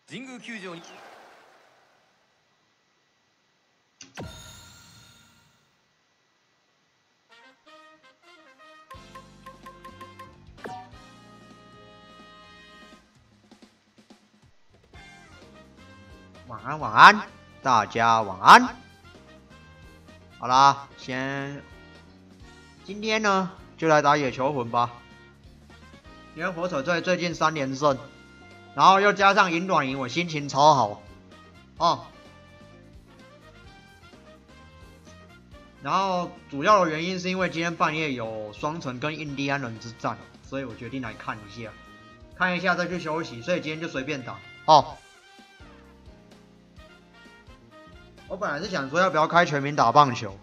神宮球場に。晚安，晚安，大家晚安。好啦，今天呢就来打野球魂吧。因为火腿队最近3连胜，然后又加上赢短赢，我心情超好哦。然后主要的原因是因为今天半夜有双城跟印第安人之战，所以我决定来看一下，看一下再去休息，所以今天就随便打哦。我本来是想说要不要开全民打棒球，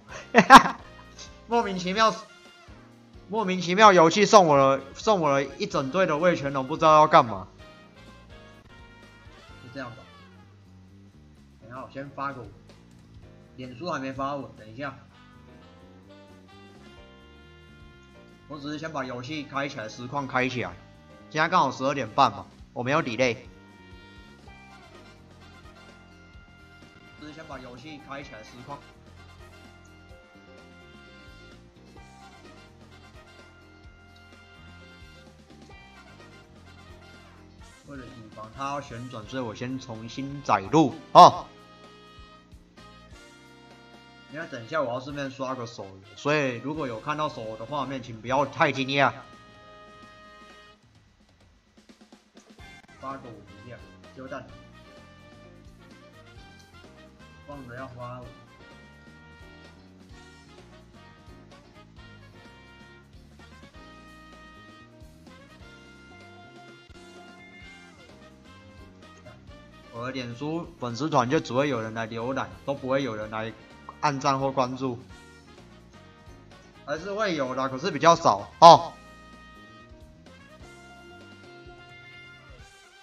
莫名其妙游戏送我了一整队的味全龙，不知道要干嘛。就这样吧。等一下我先发个，脸书还没发文，等一下。我只是先把游戏开起来，实况开起来。现在刚好12点半嘛，我没有 delay。只是先把游戏开起来，实况。为了以防它要旋转，所以我先重新载入哦。因为等一下我要顺便刷个手游，所以如果有看到手游的画面，请不要太惊讶。发个5一下，丢蛋。忘了要花我。我的脸书粉丝团就只会有人来浏览，都不会有人来按赞或关注，还是会有的，可是比较少哦。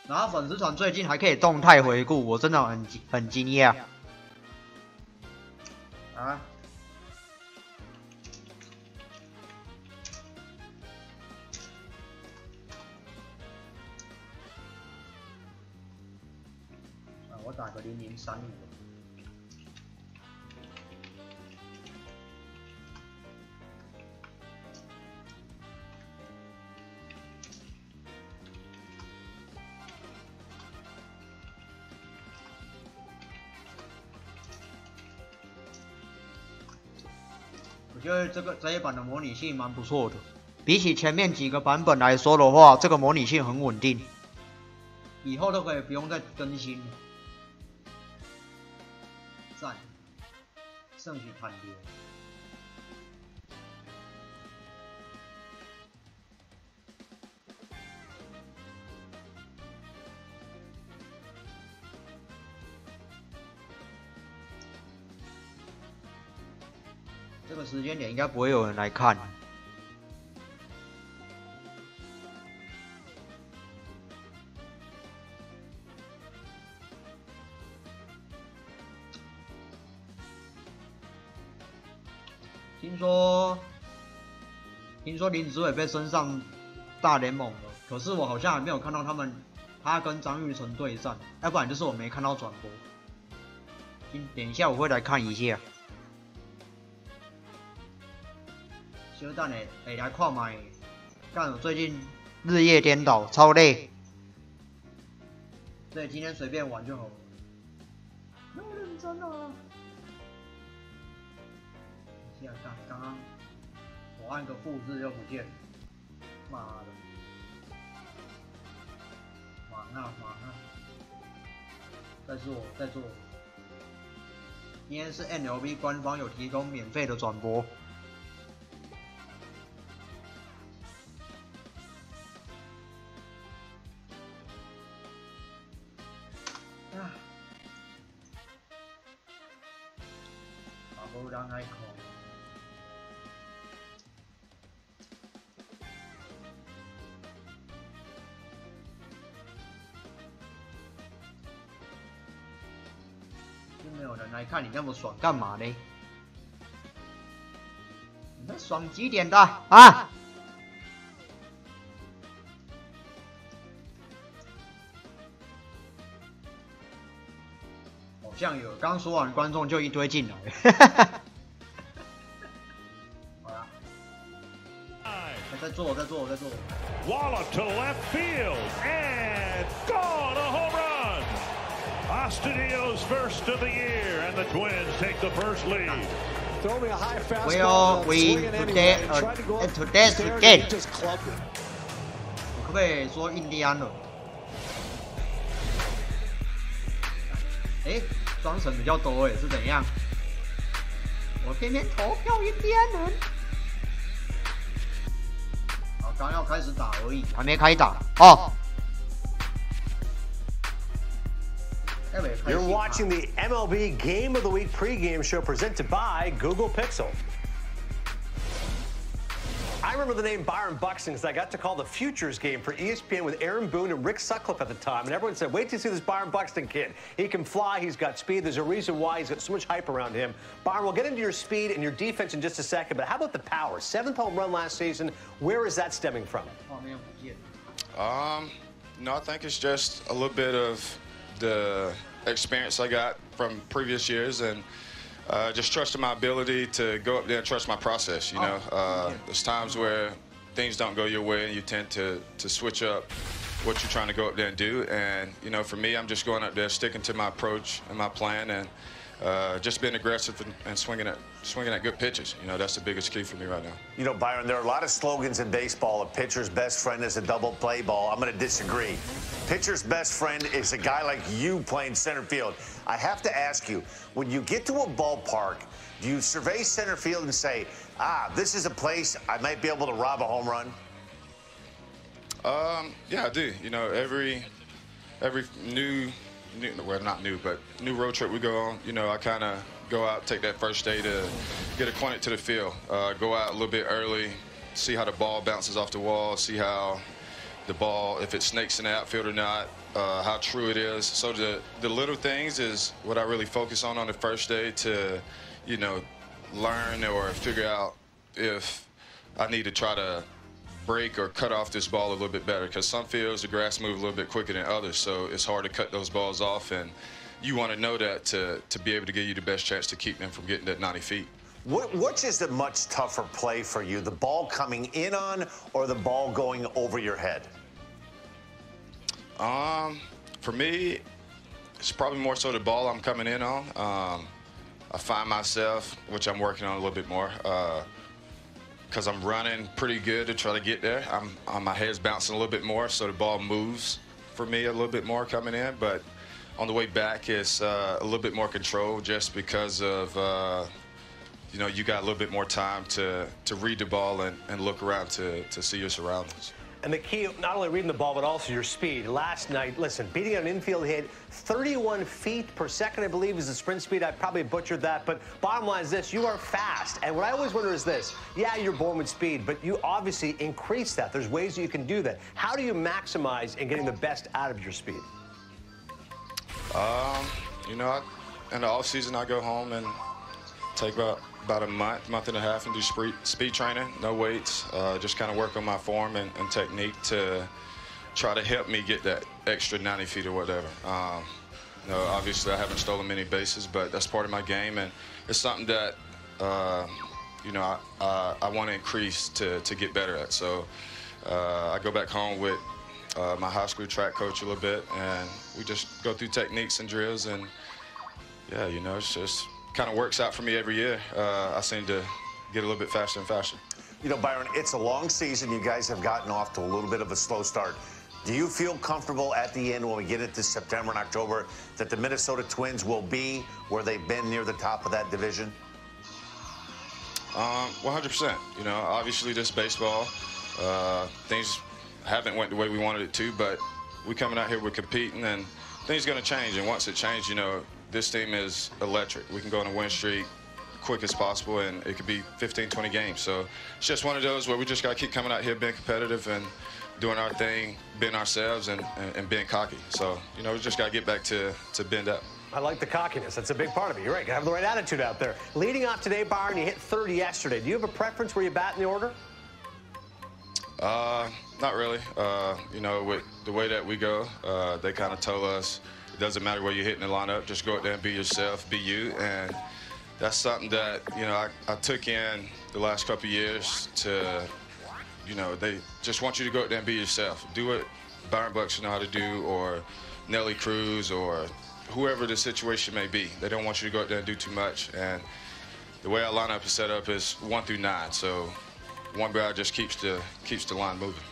然后粉丝团最近还可以动态回顾，我真的很惊讶啊！我打个0035。我觉得这一版的模拟性蛮不错的，比起前面几个版本来说的话，这个模拟性很稳定，以后都可以不用再更新了。赞，胜局判定。这个时间点应该不会有人来看。听说林子伟被升上大联盟了，可是我好像还没有看到他跟张玉成对战，要不然就是我没看到转播。等一下我会来看一下。小等下来看卖，干我最近日夜颠倒，超累，所以今天随便玩就好了。要认真啊！等一下刚刚我按个复制就不见了，妈的！忙啊！再做。今天是 MLB 官方有提供免费的转播。无人来看，就没有人来看你那么爽干嘛呢？你们爽几点的啊？像有，刚说完观众就一堆进来。好呀，在做。Wallop to left field and gone, a home run. Astudillo's first of the year, and the Twins take the first lead. Throw me a high fastball. Will win today's game. 可不可以说印第安人？哎，双神比较多哎，是怎样？我偏偏投票印第安人。好，刚要开始打而已，还没开打哦。You're watching the MLB Game of the Week pregame show presented by Google Pixel. I remember the name Byron Buxton because I got to call the Futures game for ESPN with Aaron Boone and Rick Sutcliffe at the time. And everyone said, wait to see this Byron Buxton kid. He can fly, he's got speed. There's a reason why he's got so much hype around him. Byron, we'll get into your speed and your defense in just a second, but how about the power? 7th home run last season. Where is that stemming from? No, I think it's just a little bit of the experience I got from previous years and just trusting my ability to go up there and trust my process. You know, there's times where things don't go your way and you tend to switch up what you're trying to go up there and do. And, you know, for me, I'm just going up there, sticking to my approach and my plan and just being aggressive and swinging at good pitches. You know, that's the biggest key for me right now. You know, Byron, there are a lot of slogans in baseball. A pitcher's best friend is a double play ball. I'm going to disagree. Pitcher's best friend is a guy like you playing center field. I have to ask you, when you get to a ballpark, do you survey center field and say, this is a place I might be able to rob a home run? Yeah, I do. You know, every new road trip we go on, you know, I kind of go out, take that first day to get acquainted to the field. Go out a little bit early, see how the ball bounces off the wall, see how the ball, if it snakes in the outfield or not, how true it is. So the little things is what I really focus on the first day to, you know, learn or figure out if I need to try to break or cut off this ball a little bit better, because some fields the grass moves a little bit quicker than others, so it's hard to cut those balls off, and you want to know that to be able to give you the best chance to keep them from getting that 90 feet. Which is the much tougher play for you, the ball coming in on or the ball going over your head? For me, it's probably more so the ball I'm coming in on. I find myself, which I'm working on a little bit more, because I'm running pretty good to try to get there. My head's bouncing a little bit more, so the ball moves for me a little bit more coming in. But on the way back, it's a little bit more control, just because of you know, you got a little bit more time to read the ball and look around to see your surroundings. And the key, not only reading the ball, but also your speed. Last night, listen, beating an infield hit, 31 feet per second, I believe, is the sprint speed. I probably butchered that, but bottom line is this, you are fast. And what I always wonder is this, yeah, you're born with speed, but you obviously increase that. There's ways that you can do that. How do you maximize in getting the best out of your speed? You know, in the off season, I go home and take about a month and a half and do speed training, no weights, just kind of work on my form and technique to try to help me get that extra 90 feet or whatever. You know, obviously I haven't stolen many bases, but that's part of my game, and it's something that you know, I want to increase to get better at. So I go back home with my high school track coach a little bit, and we just go through techniques and drills, and yeah, you know, it's just kind of works out for me every year. I seem to get a little bit faster and faster. You know, Byron, it's a long season. You guys have gotten off to a little bit of a slow start. Do you feel comfortable at the end when we get into September and October that the Minnesota Twins will be where they've been near the top of that division? 100%. You know, obviously this baseball, things haven't went the way we wanted it to, but we coming out here, we're competing, and things are going to change. And once it changes, you know, this team is electric. We can go on a win streak quick as possible, and it could be 15, 20 games. So it's just one of those where we just got to keep coming out here, being competitive and doing our thing, being ourselves, and being cocky. So, you know, we just got to get back to bend up. I like the cockiness. That's a big part of it. You're right. You have the right attitude out there. Leading off today, Byron, you hit 30 yesterday. Do you have a preference where you bat in the order? Not really. You know, with the way that we go, they kind of told us It doesn't matter where you're hitting the lineup. Just go out there and be yourself, be you. And that's something that, you know, I took in the last couple of years to, you know, they just want you to go out there and be yourself. Do what Byron Buxton know how to do, or Nelly Cruz, or whoever the situation may be. They don't want you to go out there and do too much. And the way our lineup is set up is 1 through 9. So one guy just keeps the line moving.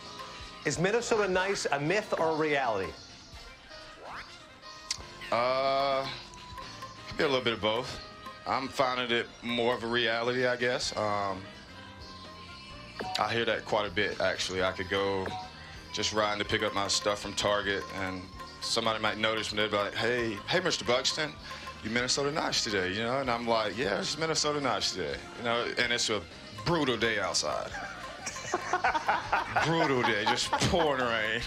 Is Minnesota nice a myth or a reality? Could be a little bit of both. I'm finding it more of a reality, I guess. I hear that quite a bit, actually. I could go just riding to pick up my stuff from Target, and somebody might notice me. They'd be like, hey, Mr. Buxton, you Minnesota nice today, you know? And I'm like, yeah, it's Minnesota nice today, you know? And it's a brutal day outside. Brutal day, just pouring rain.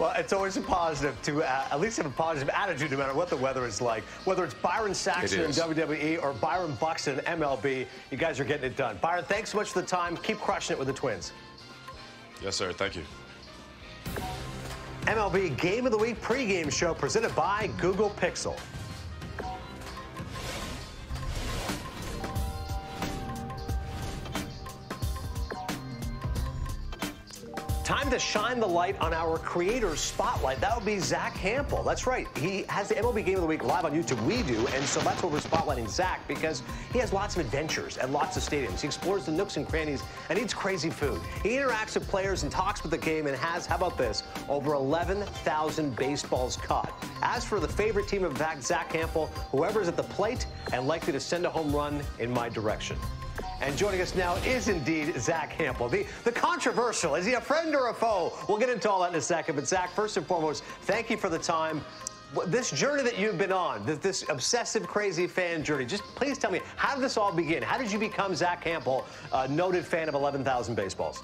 Well, it's always a positive to at least have a positive attitude no matter what the weather is like. Whether it's Byron Saxton in WWE or Byron Buxton in MLB, you guys are getting it done. Byron, thanks so much for the time. Keep crushing it with the Twins. Yes, sir. Thank you. MLB Game of the Week pregame show presented by Google Pixel. Time to shine the light on our creator's spotlight. That would be Zach Hampel. That's right. He has the MLB Game of the Week live on YouTube. We do, and so that's what we're spotlighting Zach, because he has lots of adventures at lots of stadiums. He explores the nooks and crannies and eats crazy food. He interacts with players and talks with the game and has, how about this, over 11,000 baseballs caught. As for the favorite team of Zach Hampel, whoever's at the plate and likely to send a home run in my direction. And joining us now is indeed Zach Hampel. The controversial, is he a friend or a foe? We'll get into all that in a second. But Zach, first and foremost, thank you for the time. This journey that you've been on, this obsessive, crazy fan journey, just please tell me, how did this all begin? How did you become Zach Hampel, a noted fan of 11,000 baseballs?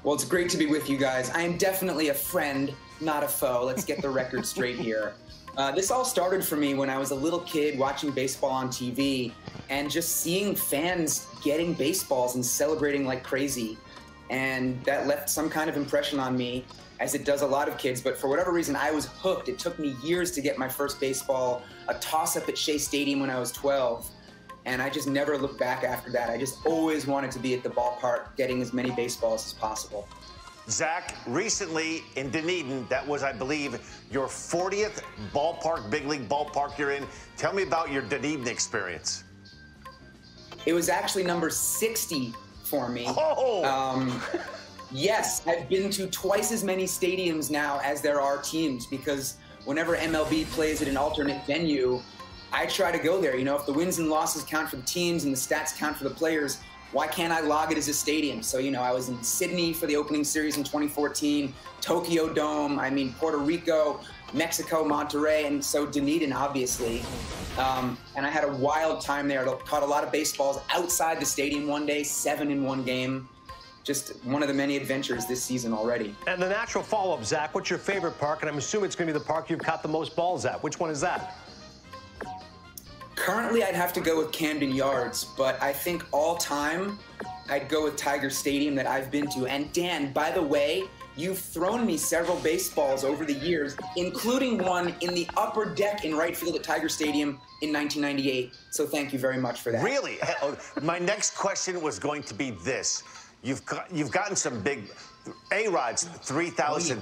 Well, it's great to be with you guys. I am definitely a friend, not a foe. Let's get the record straight here. This all started for me when I was a little kid watching baseball on TV and just seeing fans getting baseballs and celebrating like crazy. And that left some kind of impression on me, as it does a lot of kids. But for whatever reason, I was hooked. It took me years to get my first baseball, a toss-up at Shea Stadium when I was 12. And I just never looked back after that. I just always wanted to be at the ballpark getting as many baseballs as possible. Zach, recently in Dunedin, that was, I believe, your 40th ballpark, big league ballpark you're in. Tell me about your Dunedin experience. It was actually number 60 for me. Oh! Yes, I've been to twice as many stadiums now as there are teams, because whenever MLB plays at an alternate venue, I try to go there. You know, if the wins and losses count for the teams and the stats count for the players, why can't I log it as a stadium? So, you know, I was in Sydney for the opening series in 2014, Tokyo Dome, Puerto Rico, Mexico, Monterrey, and so Dunedin, obviously. And I had a wild time there. I caught a lot of baseballs outside the stadium one day, 7 in one game. Just one of the many adventures this season already. And the natural follow-up, Zach, what's your favorite park? And I'm assuming it's going to be the park you've caught the most balls at. Which one is that? Currently, I'd have to go with Camden Yards, but I think all time, I'd go with Tiger Stadium that I've been to. And Dan, by the way, you've thrown me several baseballs over the years, including one in the upper deck in right field at Tiger Stadium in 1998. So thank you very much for that. Really? My next question was going to be this. You've gotten some big A-Rod's 3,000.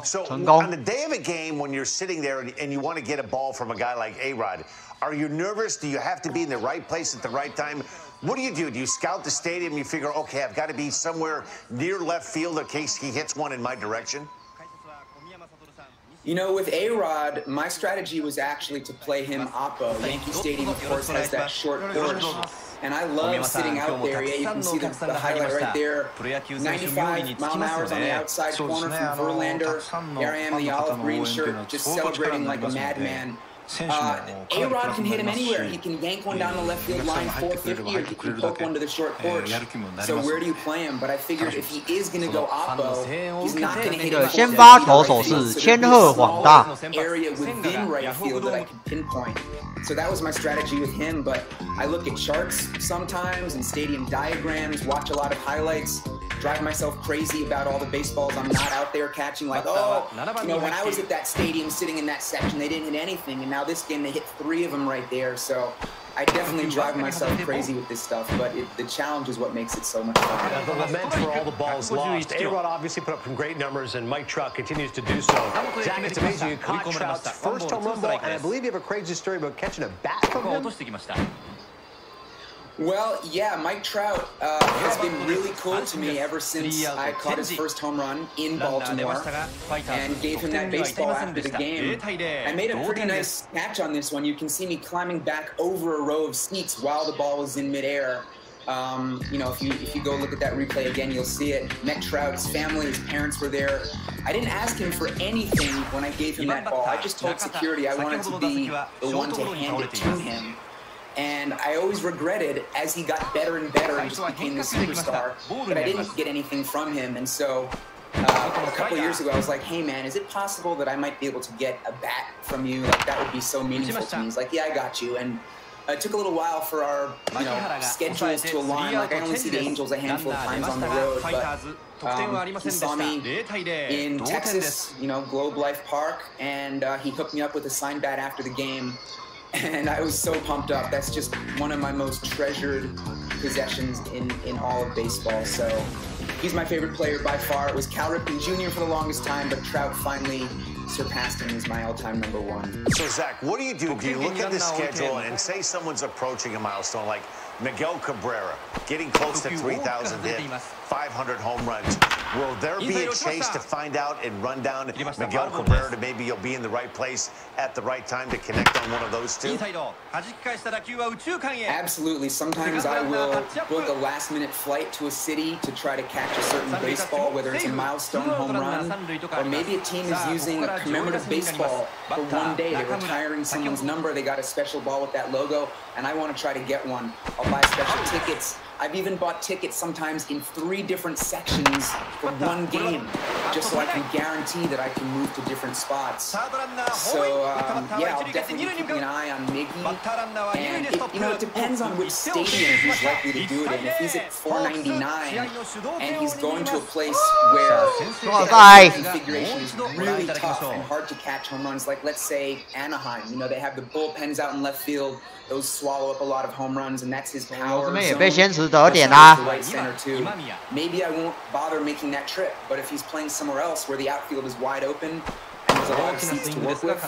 So on the day of a game when you're sitting there and you want to get a ball from a guy like A-Rod, are you nervous? Do you have to be in the right place at the right time? What do? Do you scout the stadium? You figure, okay, I've got to be somewhere near left field in case he hits one in my direction? You know, with A-Rod, my strategy was actually to play him oppo. Yankee Stadium, of course, has that short porch. And I love sitting out there. Yeah, you can see the highlight right there. 95 mile an hour on the outside corner from Verlander. There I am in the olive green shirt, just celebrating like a madman. A-Rod can hit him anywhere. He can yank one down the left field line 450, or he can poke one to the short porch. So where do you play him? But I figured if he is going to go oppo, he's not going to hit him. 先发投手是千鹤晃大。 Area within right field that I can pinpoint. So that was my strategy with him. But I look at charts sometimes and stadium diagrams, watch a lot of highlights, drive myself crazy about all the baseballs I'm not out there catching. Like, oh, you know, when I was at that stadium sitting in that section, they didn't hit anything, and now this game they hit 3 of them right there. So I definitely drive myself crazy with this stuff, but the challenge is what makes it so much fun. The lament for all the balls lost. A-Rod obviously put up some great numbers, and Mike Trout continues to do so. Zach, it's amazing. You caught Trout's first home run ball, and I believe you have a crazy story about catching a bat from him. Well, yeah, Mike Trout has been really cool to me ever since I caught his first home run in Baltimore and gave him that baseball after the game. I made a pretty nice catch on this one. You can see me climbing back over a row of seats while the ball was in midair. You know, if you go look at that replay again, you'll see it. Met Trout's family, his parents were there. I didn't ask him for anything when I gave him that ball. I just told security I wanted to be the one to hand it to him. And I always regretted, as he got better and better and just became the superstar, that I didn't get anything from him. And so a couple of years ago, I was like, hey, man, is it possible that I might be able to get a bat from you? Like, that would be so meaningful to me. He's like, yeah, I got you. And it took a little while for our, you know, schedules to align. Like, I only see the Angels a handful of times on the road, but he saw me in Texas, you know, Globe Life Park, and he hooked me up with a signed bat after the game. And I was so pumped up. That's just one of my most treasured possessions in all of baseball. So he's my favorite player by far. It was Cal Ripken Jr. for the longest time, but Trout finally surpassed him as my all-time #1. So, Zach, what do you do? Do you look at the schedule and say someone's approaching a milestone like Miguel Cabrera, getting close to 3,000 hit, 500 home runs? Will there be a chase to find out and run down Miguel Cabrera to maybe you'll be in the right place at the right time to connect on one of those two? Absolutely. Sometimes I will book a last-minute flight to a city to try to catch a certain baseball, whether it's a milestone home run, or maybe a team is using a commemorative baseball for one day. They're retiring someone's number. They got a special ball with that logo, and I want to try to get one. I'll buy special tickets. I've even bought tickets sometimes in 3 different sections for one game, just so I can guarantee that I can move to different spots. So, yeah, I'll definitely be keeping an eye on Miggy. And, you know, it depends on which stadium he's likely to do it in. If he's at 499 and he's going to a place where the configuration is really tough and hard to catch home runs, like, let's say, Anaheim. You know, they have the bullpens out in left field. Those swallow up a lot of home runs, and that's his power zone. Right center too. Maybe I won't bother making that trip, but if he's playing somewhere else where the outfield is wide open and there's a lot of seats to work with,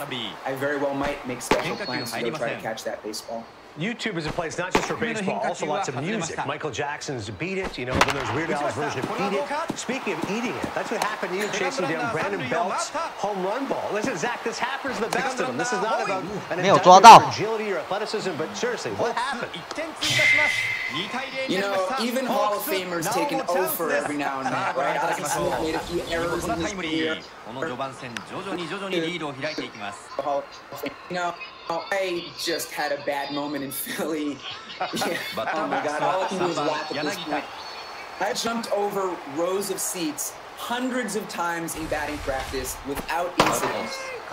I very well might make special plans to go try to catch that baseball. YouTube is a place not just for baseball, also lots of music. Michael Jackson's Beat It, you know, then there's Weird Al's version of Beat It. Speaking of eating it, that's what happened to you chasing down Brandon Belt's home run ball. Listen, Zach, this happens to the best of them. This is not about an indictment of agility or athleticism, but seriously, what happened? You know, even Hall of Famers take an O for every now and then, right? Ozzie Smith made a few errors in his career. You know, I just had a bad moment in Philly. Yeah. Oh my God, all I can do is laugh at this point. I jumped over rows of seats hundreds of times in batting practice without incident.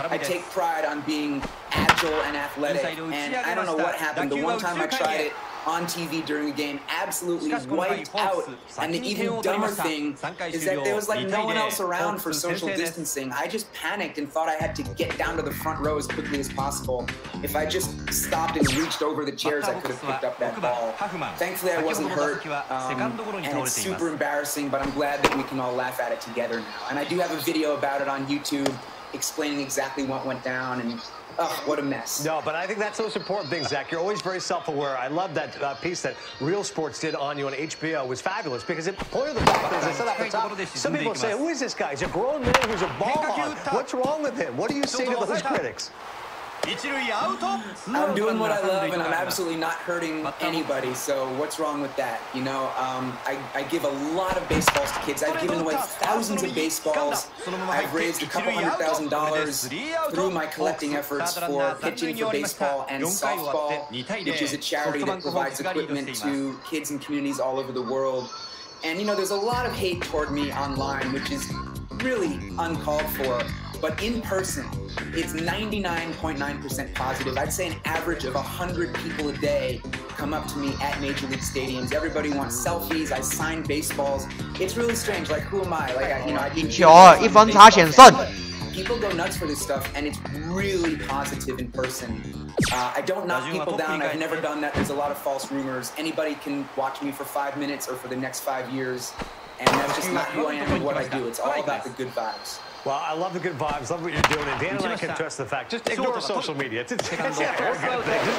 I take pride on being agile and athletic, and I don't know what happened. The one time I tried it on TV during a game, absolutely wiped out. And the even dumber thing is that there was like no one else around for social distancing. I just panicked and thought I had to get down to the front row as quickly as possible. If I just stopped and reached over the chairs, I could have picked up that ball. Thankfully, I wasn't hurt, and it's super embarrassing, but I'm glad that we can all laugh at it together now. And I do have a video about it on YouTube explaining exactly what went down, and what a mess. No, but I think that's the most important thing, Zach. You're always very self-aware. I love that piece that Real Sports did on you on HBO. It was fabulous because it pointed the fact that, as I said at the top, some people say, who is this guy? He's a grown man who's a ball hog. What's wrong with him? What do you say to those critics? I'm doing what I love, and I'm absolutely not hurting anybody, so what's wrong with that? You know, I give a lot of baseballs to kids. I've given away thousands of baseballs. I've raised a couple $100,000 through my collecting efforts for Pitching for Baseball and Softball, which is a charity that provides equipment to kids and communities all over the world. And, you know, there's a lot of hate toward me online, which is really uncalled for. But in person, it's 99.9% positive. I'd say an average of 100 people a day come up to me at major league stadiums. Everybody wants selfies. I sign baseballs. It's really strange. Like, who am I? Like, I 赢球啊，1分差险胜。 People go nuts for this stuff, and it's really positive in person. I don't knock people down. I've never done that. There's a lot of false rumors. Anybody can watch me for 5 minutes or for the next 5 years, and that's just not who I am and what I do. It's all about the good vibes. Well, I love the good vibes, love what you're doing, and Dan and I can trust the fact. Just ignore social media. It's just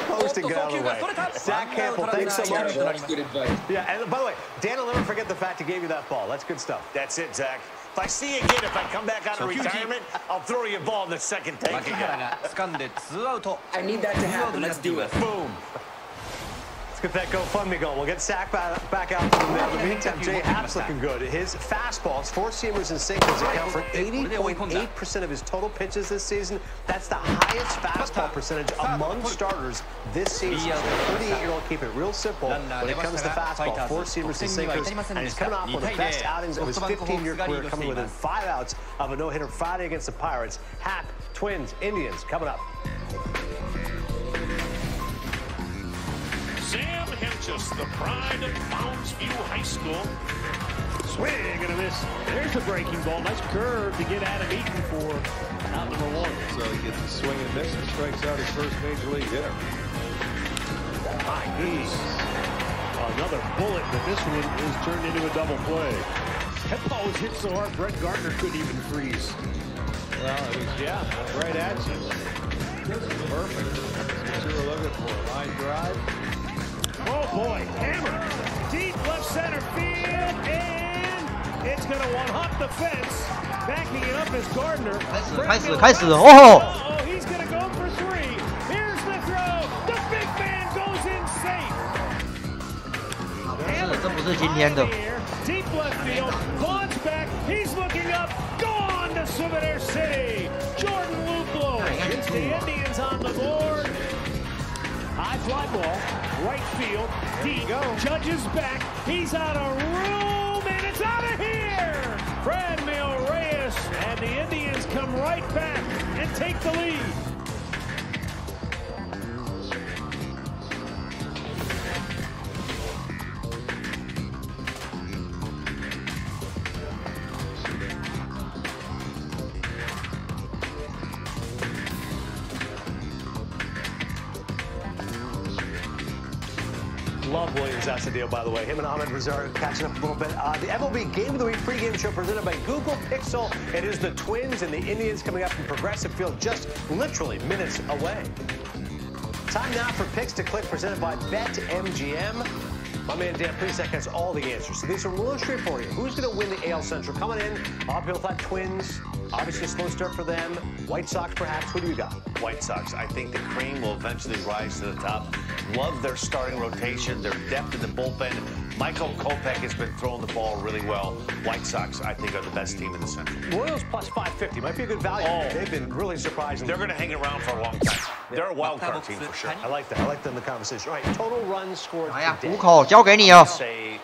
post and get out of the way. Zach Campbell, thanks so much. That's good advice. Yeah, and by the way, Dan will never forget the fact he gave you that ball. That's good stuff. That's it, Zach. If I see you again, if I come back out of retirement, I'll throw you a ball in the second tank again. I need that to happen. Let's do it. Boom. Let's get that GoFundMe going. We'll get Zach back out for the middle. In the meantime, Jay Happ's looking good. His fastballs, four-seamers and sinkers account for 80.8% of his total pitches this season. That's the highest fastball percentage among starters this season. So the 38-year-old keep it real simple when it comes to fastball, four-seamers and sinkers. And he's coming off one of the best outings of his 15-year career, coming within 5 outs of a no-hitter Friday against the Pirates. Happ, Twins, Indians, coming up. Sam Hentges, the pride of Mounds View High School. Swing and a miss. There's a breaking ball. Nice curve to get Adam Eaton for out number 1. So he gets a swing and miss and strikes out his first major league hitter. My goodness. Another bullet, but this one is turned into a double play. That ball was hit so hard, Brett Gardner couldn't even freeze. Well, it was, yeah, right at you. Perfect. That's what you were looking for. Line drive. Oh boy, hammer. Deep left center field, and it's going to one-hop the fence. Backing it up is Gardner. 开始了哦！ Oh, he's going to go for 3. Here's the throw. The big man goes in safe. 这不是今天的。 Deep left field. Vaughn's back. He's looking up. Gone to Souvenir City. Jordan Luplow gets the Indians on the board. High fly ball. Right field. Deep. Judge's back. He's out of room, and it's out of here. Franmil Reyes, and the Indians come right back and take the lead. Love Williams Astudillo, by the way. Him and Ahmed Rosario catching up a little bit. The MLB Game of the Week pregame show presented by Google Pixel. It is the Twins and the Indians coming up from Progressive Field, just literally minutes away. Time now for picks to click, presented by BetMGM. My man Dan Presek has all the answers. So these are a little straightforward. Who's going to win the AL Central? Coming in, a lot of people thought Twins. Obviously, a slow start for them. White Sox, perhaps. Who do you got? White Sox. I think the cream will eventually rise to the top. Love their starting rotation, their depth in the bullpen. Michael Kopech has been throwing the ball really well. White Sox, I think, are the best team in the Central. Royals plus 550 might be a good value. Oh. They've been really surprising. They're going to hang around for a long time. They're a wild card team for sure. I like that. I like them in the conversation. All right, total runs scored 哎呀， today. 虎口交给你了。 Say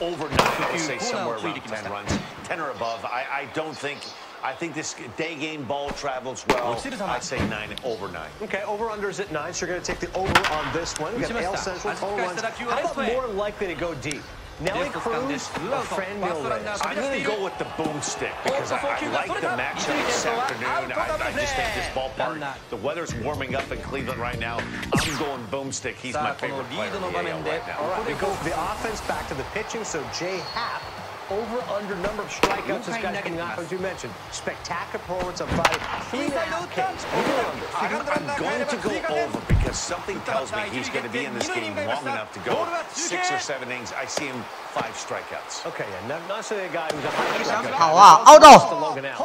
over 9. I'll say somewhere around 10 runs. 10 or above. I don't think. I think this day game ball travels well. I say 9, over 9. Okay, over-unders at 9, so you're going to take the over on this one. We got AL Central, total runs. How about more likely to go deep? Nelly Cruz or Franmil Reyes? I'm going to go with the boomstick because I like the matchup this afternoon. I just think this ballpark, the weather's warming up in Cleveland right now. I'm going boomstick. He's my favorite player in the AL right now. All right, we go from the offense back to the pitching, so Jay Happ. Over-under number of strikeouts this guy's coming off, as you mentioned. Spectacular performance on Friday. 3.5 Ks. I'm going to go over because something tells me he's going to be in this game long enough to go 6 or 7 innings. I see him 5 strikeouts. Okay, yeah, not necessarily a guy who's a high strikeout. 好啊，out Now,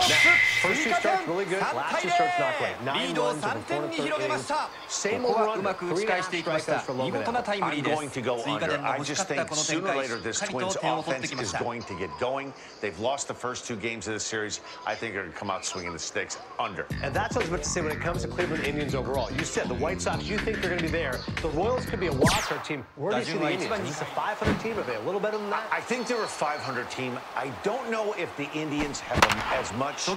first 2 starts really good, last 2 starts not great. 9 runs over 4 1/3 innings. Same over-under, 3.5 strikeouts for Logan. I'm going to go under. I just think sooner or later this Twins offense is going to get going. They've lost the first 2 games of the series. I think they're going to come out swinging the sticks under. And that's what I was about to say when it comes to Cleveland Indians overall. You said the White Sox, you think they're going to be there. The Royals could be a wildcard team. Where do you see the Indians? Is this a 500 team? Are they a little better than that? I think they're a 500 team. I don't know if the Indians have as much,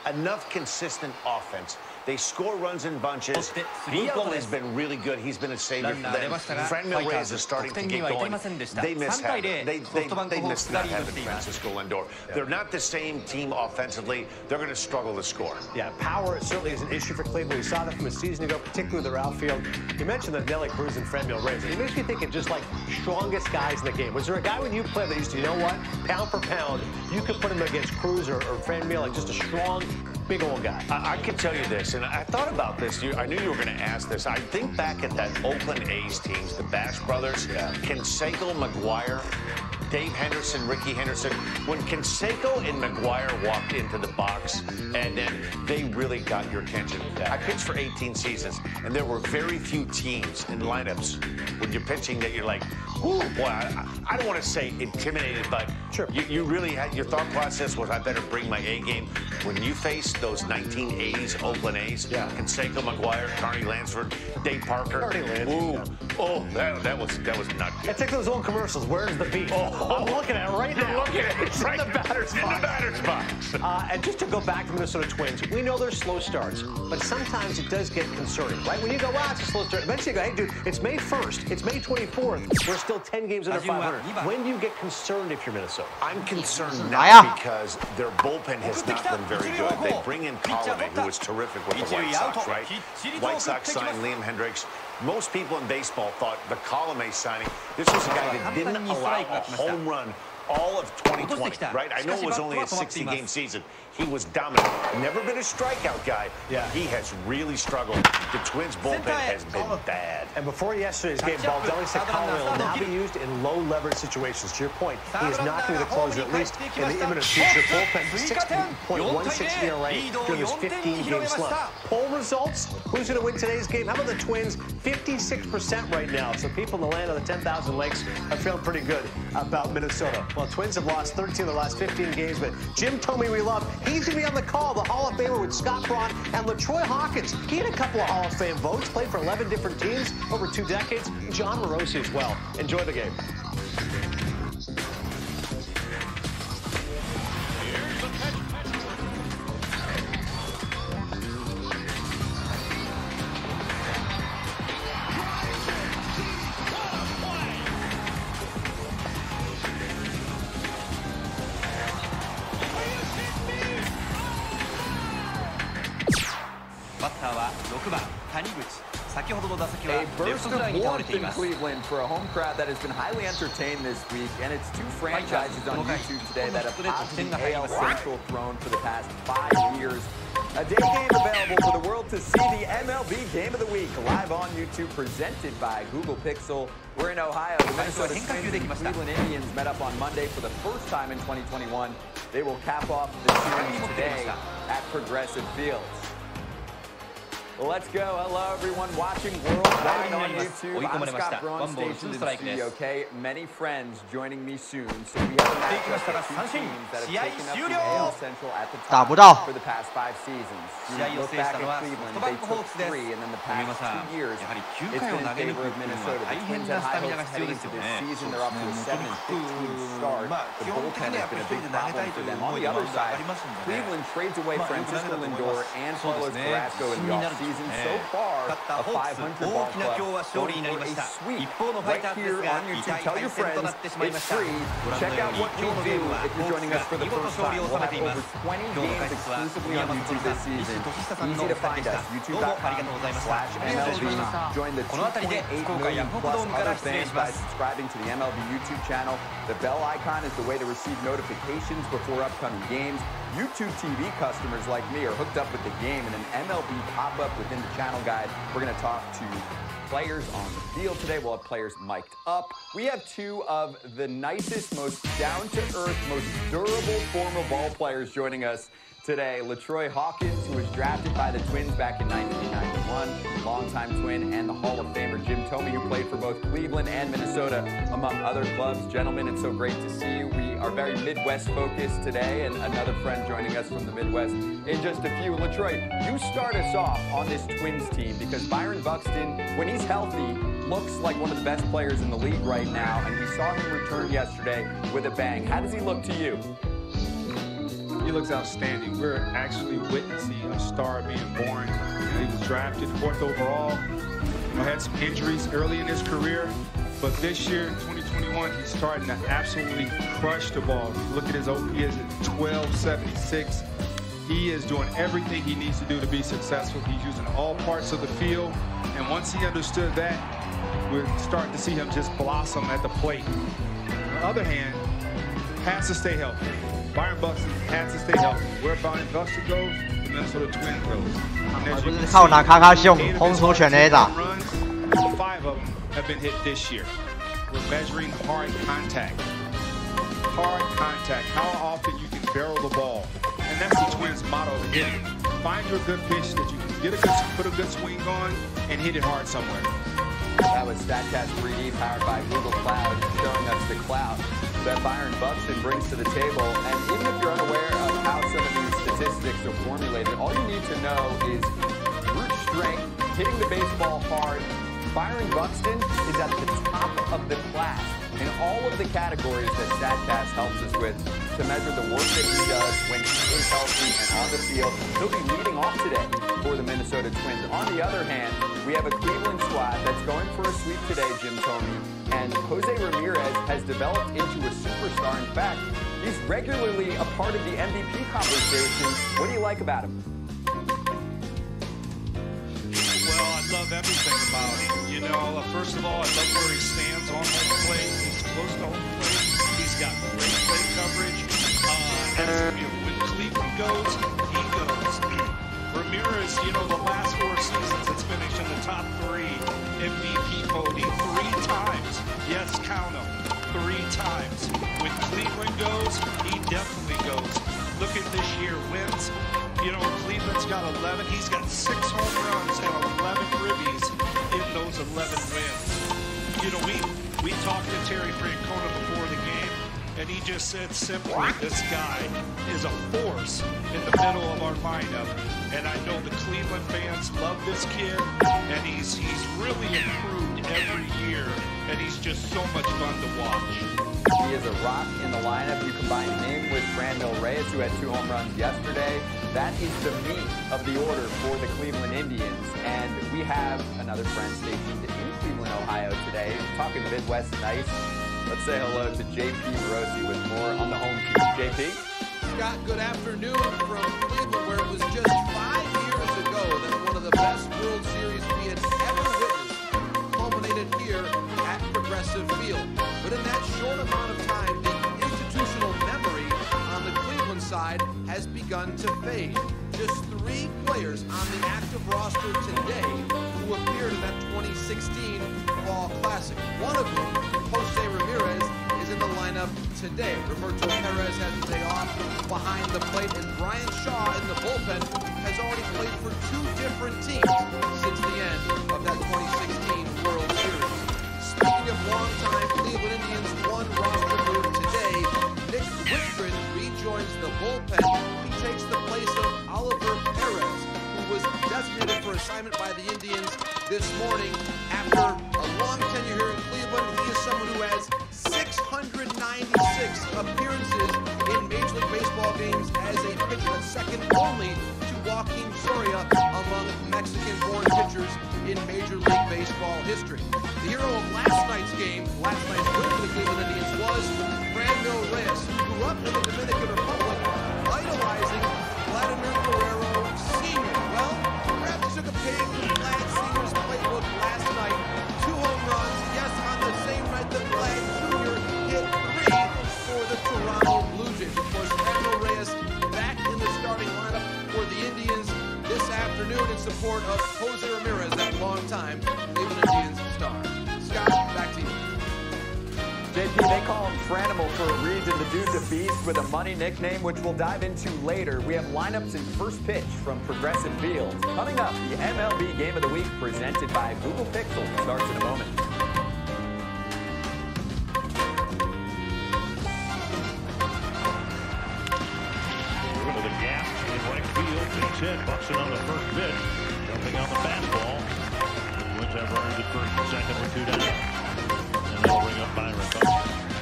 enough consistent offense They score runs in bunches. Lupo has been really good. He's been a savior for them. Franmil Reyes is starting to get going. They miss not having Francisco Lindor. They're not the same team offensively. They're going to struggle to score. Yeah, power certainly is an issue for Cleveland. We saw that from a season ago, particularly their outfield. You mentioned that Nelly Cruz and Franmil Reyes. It makes me think of just like strongest guys in the game. Was there a guy when you played that used to, you know what, pound for pound, you could put him against Cruz or Franmil, like just a strong, big old guy? I can tell you this, and I thought about this. I knew you were going to ask this. I think back at that Oakland A's teams, the Bash brothers, Canseco, McGuire, Dave Henderson, Ricky Henderson. When Canseco and McGuire walked into the box, and then they really got your attention. I pitched for 18 seasons, and there were very few teams in lineups when you're pitching that you're like, ooh, boy, I don't want to say intimidated, but sure. You really had, your thought process was, I better bring my A game. When you faced those 1980s Oakland A's, Canseco, McGuire, Carney Lansford, Dave Parker. That was not good. It's like those old commercials. Where's the beef? I'm looking at it right now. You're looking at it. It's right in the batter's box. In the batter's box. And just to go back to Minnesota Twins, we know they're slow starts, but sometimes it does get concerning, right? When you go, wow, it's a slow start. Eventually you go, hey, dude, it's May 1st. It's May 24th. We're still 10 games under 500. When do you get concerned if you're Minnesota? I'm concerned now because their bullpen has not been very good. They bring in Colony, who is terrific with the White Sox, right? White Sox signed Liam Hendricks. Most people in baseball thought the Colome signing, this was a guy that didn't allow a home run all of 2020, right? I know it was only a 60-game season. He was dominant. Never been a strikeout guy. Yeah. He has really struggled. The Twins' bullpen has been bad. And before yesterday's game, Baldelli said Colorado will now be used in low-leverage situations. To your point, he is not going to be the closer, at least in the imminent future. Bullpen for 6.16 ERA during his 15-game slump. Poll results, who's going to win today's game? How about the Twins? 56% right now. So people in the land of the 10,000 lakes are feeling pretty good about Minnesota. Well, Twins have lost 13 of the last 15 games, but Jim Thome we love. He's going to be on the call, the Hall of Famer with Scott Braun and LaTroy Hawkins. He had a couple of Hall of Fame votes, played for 11 different teams over 2 decades. John Morosi as well. Enjoy the game. A burst of warmth in Cleveland for a home crowd that has been highly entertained this week, and it's 2 franchises on YouTube today that have popped the AL Central throne for the past 5 years. A day game available for the world to see, the MLB Game of the Week, live on YouTube, presented by Google Pixel. We're in Ohio. The Minnesota Twins and Cleveland Indians met up on Monday for the first time in 2021. They will cap off the series today at Progressive Fields. Let's go. Hello, everyone watching worldwide on YouTube. I'm Scott Braun, stationed in Studio K. Many friends joining me soon. So we have a matchup of 2 teams that have taken up the AL Central at the top for the past 5 seasons. You look back at Cleveland, they took 3, and then the past 2 years, it's been in favor of Minnesota. The Twins had high hopes heading into this season. They're up to a 7-15 start. The bullpen has been a big problem for them. On the other side, Cleveland trades away Francisco Lindor and Carlos Carrasco in the offseason. So far, a 500 ball club going for a sweep right here on YouTube. Tell your friends, it's free. Check out what we do if you're joining us for the first time. We'll have over 20 games exclusively on YouTube this season. Easy to find us, youtube.com/MLB. Join the 2.8 million plus other fans by subscribing to the MLB YouTube channel. The bell icon is the way to receive notifications before upcoming games. YouTube TV customers like me are hooked up with the game and an MLB pop-up within the channel guide. We're going to talk to players on the field today. We'll have players mic'd up. We have 2 of the nicest, most down-to-earth, most durable former ball players joining us today. LaTroy Hawkins, who was drafted by the Twins back in 1991, longtime Twin, and the Hall of Famer Jim Thome, who played for both Cleveland and Minnesota, among other clubs. Gentlemen, it's so great to see you. We are very Midwest-focused today, and another friend joining us from the Midwest in just a few. LaTroy, you start us off on this Twins team, because Byron Buxton, when he's healthy, looks like one of the best players in the league right now, and we saw him return yesterday with a bang. How does he look to you? He looks outstanding. We're actually witnessing a star being born. He was drafted 4th overall. Had some injuries early in his career, but this year, 2021, he's starting to absolutely crush the ball. Look at his OPS at 1276. He is doing everything he needs to do to be successful. He's using all parts of the field, and once he understood that, we're starting to see him just blossom at the plate. On the other hand, has to stay healthy. Byron Buxton has to stay healthy. Where Byron Buxton goes, the Minnesota Twins goes. 靠拿卡卡秀轰出全垒打。 5 of them have been hit this year. We're measuring hard contact. Hard contact. How often you can barrel the ball, and that's the Twins' motto of hitting. Find your good pitch that you can get put a good swing on, and hit it hard somewhere. That was StatCast 3D powered by Google Cloud, showing us the clout that Byron Buxton brings to the table. And even if you're unaware of how some of these statistics are formulated, all you need to know is root strength, hitting the baseball hard. Byron Buxton is at the top of the class in all of the categories that StatCast helps us with to measure the work that he does when he is healthy and on the field. He'll be leading off today for the Minnesota Twins. On the other hand, we have a Cleveland squad that's going for a sweep today, Jim Thome, and Jose Ramirez has developed into a superstar. In fact, he's regularly a part of the MVP conversation. What do you like about him? Well, I love everything about him. You know, first of all, I love where he stands on home plate. He's close to home plate. He's got great plate coverage. When Cleveland goes, he goes. Ramirez, you know, the last 4 seasons has finished in the top 3 MVP voting 3 times. Yes, count them. 3 times. When Cleveland goes, he definitely goes. Look at this year wins. You know, Cleveland's got 11. He's got 6 home runs and 11 ribbies in those 11 wins. You know, we talked to Terry Francona before the game, and he just said simply, this guy is a force in the middle of our lineup. And I know the Cleveland fans love this kid, and he's really improved every year, and he's just so much fun to watch. He is a rock in the lineup. You combine him with Franmil Reyes, who had 2 home runs yesterday. That is the meat of the order for the Cleveland Indians. And we have another friend stationed in Cleveland, Ohio today. Talking Midwest nice. Let's say hello to JP Morosi with more on the home team. JP? Scott, good afternoon from Cleveland, where it was just 5 years ago that one of the best World Series we had ever witnessed culminated here at Progressive Field. But in that short amount of time, the institutional memory on the Cleveland side has begun to fade. Just 3 players on the active roster today who appeared in that 2016 Fall Classic. One of whom, Jose Ramirez, is in the lineup today. Roberto Perez has a day off behind the plate, and Brian Shaw in the bullpen has already played for 2 different teams since the end of that 2016 World Series. Speaking of longtime Cleveland Indians, one roster move today. Nick Wittgren rejoins the bullpen. He takes the place of Oliver Perez, who was designated for assignment by the Indians this morning. After a long tenure here in Cleveland, he is someone who has 696 appearances in Major League Baseball games as a pitcher. That's second only to Joaquin Soria among Mexican-born pitchers in Major League Baseball history. The hero of last night's game, last night's win for the Cleveland Indians, was Franmil Reyes, who grew up in the Dominican Republic, idolizing Vladimir Guerrero Sr. Well, perhaps he took a page from Vlad Sr.'s playbook last night. 2 home runs, yes, on the same night that Vlad Jr. hit 3 for the Toronto Blue Jays. Of course, Franmil Reyes back in the starting lineup for the Indians this afternoon in support of Jose Ramirez, that longtime Cleveland Indians star. Scott, back to you. JP, they call him Franimal for a reason. The dude's a beast with a money nickname, which we'll dive into later. We have lineups in first pitch from Progressive Field. Coming up, the MLB Game of the Week presented by Google Pixel starts in a moment. Over to the gap in right field. Pitch hit. Buxton on the first pitch. Jumping on the fastball. Twins have runners at first and second with 2 down. And they'll bring up Byron Buxton.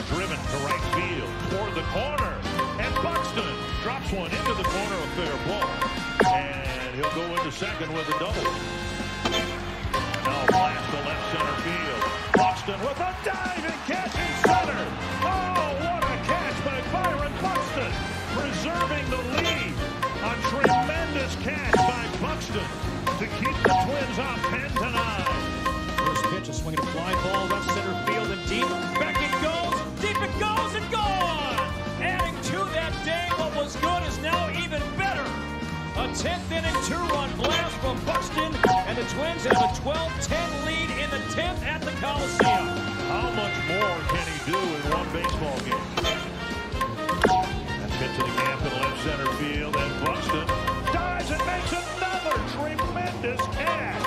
Driven to right field toward the corner. And Buxton drops Rips one into the corner, a fair ball. And he'll go into second with a double. Now blast to left center field. Buxton with a diving catch in center. Oh, what a catch by Byron Buxton. Preserving the lead. A tremendous catch by Buxton to keep the Twins up 10-9. First pitch, a swinging fly ball, left center field and deep. Back it goes, deep it goes and gone. Adding to that day, what was good is now even better. A 10th inning 2-run blast from Buxton, and the Twins have a 12-10 lead in the 10th at the Coliseum. How much more can he do in one baseball game? That's hit to the gap in left center field, and Buxton dives and makes another tremendous catch.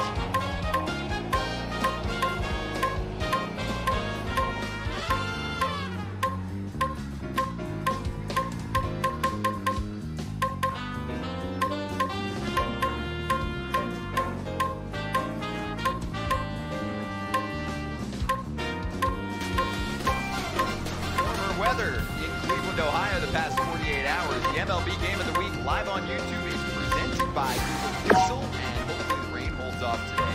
Weather in Cleveland, Ohio, the past 48 hours. The MLB Game of the Week live on YouTube is presented by Google Pixel, and hopefully the rain holds off today.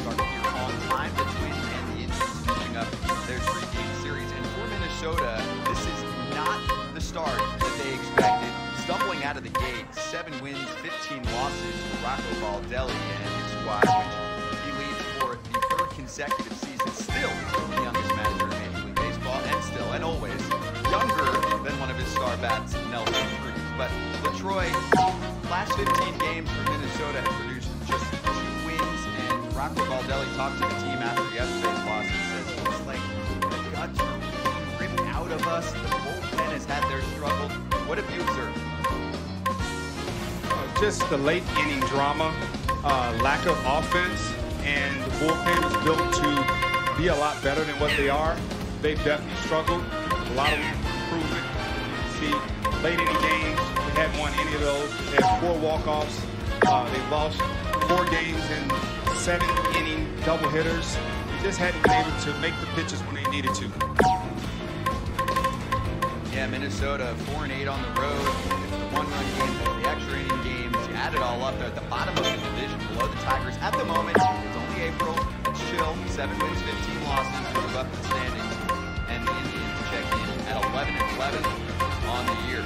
Start here on time. The Twins and the Indians finishing up their 3-game series. And for Minnesota, this is not the start that they expected. Stumbling out of the gate, 7 wins, 15 losses for Rocco Baldelli and his squad, which he leads for the 3rd consecutive season. Still the youngest manager in Major League Baseball, and still and always younger than one of his star bats, Nelson Cruz. But LaTroy, last 15 games for Minnesota have produced just 2 wins, and Rocco Baldelli talked to the team after yesterday's loss and says, it's like the guts are being ripped out of us. The bullpen has had their struggle. What have you observed? Just the late inning drama, lack of offense, and the bullpen is built to be a lot better than what they are. They've definitely struggled. A lot of improvement. See, late inning games, they hadn't won any of those. They had 4 walk-offs. They've lost 4 games in 7-inning doubleheaders. They just hadn't been able to make the pitches when they needed to. Yeah, Minnesota 4-8 on the road. It's the 1-run games, the extra inning games. You add it all up, they're at the bottom of the division, below the Tigers. At the moment, it's only April. It's chill. 7 wins, 15 losses. Move up the standings. And the Indians check in at 11-11 on the year.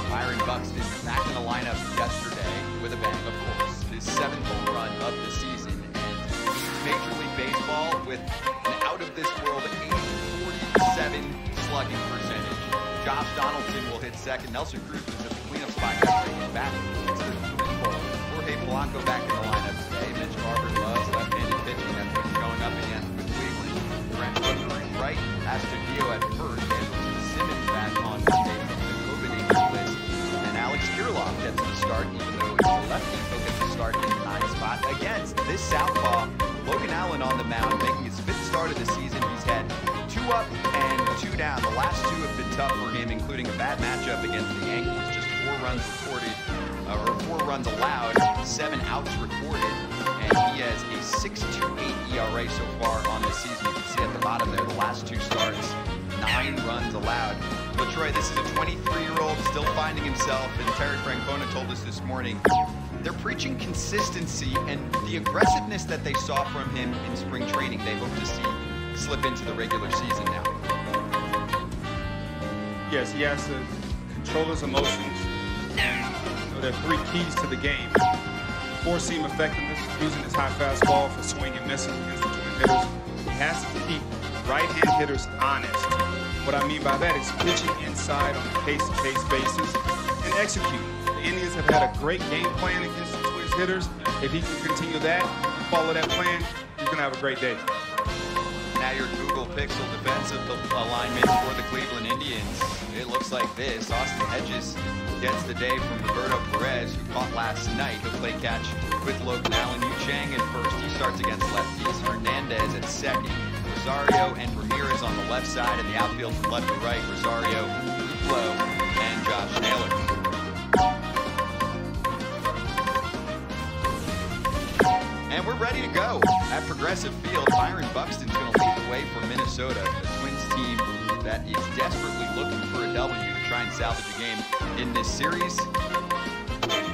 Byron Buxton back in the lineup yesterday with a bang, of course. His 7th home run of the season. And Major League Baseball with an out-of-this-world 847 slugging percentage. Josh Donaldson will hit second. Nelson Cruz was at the cleanup spot yesterday. He's back to the twin bowl. Jorge Polanco back in the lineup today. Mitch Garver loves left-handed pitching. That's what he's going up against with Cleveland. Brent Rooker right. Astudillo at first. Andrelton Simmons back on Monday from the COVID injury list. And Alex Kirilloff gets the start, even though it's a lefty. He'll get the start in the 9th spot against this southpaw. Logan Allen on the mound, making his 5th start of the season. He's had 2 up and 2 down. The last 2 have been tough for him, including a bad matchup against the Yankees. Just 4 runs recorded, or 4 runs allowed, 7 outs recorded, and he has a 6.28 ERA so far on the season. You can see at the bottom there, the last 2 starts, 9 runs allowed. LaTroy, this is a 23-year-old still finding himself, and Terry Francona told us this morning, they're preaching consistency and the aggressiveness that they saw from him in spring training, they hope to see slip into the regular season now. Yes, he has to control his emotions, and there are 3 keys to the game. 4-seam effectiveness, using his high fastball for swing and missing against the twin hitters. He has to keep right-hand hitters honest. What I mean by that is pitching inside on a case-to-case basis and execute. The Indians have had a great game plan against the Twins hitters. If he can continue that, follow that plan, he's going to have a great day. Now your Google Pixel defensive alignment for the Cleveland Indians. It looks like this. Austin Hedges gets the day from Roberto Perez, who caught last night. He'll play catch with Logan Allen. Yu Chang at first. He starts against lefties. Hernandez at second. Rosario and Ramirez on the left side, and the outfield from left to right. Rosario, Flo, and Josh Naylor. And we're ready to go at Progressive Field. Byron Buxton's going to lead the way for Minnesota, a Twins team that is desperately looking for a W to try and salvage a game in this series.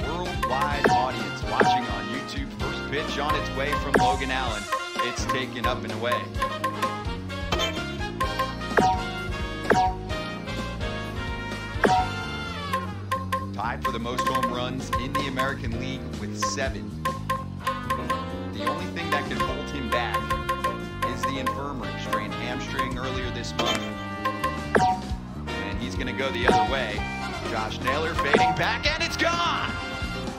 Worldwide audience watching on YouTube. First pitch on its way from Logan Allen. It's taken up and away. Tied for the most home runs in the American League with 7. The only thing that can hold him back is the infirmary. Strained hamstring earlier this month. And he's going to go the other way. Josh Naylor fading back, and it's gone!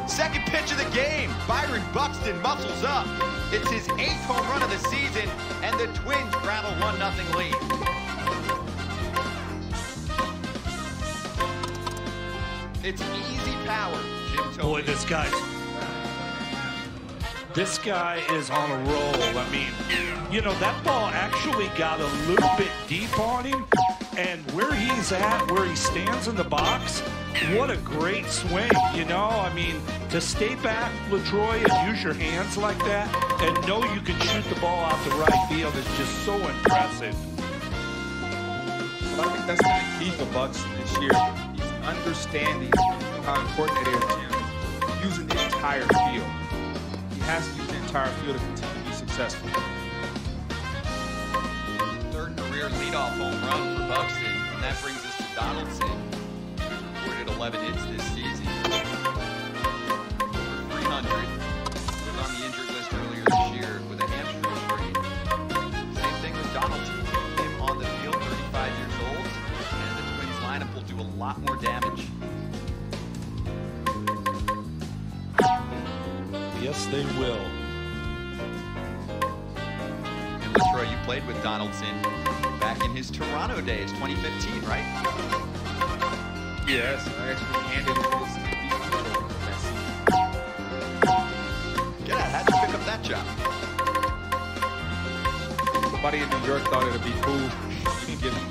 Second pitch of the game. Byron Buxton muscles up. It's his 8th home run of the season, and the Twins grab a 1-0 lead. It's easy power, Jim Toby. Boy, this guy is on a roll. I mean, you know, that ball actually got a little bit deep on him, and where he's at, where he stands in the box, what a great swing, you know? I mean, to stay back, LaTroy, and use your hands like that, and know you can shoot the ball out the right field is just so impressive. Well, I think that's been the key for Buxton this year. He's understanding how important it is to him using the entire field. He has to use the entire field to continue to be successful. Third career leadoff home run for Buxton, and that brings us to Donaldson, who's recorded 11 hits this season. Over 300. Was on the injured list earlier this year with a hamstring strain. Same thing with Donaldson. Keep him on the field, 35 years old, and the Twins lineup will do a lot more damage. Yes, they will. And LaTroy, you played with Donaldson back in his Toronto days, 2015, right? Yes, I actually handed his control that season. Get out, how'd you pick up that job? Somebody in New York thought it'd be cool to give him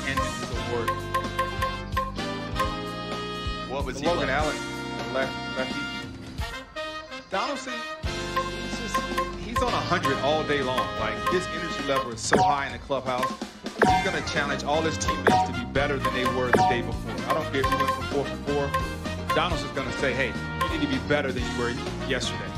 his award. What was he Logan like? Allen, lefty. Donaldson, he's on 100 all day long. Like, his energy level is so high in the clubhouse. He's going to challenge all his teammates to be better than they were the day before. I don't care if you went from 4 for 4. Donaldson's going to say, hey, you need to be better than you were yesterday.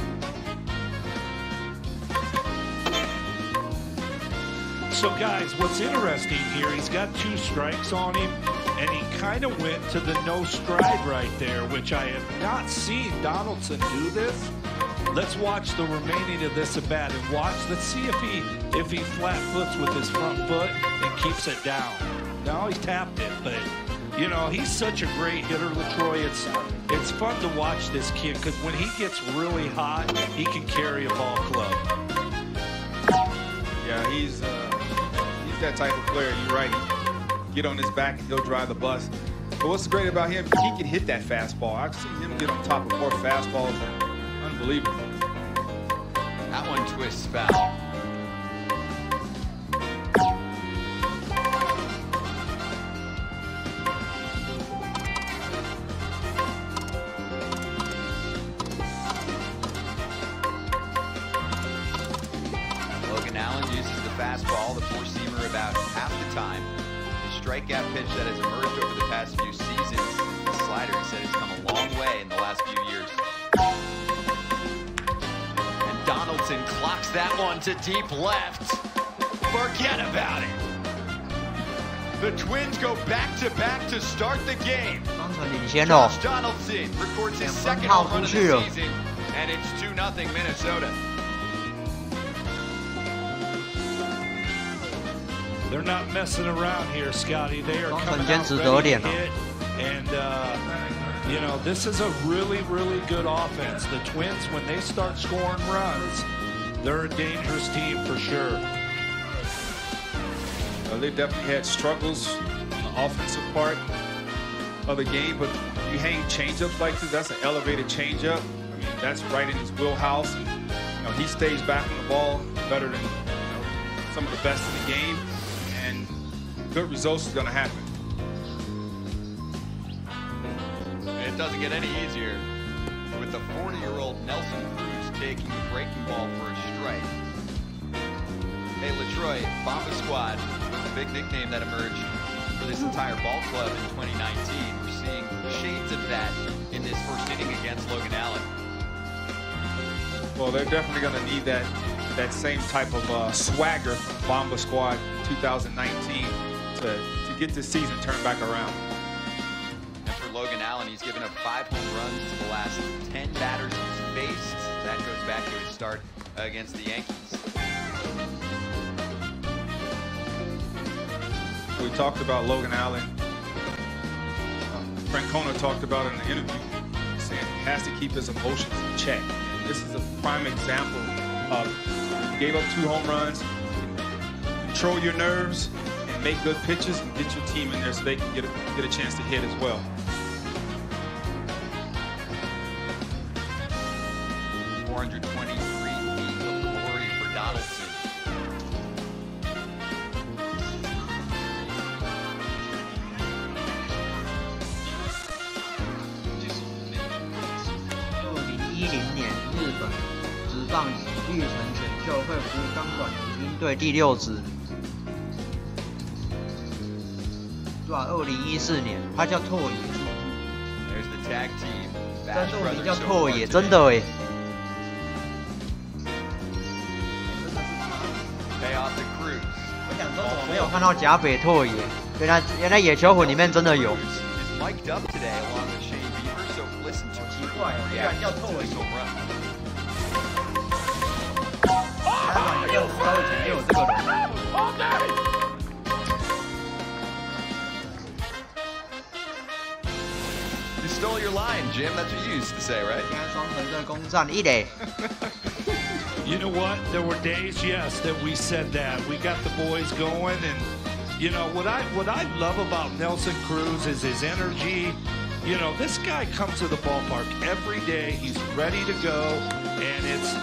So, guys, what's interesting here, he's got 2 strikes on him, and he kind of went to the no stride right there, which I have not seen Donaldson do this. Let's watch the remaining of this at bat and watch. Let's see if he flat foots with his front foot and keeps it down. No, he tapped it, but you know, he's such a great hitter, LaTroy. It's fun to watch this kid because when he gets really hot, he can carry a ball club. Yeah, he's that type of player. You're right. He get on his back and he'll drive the bus. But what's great about him, he can hit that fastball. I've seen him get on top of more fastballs than unbelievable. That one twists foul. Logan Allen uses the fastball, the 4-seamer, about half the time. His strikeout pitch that has emerged over the past few seasons, the slider, he said, has come a long way in the last few years. And Donaldson clocks that one to deep left. Forget about it. The Twins go back-to-back to start the game. Josh Donaldson records his second home run of the season, and it's 2-0 Minnesota. They're not messing around here, Scotty. They are coming out ready to hit. And, you know, this is a really, really good offense. The Twins, when they start scoring runs, they're a dangerous team for sure. They definitely had struggles on the offensive part of the game, but you hang changeups like this, that's an elevated changeup. I mean, that's right in his wheelhouse. And, you know, he stays back on the ball better than some of the best in the game, and good results is going to happen. It doesn't get any easier with the 40-year-old Nelson Cruz taking the breaking ball for a strike. Hey, Latroy, Bomba Squad was the big nickname that emerged for this entire ball club in 2019. We're seeing shades of that in this first inning against Logan Allen. Well, they're definitely going to need that same type of swagger from Bomba Squad 2019 to get this season turned back around. And for Logan Allen, he's given up 5 home runs to the last 10 batters he's faced. That goes back to his start against the Yankees. We talked about Logan Allen. Francona talked about it in the interview, saying he has to keep his emotions in check. And this is a prime example of you gave up 2 home runs, control your nerves, and make good pitches and get your team in there so they can get a chance to hit as well.育成选秀会服钢管女鹰队第6支，对吧？2014年，他叫拓野，战斗名叫拓野，真的哎。我想说我没有看到甲北拓野，原来野球魂里面真的有。奇怪，居然叫拓野。You stole your line, Jim. That's what you used to say, right? You know what? There were days, yes, that we said that. We got the boys going, and you know what I love about Nelson Cruz is his energy. You know, this guy comes to the ballpark every day. He's ready to go, and it's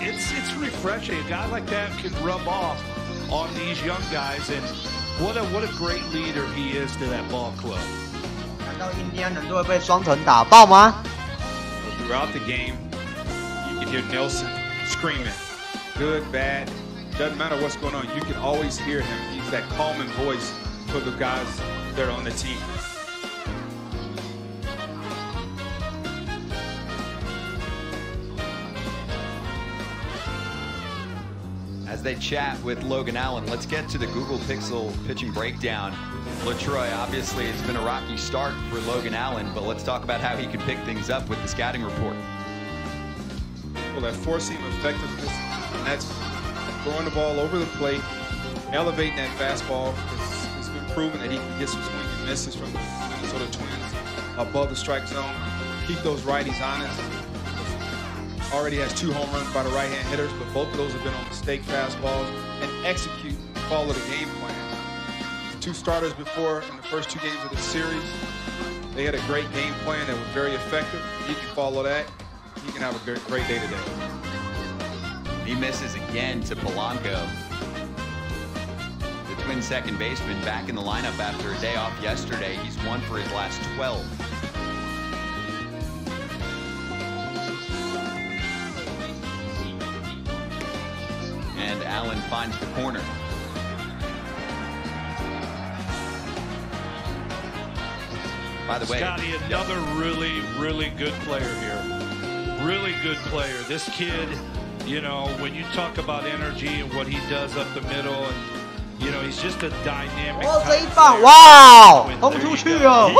refreshing. A guy like that can rub off on these young guys, and what a great leader he is to that ball club. 难道印第安人队会被双城打爆吗 ？Throughout the game, you can hear Nelson screaming, good, bad, doesn't matter what's going on. You can always hear him. He's that calming voice for the guys that are on the team. As they chat with Logan Allen, let's get to the Google Pixel pitching breakdown. Latroy, obviously it's been a rocky start for Logan Allen, but let's talk about how he can pick things up with the scouting report. Well, that four-seam effectiveness, and that's throwing the ball over the plate, elevating that fastball. It's been proven that he can get some swing and misses from the Minnesota Twins above the strike zone, keep those righties honest. Already has 2 home runs by the right-hand hitters, but both of those have been on mistake fastballs, and execute, follow the game plan. 2 starters before in the first 2 games of the series. They had a great game plan that was very effective. He can follow that. He can have a great day today. He misses again to Polanco. The Twins second baseman back in the lineup after a day off yesterday. He's 1 for his last 12. And Allen finds the corner. By the way, Scotty, another really good player here. Really good player. This kid, you know, when you talk about energy and what he does up the middle, and you know, he's just a dynamic. 哦，这一棒，哇，轰出去了！我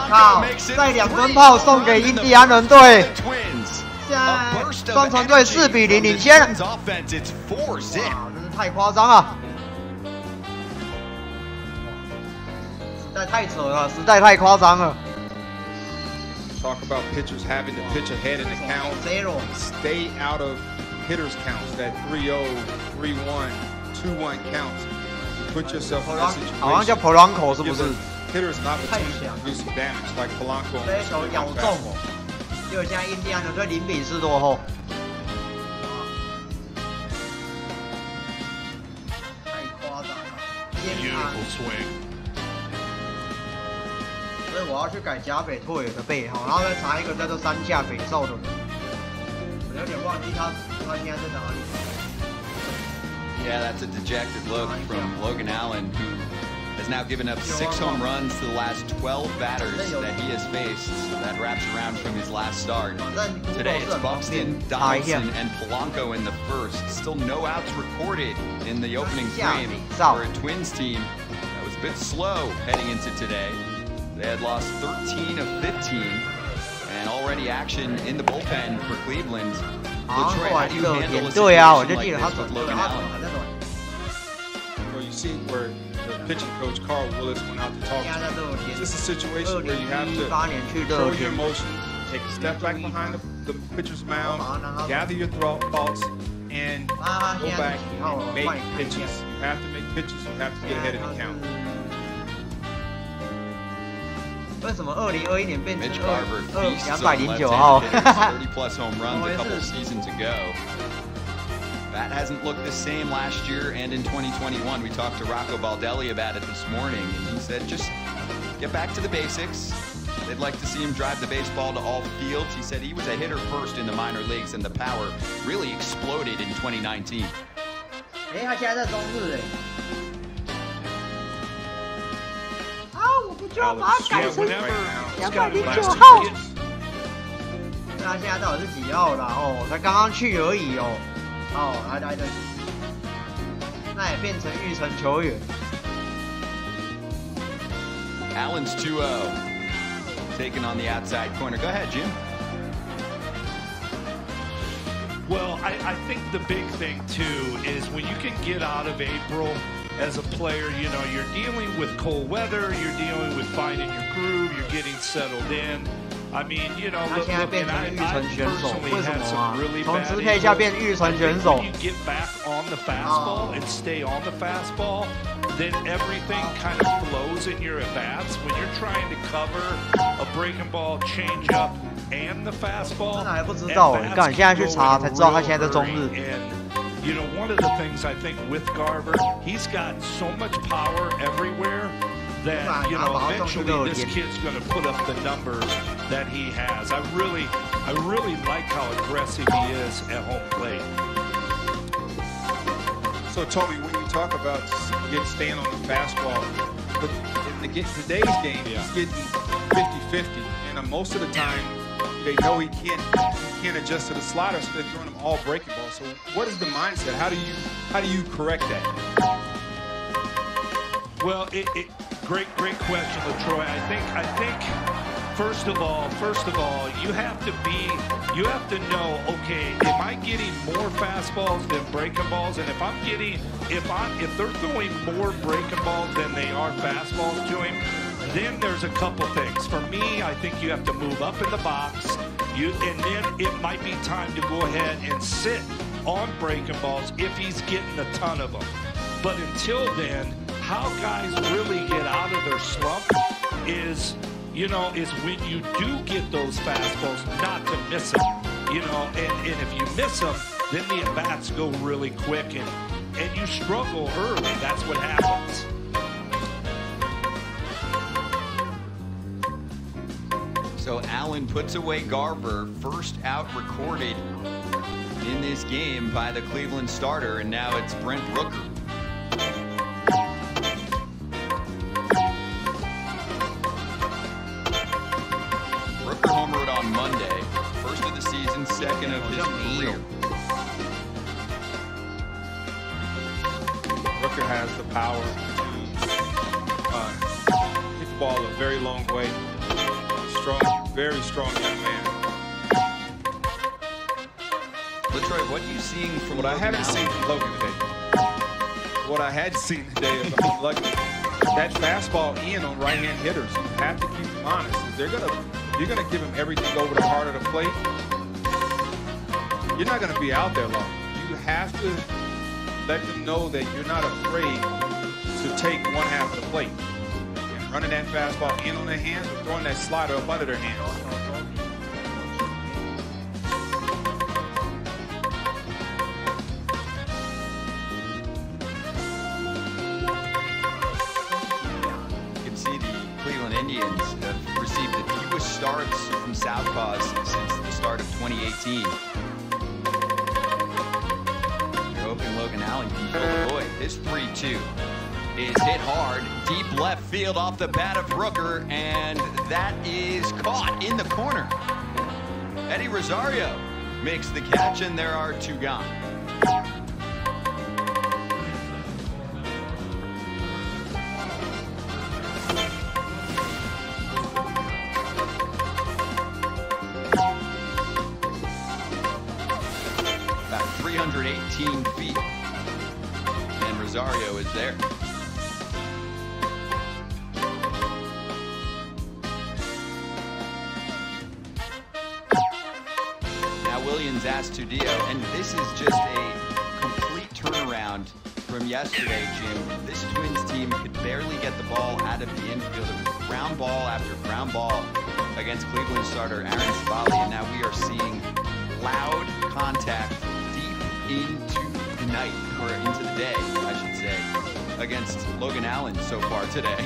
靠，再2分炮送给印第安人队。现在双城队4比0领先。哇，真是太夸张了！实在太扯了，实在太夸张了。 Talk about pitchers having to pitch ahead in the count, stay out of hitters' counts, that 3-0, 3-1, 2-1 counts. You put yourself in that situation. 好像叫 Polanco 是不是？ Hitters an opportunity to do some damage, like Polanco. 这球咬中哦，结果现在印第安人队0比4落后。太夸张了，偏安。 所以我要去改甲北拓野的背号，然后再查一个叫做山下北少的人，我有点忘记他现在在哪里。Yeah, that's a dejected look from Logan Allen, who has now given up 6 home runs to the last 12 batters that he has faced. That wraps around from his last start. Today it's Buxton, Donaldson, and Polanco in the first. Still no outs recorded in the opening frame for a Twins team that was a bit slow heading into today. They had lost 13 of 15, and already action in the bullpen for Cleveland. Detroit, how do you handle a situation like this with Logan Allen? Well, you see where the pitching coach Carl Willis went out to talk to him. It's just a situation where you have to control your emotions, take a step back behind the pitcher's mound, gather your thoughts, and go back and make pitches. You have to make pitches. You have to get ahead of the count. Mitch Garver feasts on left-handed hitters, 30-plus home runs a couple seasons ago. That hasn't looked the same last year and in 2021. We talked to Rocco Baldelli about it this morning, and he said just get back to the basics. They'd like to see him drive the baseball to all fields. He said he was a hitter first in the minor leagues, and the power really exploded in 2019. Allen's 2-0, taking on the outside corner. Go ahead, Jim. Well, I think the big thing, too, is when you can get out of April as a player, you know, you're dealing with cold weather, you're dealing with finding your groove, you're getting settled in. I mean, you know, look, and I personally had some really bad injuries. When you get back on the fastball and stay on the fastball, then everything kind of flows in your at-bats. When you're trying to cover a breaking ball, change-up, and the fastball, and, you know, one of the things I think with Garver, he's got so much power everywhere that, you know, eventually this kid's going to put up the numbers that he has. I really like how aggressive he is at home plate. So, Tony, when you talk about staying on the fastball, but in today's game, he's getting 50-50, and most of the time, they know he can't adjust to the slider, so they're throwing him all breaking balls. So, what is the mindset? How do you correct that? Well, great question, LaTroy. I think first of all, you have to know, okay, am I getting more fastballs than breaking balls? And if they're throwing more breaking balls than they are fastballs to him, then there's a couple things. For me, I think you have to move up in the box, and then it might be time to go ahead and sit on breaking balls if he's getting a ton of them. But until then, how guys really get out of their slump is, you know, is when you do get those fastballs, not to miss them. You know, and if you miss them, then the at-bats go really quick, and you struggle early. That's what happens. So Allen puts away Garver, first out recorded in this game by the Cleveland starter, and now it's Brent Rooker. Rooker homered on Monday, first of the season, second of his career. Rooker has the power to hit the ball a very long way. Strong, very strong young man. LaTroy, what are you seeing from what Logan I haven't Allen? seen from Logan today? What I had seen today is that fastball in on right-hand hitters. You have to keep them honest. You're gonna give them everything over the heart of the plate. You're not gonna be out there long. You have to let them know that you're not afraid to take one half of the plate. Running that fastball in on their hands or throwing that slider up under their hands. You can see the Cleveland Indians have received the fewest starts from southpaws since the start of 2018. You're hoping Logan Logan Allen can fill the void. His 3-2 is hit hard, deep left field off the bat of Rooker, and that is caught in the corner. Eddie Rosario makes the catch, and there are 2 gone. About 318 feet, and Rosario is there. Williams asked Tudillo, and this is just a complete turnaround from yesterday, Jim. This Twins team could barely get the ball out of the infield. It was ground ball after ground ball against Cleveland starter Aaron Civale, and now we are seeing loud contact deep into the night, or into the day, I should say, against Logan Allen so far today.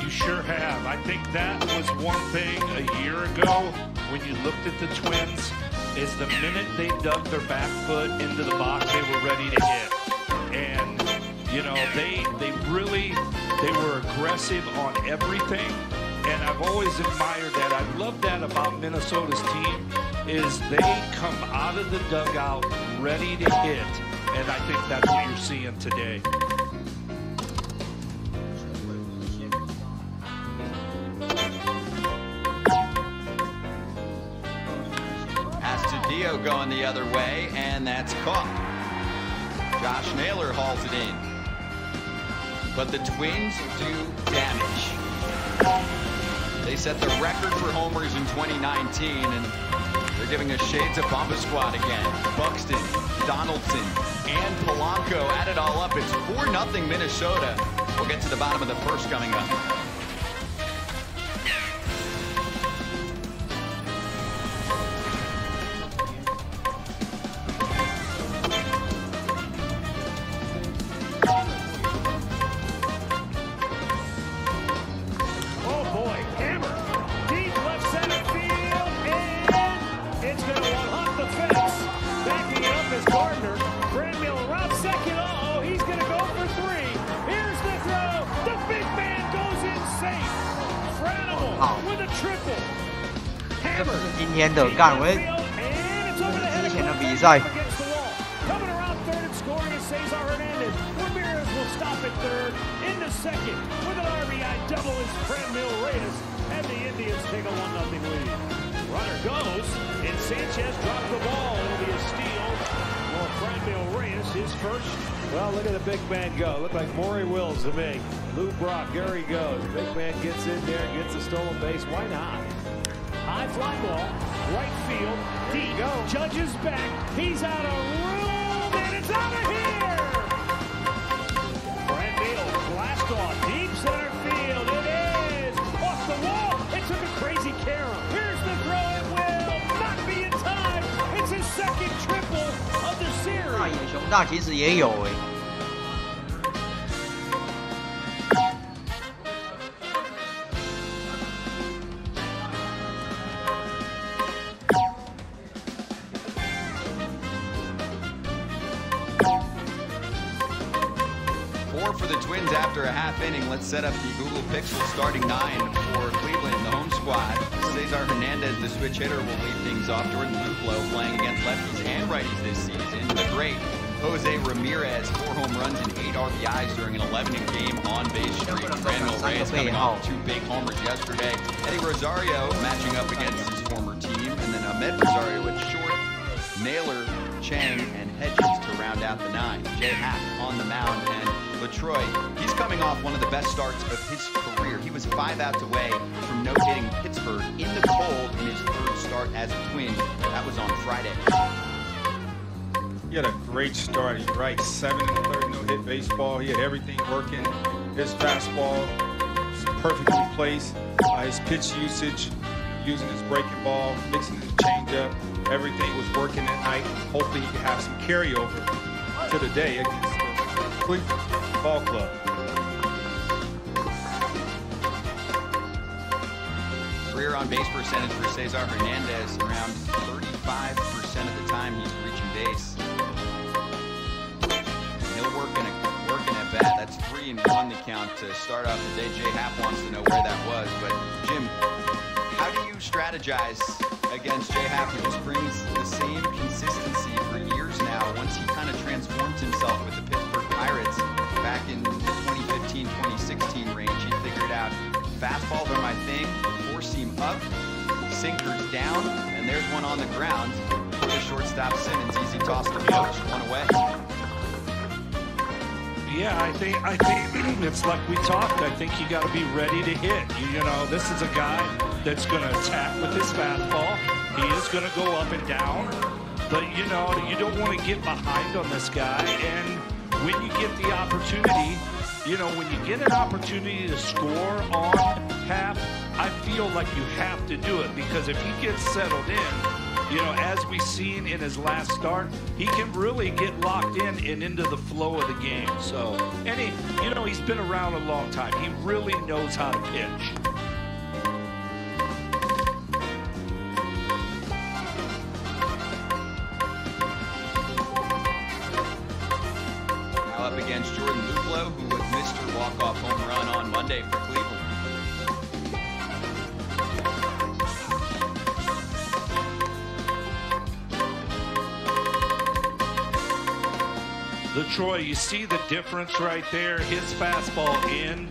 You sure have. I think that was one thing a year ago when you looked at the Twins, is the minute they dug their back foot into the box, they were ready to hit. And, you know, they were aggressive on everything. And I've always admired that. I love that about Minnesota's team, is they come out of the dugout ready to hit. And I think that's what you're seeing today. Going the other way, and that's caught. Josh Naylor hauls it in. But the Twins do damage. They set the record for homers in 2019, and they're giving us shades of Bomba Squad again. Buxton, Donaldson, and Polanco add it all up. It's 4-0 Minnesota. We'll get to the bottom of the first coming up.这不是今天的干，我之前的比赛。Runner goes, and Sanchez drops the ball. It'll be a steal for Franmil Reyes, his first. Well, look at the big man go. Look like Maury Wills to me. Lou Brock, there he goes. Big man gets in there, gets a stolen base. Why not? High fly ball, right field, deep. Judge's back. He's out of room, and it's out of here. Franmil blast off, deep center field. It is off the wall. It took a crazy carry. Here's the throw. It will not be in time. It's his second triple of the series. 那野熊大其实也有For the Twins after a half inning. Let's set up the Google Pixel starting 9 for Cleveland, the home squad. Cesar Hernandez, the switch hitter, will lead things off. Jordan Luplow playing against lefties and righties this season. The great Jose Ramirez, 4 home runs and 8 RBIs during an 11-inning game on base streak. Franmil Reyes coming off 2 big homers yesterday. Eddie Rosario matching up against his former team. And then Ahmed Rosario at short. Naylor, Chang, and Hedges to round out the 9. Jay Happ on the mound, and LaTroy, he's coming off one of the best starts of his career. He was 5 outs away from no-hitting Pittsburgh in the cold in his 3rd start as a Twin. That was on Friday. He had a great start. He's right, 7 1/3 no-hit baseball. He had everything working. His fastball was perfectly placed. His pitch usage, using his breaking ball, mixing his changeup. Everything was working at night. Hopefully he can have some carryover to the day against the Cleveland Ball Club. Career on base percentage for Cesar Hernandez, around 35% of the time he's reaching base. 3-1 the count to start off the day. Jay Happ wants to know where that was. But, Jim, how do you strategize against Jay Happ, who just brings the same consistency for years now? Once he kind of transformed himself with the Pittsburgh Pirates back in the 2015-2016 range, he figured out fastballs are my thing, four-seam up, sinkers down, and there's one on the ground. The shortstop Simmons, easy toss to first, one away. Yeah, I think it's like we talked. I think you got to be ready to hit. You know, this is a guy that's going to attack with his fastball. He is going to go up and down, but you know, you don't want to get behind on this guy. And when you get the opportunity, you know, when you get an opportunity to score on Happ, I feel like you have to do it, because if he gets settled in, you know, as we've seen in his last start, he can really get locked in and into the flow of the game. So, and he, you know, he's been around a long time. He really knows how to pitch. Now up against Jordan Luplow, who was Mr. Walk-Off Home Run on Monday for Cleveland. Troy, you see the difference right there. His fastball in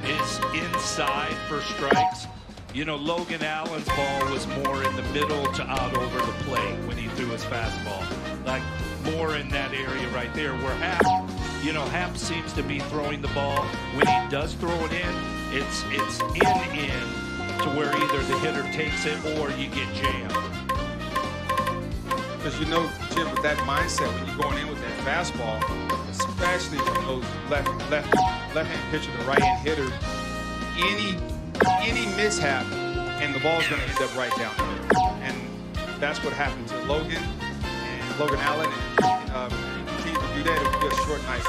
is inside for strikes. You know, Logan Allen's ball was more in the middle to out over the plate when he threw his fastball. Like more in that area right there, where Happ, you know, Happ seems to be throwing the ball. When he does throw it in, it's in to where either the hitter takes it or you get jammed. Because you know, Jim, with that mindset, when you're going in with that fastball, especially from those left-hand pitcher to right-hand hitter, any mishap, and the ball's going to end up right down there. And that's what happened to Logan Allen, and he continued to do that. It would be a short night.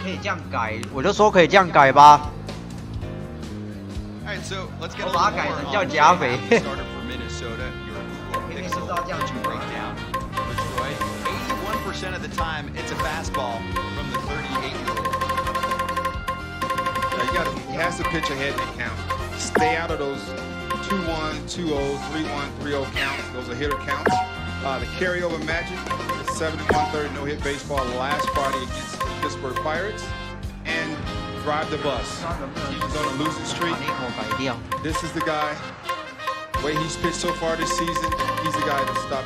可以这样改，我就说可以这样改吧。 All right, so let's get a 我 little 把它改 more 成 on 叫 Jay 假 Happ, 肥。 the starter for Minnesota. Your Google Pixel pitching breakdown for Troy. 81% of the time, it's a fastball from the 38-year-old. He has to pitch ahead in the count. Stay out of those 2-1, 2-0, 3-1, 3-0 counts. Those are hitter counts. The carryover magic, the 71-30 no-hit baseball last Friday against the Pittsburgh Pirates, and drive the bus. He was on a losing streak. This is the guy. The way he's pitched so far this season, he's the guy to stop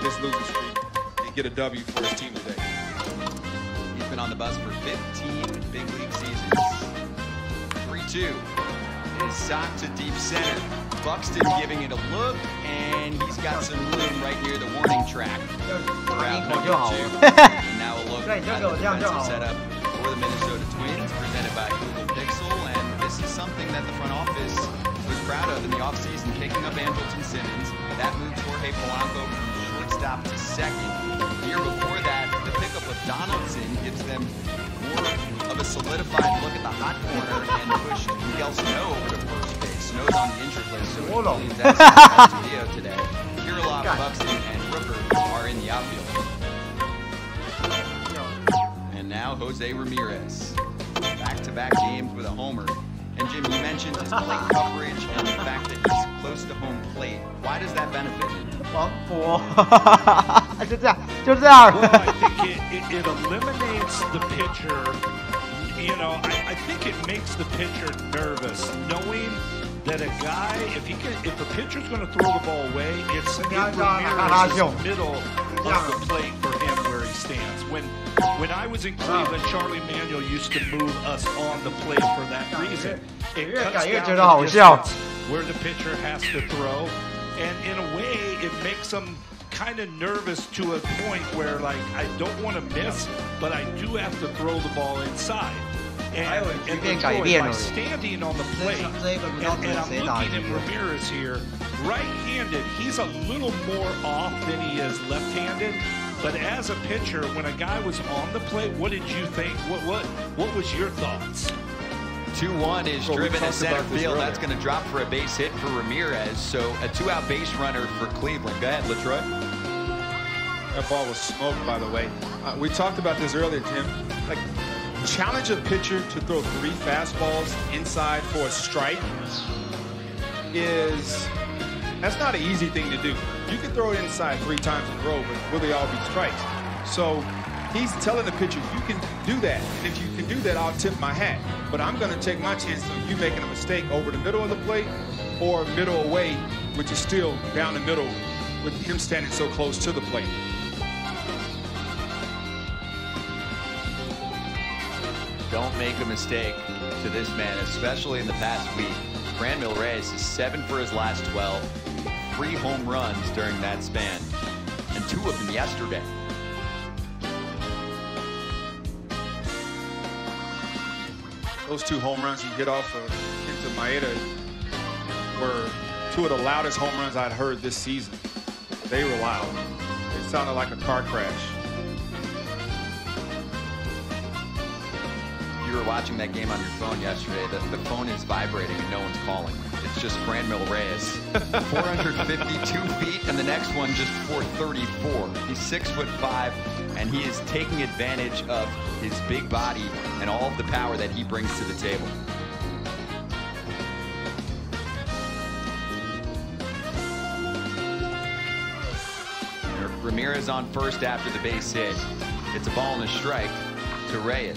this losing streak and get a W for his team today. He's been on the bus for 15 big league seasons. 3-2 is socked to deep center. Buxton giving it a look, and he's got some room right near the warning track. Around number 2. And now a look at the defensive setup for the Minnesota Twins, presented by Google Pixel. And this is something that the front office was proud of in the offseason, picking up Andrelton Simmons. That moved Jorge Polanco from shortstop to second. The year before that, the pickup of Donaldson gives them more of a solidified look at the hot corner and pushed Miguel Sano over to first base. Snow's on the injured list, so it means that's Studio today. Kirilloff, Buxton, and Rooker are in the outfield. And now Jose Ramirez. Back-to-back games with a homer. And Jim, you mentioned his plate coverage and the fact that he's close to home plate. Why does that benefit him? 王博，就这样，就这样。 Well, I think it eliminates the pitcher. You know, I think it makes the pitcher nervous, knowing that a guy, if a pitcher's going to throw the ball away, it's in Ramirez's middle of the plate for him where he stands. When I was in Cleveland, Charlie Manuel used to move us on the plate for that reason. It cuts down the distance where the pitcher has to throw, and in a way, it makes them kind of nervous to a point where, like, I don't want to miss, but I do have to throw the ball inside. And by standing on the plate, and I'm looking at Ramirez here, right-handed, he's a little more off than he is left-handed. But as a pitcher, when a guy was on the plate, what did you think? What was your thoughts? 2-1 is driven to center field. That's going to drop for a base hit for Ramirez. So a 2-out base runner for Cleveland. Go ahead, LaTroy. That ball was smoked, by the way. We talked about this earlier, Jim. Like, challenge a pitcher to throw 3 fastballs inside for a strike that's not an easy thing to do. You can throw it inside 3 times in a row, but will they all be strikes? So he's telling the pitcher, you can do that. And if you can do that, I'll tip my hat. But I'm going to take my chance on you making a mistake over the middle of the plate or middle away, which is still down the middle with him standing so close to the plate. Don't make a mistake to this man, especially in the past week. Franmil Reyes is 7 for his last 12, 3 home runs during that span, and 2 of them yesterday. Those 2 home runs he hit off of Kenta Maeda were 2 of the loudest home runs I'd heard this season. They were loud. It sounded like a car crash. You were watching that game on your phone yesterday. The phone is vibrating and no one's calling. It's just Franmil Reyes. 452 feet, and the next one just 434. He's 6'5", and he is taking advantage of his big body and all of the power that he brings to the table. Ramirez on first after the base hit. It's a ball and a strike to Reyes.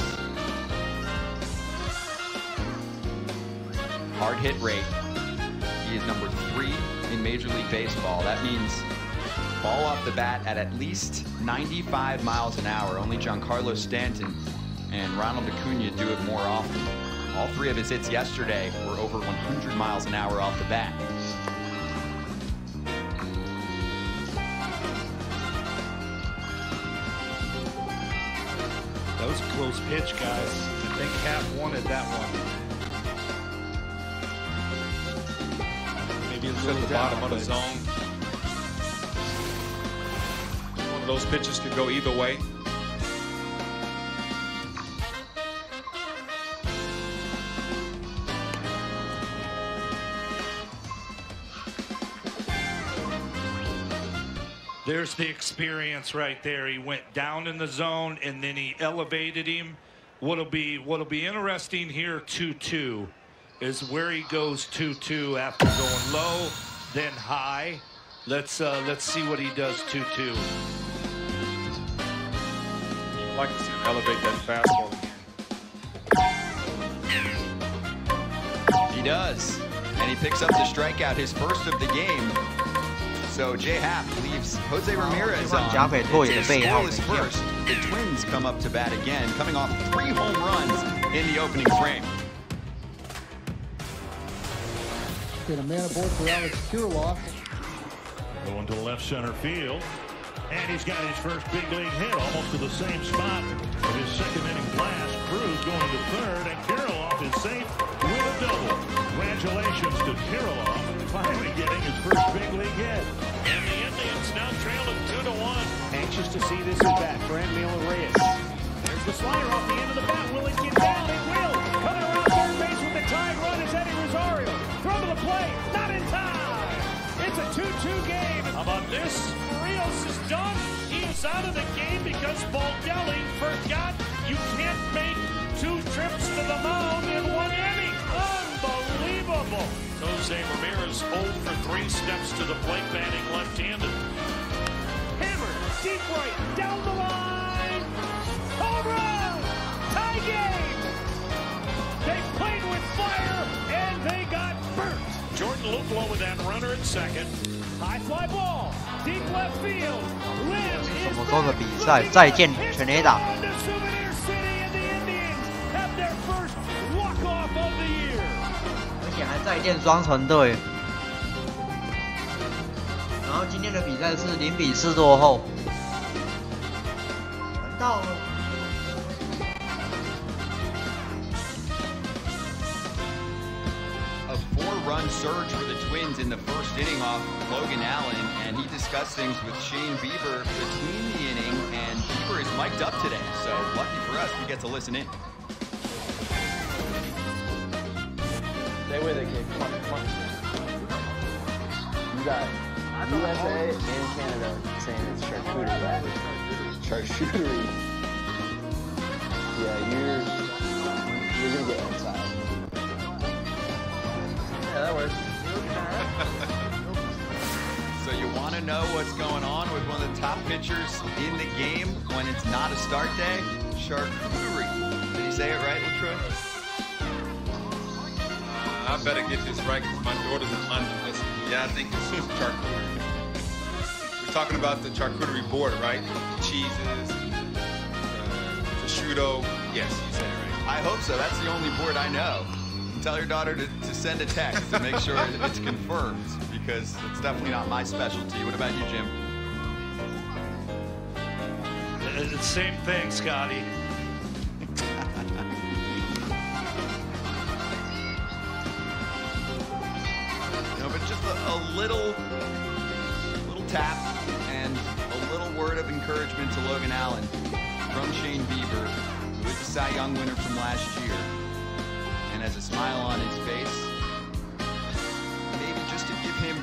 Hard hit rate. He is number 3 in Major League Baseball. That means ball off the bat at least 95 miles an hour. Only Giancarlo Stanton and Ronald Acuna do it more often. All 3 of his hits yesterday were over 100 miles an hour off the bat. That was a close pitch, guys. I think Cap wanted that one. Maybe it's at the bottom of the zone. One of those pitches could go either way. There's the experience right there. He went down in the zone and then he elevated him. What'll be interesting here, 2-2, is where he goes 2-2 after going low, then high. Let's see what he does 2-2. I'd like to see him elevate that fastball. He does, and he picks up the strikeout, his first of the game. So Jay Happ leaves Jose Ramirez on. It's scoreless first. The Twins come up to bat again, coming off 3 home runs in the opening frame. Get a man aboard for Alex Kirilloff. Going to left center field. And he's got his first big league hit almost to the same spot of his second inning blast. Cruz going to third, and Kirilloff is safe with a double. Congratulations to Kirilloff finally getting his first big league hit. And the Indians now trail him 2-1. Anxious to see this at bat. Franmil Reyes. There's the slider off the end of the bat. Will it get down? It will. Coming around third base with the tied run is Eddie Rosario. Throw to the plate. Not in time. It's a 2-2 game. How about this? Rios is done. He is out of the game because Baldelli forgot you can't make 2 trips to the mound in 1 inning. Unbelievable. Jose Ramirez 0 for 3, steps to the plate, batting left-handed. Hammer, deep right, down the line. Home run! Tie game! They played with fire, and they got burnt. Jordan Luplow with that runner at second. High fly ball, deep left field. Lim is 什么时候的比赛？再见全垒打。 而且还再见双城队。然后今天的比赛是0-4落后。难道？ 4-run surge for the Twins in the first inning off Logan Allen, and he discussed things with Shane Bieber between the inning, and Bieber is mic'd up today, so lucky for us, we get to listen in. with it, kid. Come on, come on. You got USA and Canada saying it's charcuterie. Charcuterie. Yeah, you're gonna get outside. Yeah, that works. So you want to know what's going on with one of the top pitchers in the game when it's not a start day? Charcuterie. Did he say it right, LaTroy? I better get this right because my daughter's in London listening. Yeah, I think it's charcuterie. We're talking about the charcuterie board, right? Cheeses, prosciutto. Yes, you said it right. I hope so. That's the only board I know. Tell your daughter to send a text to make sure it's confirmed, because it's definitely not my specialty. What about you, Jim? It's the same thing, Scotty. No, but just a little tap and a little word of encouragement to Logan Allen from Shane Bieber, who is the Cy Young winner from last year. And has a smile on his face, maybe just to give him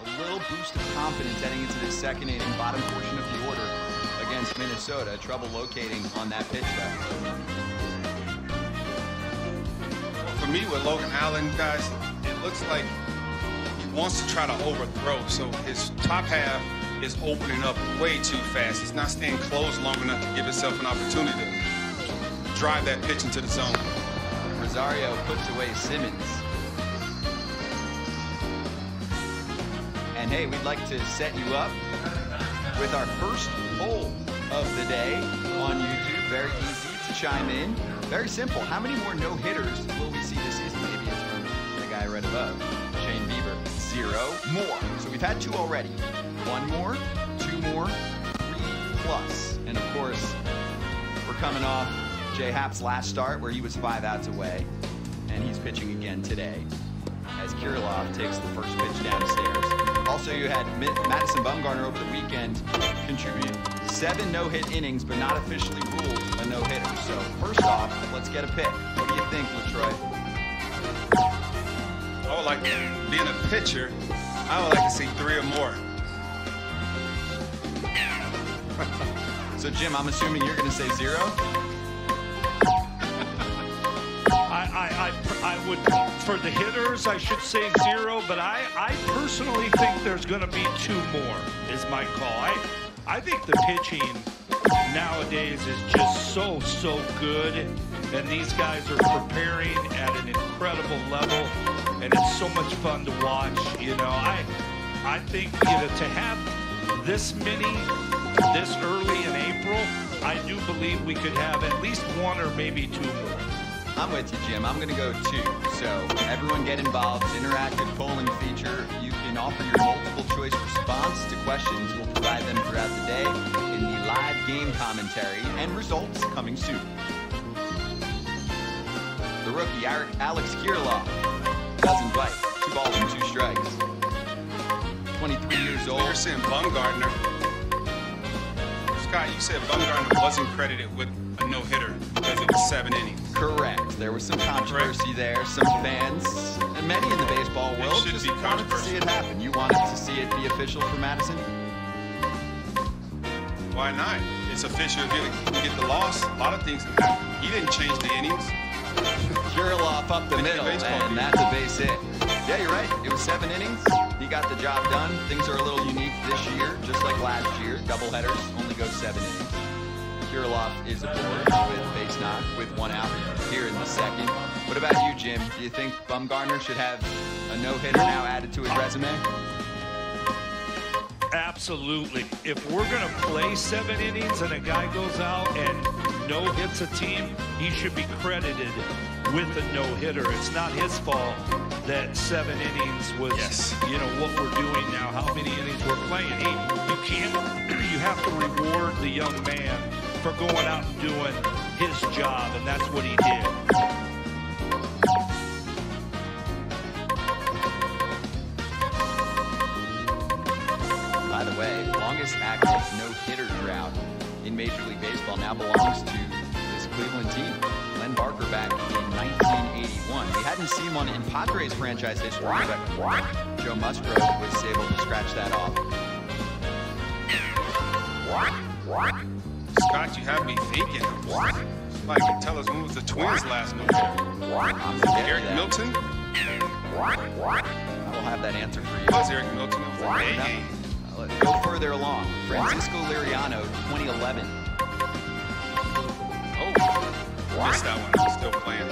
a little boost of confidence heading into this second inning, bottom portion of the order against Minnesota. Trouble locating on that pitch though. For me, with Logan Allen, guys, it looks like he wants to try to overthrow. So his top half is opening up way too fast. He's not staying closed long enough to give himself an opportunity to drive that pitch into the zone. Rosario puts away Simmons. And hey, we'd like to set you up with our first poll of the day on YouTube. Very easy to chime in. Very simple. How many more no-hitters will we see this season? Maybe it's from the guy right above, Shane Bieber. 0 more. So we've had 2 already. 1 more, 2 more, 3 plus. And of course, we're coming off Jay Happ's last start where he was 5 outs away, and he's pitching again today as Kirilloff takes the first pitch downstairs. Also, you had Madison Bumgarner over the weekend contribute 7 no-hit innings, but not officially ruled a no-hitter. So first off, let's get a pick. What do you think, LaTroy? I would like, being a pitcher, I would like to see 3 or more. So Jim, I'm assuming you're going to say 0? I would, for the hitters, I should say 0, but I personally think there's going to be 2 more, is my call. I think the pitching nowadays is just so good, and these guys are preparing at an incredible level, and it's so much fun to watch. You know, I think, you know, to have this many this early in April, I do believe we could have at least 1 or maybe 2 more. I'm with you, Jim. I'm going to go 2. So everyone get involved. Interactive polling feature. You can offer your multiple choice response to questions. We'll provide them throughout the day in the live game commentary and results coming soon. The rookie, Alex Kirilloff, doesn't bite. 2 balls and 2 strikes. 23 years old. You're saying Bumgarner. Scott, you said Bumgarner wasn't credited with a no-hitter because it was 7 innings. Correct. There was some controversy there. Some fans, and many in the baseball world, just wanted to see it happen. You wanted to see it be official for Madison? Why not? It's official if you can get the loss. A lot of things can happen. He didn't change the innings. Kirilloff up the middle, and that's a base hit. Yeah, you're right. It was 7 innings. He got the job done. Things are a little unique this year, just like last year. Doubleheaders only go 7 innings. Kirilloff is aboard with base knock with 1 out here in the second. What about you, Jim? Do you think Bumgarner should have a no-hitter now added to his resume? Absolutely. If we're going to play 7 innings and a guy goes out and no-hits a team, he should be credited with a no-hitter. It's not his fault that 7 innings was, you know, what we're doing now, how many innings we're playing. You have to reward the young man for going out and doing his job, and that's what he did. By the way, longest active no-hitter drought in Major League Baseball now belongs to this Cleveland team. Len Barker back in 1981. 2021. We hadn't seen one in Padres franchise history, but Joe Musgrove was able to scratch that off. Scott, you have me thinking. Somebody can tell us when was the Twins last November? Eric Milton? I will have that answer for you. Was Eric Milton? It was a day game. Let's go further along. Francisco Liriano, 2011. Oh, missed that one. I'm still playing.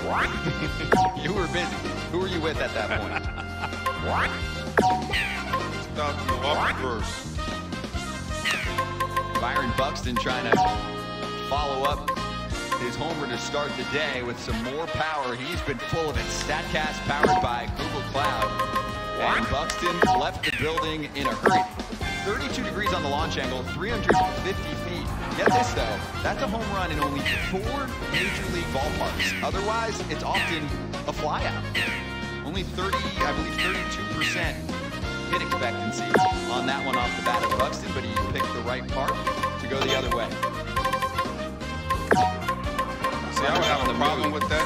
You were busy. Who were you with at that point? About Milwaukee Brewers. Byron Buxton trying to follow up his homer to start the day with some more power. He's been full of it. StatCast powered by Google Cloud. And Buxton left the building in a hurry. 32 degrees on the launch angle, 350 feet. Get this though, that's a home run in only 4 major league ballparks. Otherwise, it's often a flyout. Only 30, I believe 32% hit expectancy on that one off the bat of Buxton, but he picked the right park to go the other way. See, I would have a problem with that.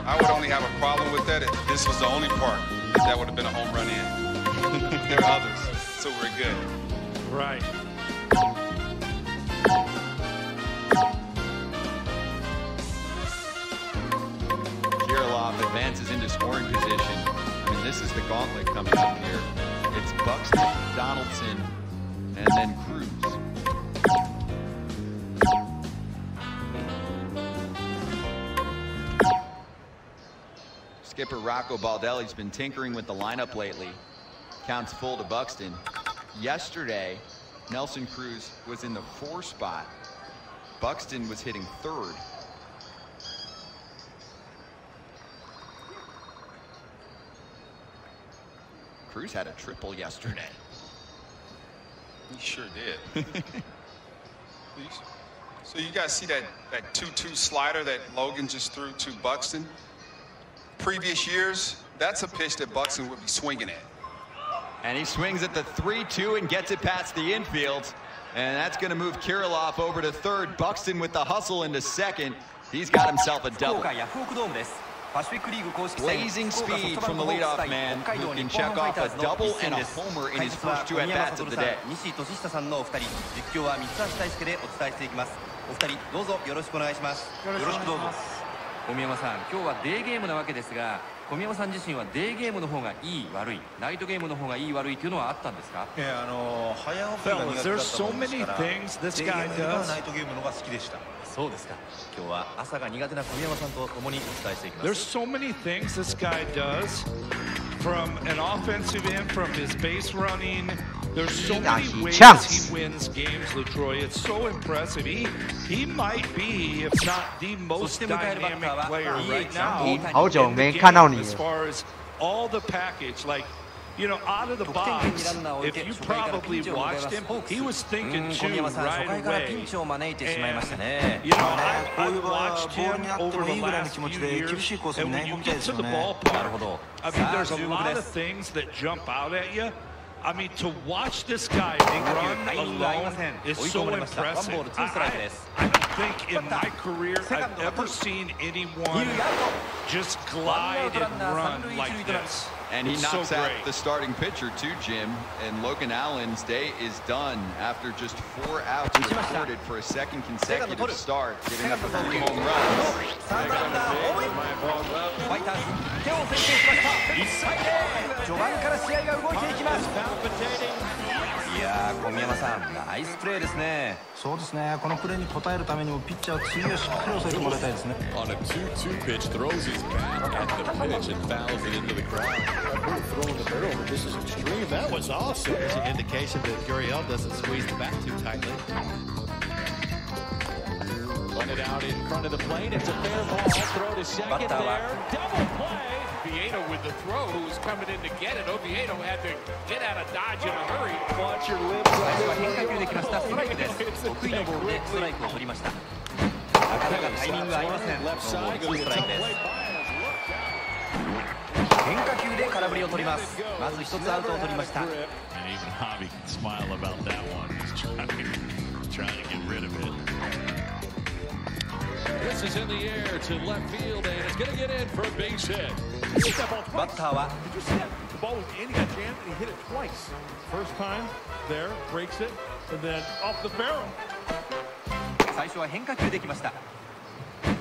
I would only have a problem with that if this was the only park that would have been a home run in. There are others, so we're good. Right. Kirilloff advances into scoring position. I mean, this is the gauntlet coming up here. It's Buxton, Donaldson, and then Cruz. Skipper Rocco Baldelli's been tinkering with the lineup lately. Counts full to Buxton. Yesterday, Nelson Cruz was in the 4 spot. Buxton was hitting 3rd. Cruz had a triple yesterday. He sure did. So you guys see that 2-2 slider that Logan just threw to Buxton? Previous years, that's a pitch that Buxton would be swinging at. And he swings at the 3-2 and gets it past the infield. And that's going to move Kirilloff over to 3rd. Buxton with the hustle into 2nd. He's got himself a double. Blazing speed from the leadoff man who can check off a double and a homer in his first 2 at-bats of the day. 小宮山さん、今日はデーゲームなわけですが、小宮山さん自身はデーゲームの方がいい悪い、ナイトゲームの方がいい悪いというのはあったんですか？早起きが苦手だと思いますから、デーゲームよりはナイトゲームの方が好きでした。そうですか。今日は朝が苦手な小宮山さんと共にお伝えしていきます。There's so many things this guy does, from an offensive end, from his base running. There's so many ways he wins games, LaTroy. It's so impressive. He might be, if not the most dynamic player right now. As far as all the package, like, you know, out of the box, if you probably watched him, he was thinking two right away. And, you know, I've watched him over the last few years, and when you get to the ballpark, I mean, there's a lot of things that jump out at you. I mean, to watch this guy run alone is so impressive. I don't think in my career I've ever seen anyone just glide and run like this. And he knocks out the starting pitcher too, Jim. And Logan Allen's day is done after just 4 outs recorded for a 2nd consecutive start, giving up 3 home runs. いやー、小宮山さん、ナイスプレーですね。そうですね。このプレーに応えるためにもピッチャーは次をしっかり抑えてもらいたいですね。On a 2-2 pitch, throws his back at the pitch and fouls it into the crowd. Throwing the barrel, this is extreme. That was awesome. There's an indication that Gurriel doesn't squeeze the bat too tightly. Run it out in front of the plate. It's a fair ball. Throw to second there. Double play. Oviedo with the throw, who's coming in to get it. Oviedo had to get out of Dodge in a hurry. Watch your lips. 変化球できました。ストライクです。得意のボールでストライクを取りました。なかなかタイミングが合いません。ノーボール2ストライクです。変化球で空振りを取ります。まず1つアウトを取りました。And even Javi can smile about that one. He's trying to get rid of it. This is in the air to left field, and it's going to get in for a base hit. バッターは Did you see that? The ball was in, he got jammed, and he hit it twice. First time, there, breaks it, and then off the barrel. 最初は変化球できました。引っ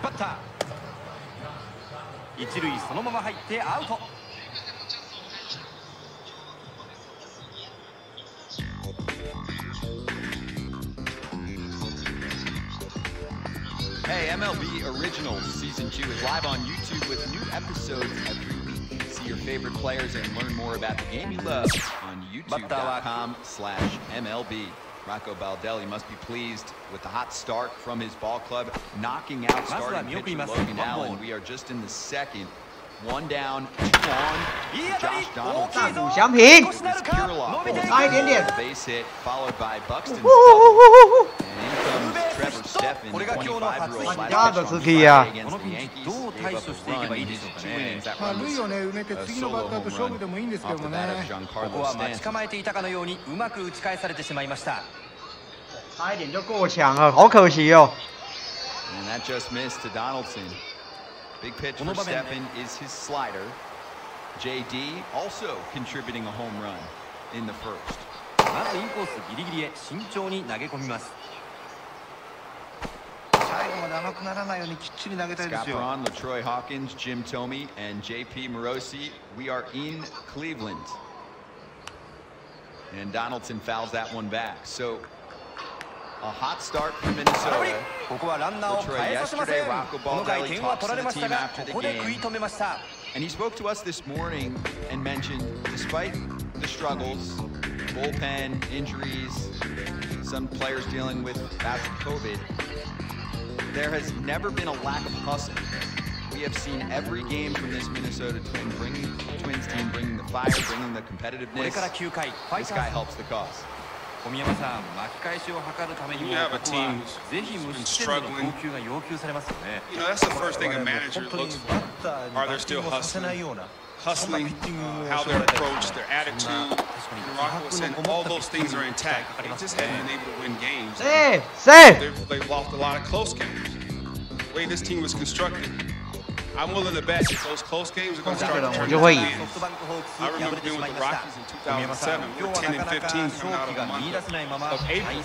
張った。一塁そのまま入ってアウト。Hey, MLB Originals Season 2 is live on YouTube with new episodes every week. See your favorite players and learn more about the game you love on youtube.com/MLB. Rocco Baldelli must be pleased with the hot start from his ball club, knocking out starting pitcher Logan Allen. We are just in the second. One down, two on. Josh Donaldson. 大谷翔平， 差一点点。 Base hit followed by Buxton. And in comes Trevor Stephan, 25-year-old やだ次や。 against the Yankees. Gave up a run in his 2 innings. That run was 塁をね埋めて次のバッターと勝負でもいいんですけどもね。ここは待ち構えていたかのようにうまく打ち返されてしまいました。差一点就过墙了，好可惜哦。 And that just missed to Donaldson. Big pitch for Stephan is his slider. JD also contributing a home run in the first. まずインコースギリギリへ慎重に投げ込みます。最後まで甘くならないようにきっちり投げたいですよ。 Scott Braun, LaTroy Hawkins, Jim Thome, and JP Morosi. We are in Cleveland. And Donaldson fouls that one back. So a hot start for Minnesota. ここはランナーを返させません。この回点は取られましたが、ここで食い止めました。 And he spoke to us this morning and mentioned, despite the struggles, bullpen injuries, some players dealing with bouts of COVID, there has never been a lack of hustle. We have seen every game from this Minnesota Twins team bringing the fire, bringing the competitiveness. This guy helps the cause. 小宮山さん、巻き返しを図るためにも、ここはぜひ無失点での投球が要求されますよね。 You know, that's the first thing a manager looks for. Are they still hustling? Hustling, how they're approached, their attitude. Rocco was saying all those things are intact. They just haven't been able to win games. They've lost a lot of close games. The way this team was constructed, I'm willing to bet that those close games are going to start to turn into wins. I remember being with the Rockies in 2007. We were 10 and 15 coming out of the month of April. We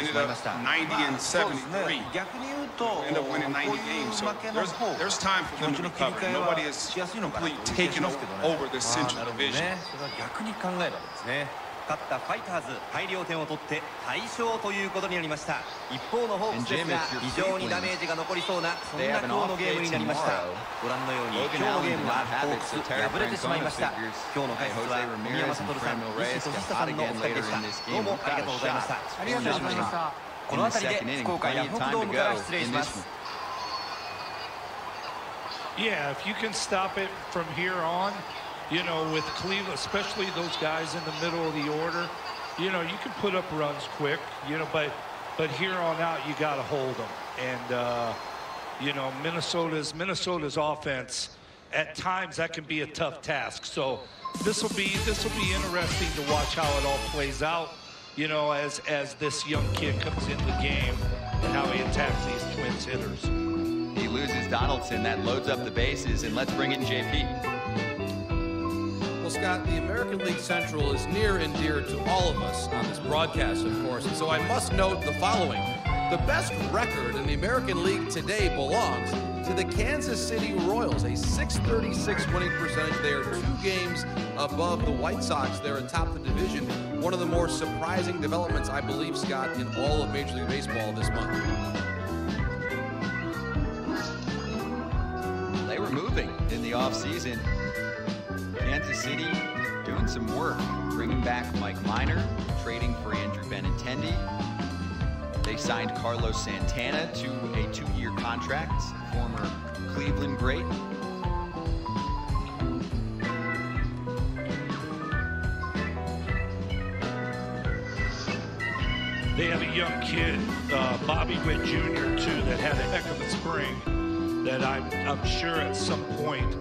ended up 90 and 73. We ended up winning 90 games. So there's time for them to recover. Nobody has completely taken over the Central Division. 勝ったファイターズ大量点を取って大勝ということになりました。一方のホークスですが非常にダメージが残りそうなそんな今日のゲームになりました。ご覧のように今日のゲームはホークス敗れてしまいました。今日の解説は小宮山悟さん、西俊久さんのお二人でした。どうもありがとうございました。ありがとうございました。この辺りで福岡ヤフオクドームから失礼します。 Yeah, if you can stop it from here on, you know, with Cleveland, especially those guys in the middle of the order, you know, you can put up runs quick, you know, but here on out, you got to hold them. And, you know, Minnesota's offense, at times that can be a tough task. So this will be interesting to watch how it all plays out, you know, as this young kid comes into the game and how he attacks these Twins hitters. He loses Donaldson, that loads up the bases, and let's bring in JP. Well, Scott, the American League Central is near and dear to all of us on this broadcast, of course, and so I must note the following. The best record in the American League today belongs to the Kansas City Royals, a .636 winning percentage. They are 2 games above the White Sox. They're atop the division. One of the more surprising developments, I believe, Scott, in all of Major League Baseball this month. They were moving in the offseason. Kansas City doing some work, bringing back Mike Minor, trading for Andrew Benintendi. They signed Carlos Santana to a 2-year contract, former Cleveland great. They have a young kid, Bobby Witt Jr., too, that had a heck of a spring that I'm sure at some point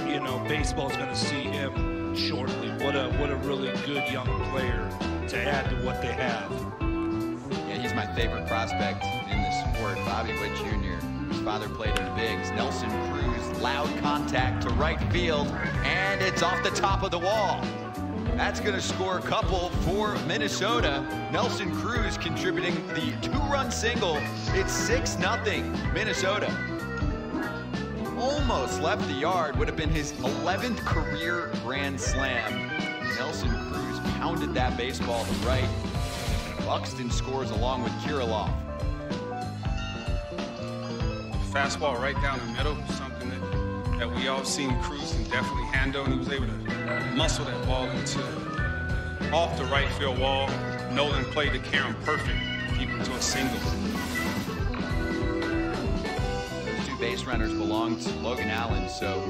you know, baseball's going to see him shortly. What a really good young player to add to what they have. And he's my favorite prospect in the sport, Bobby Witt Jr. His father played in the bigs. Nelson Cruz, loud contact to right field, and it's off the top of the wall. That's going to score a couple for Minnesota. Nelson Cruz contributing the 2-run single. It's 6-0 Minnesota. Almost left the yard, would have been his 11th career grand slam. Nelson Cruz pounded that baseball to right. Buxton scores along with Kirilloff. Fastball right down the middle, something that we all seen Cruz can definitely handle, and he was able to muscle that ball off the right field wall. Nolan played the Karen perfect, keep him to a single. Those 2 base runners belong to Logan Allen, so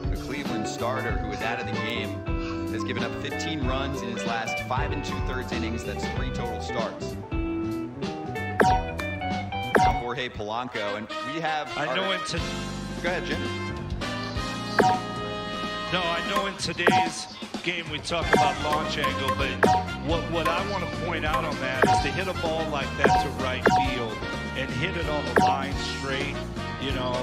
the Cleveland starter who is out of the game has given up 15 runs in his last 5 2/3 innings. That's 3 total starts. Now Jorge Polanco, and we have. Go ahead, Jim. No, I know in today's game we talk about launch angle, but what I want to point out on that is to hit a ball like that to right field and hit it on the line straight. You know,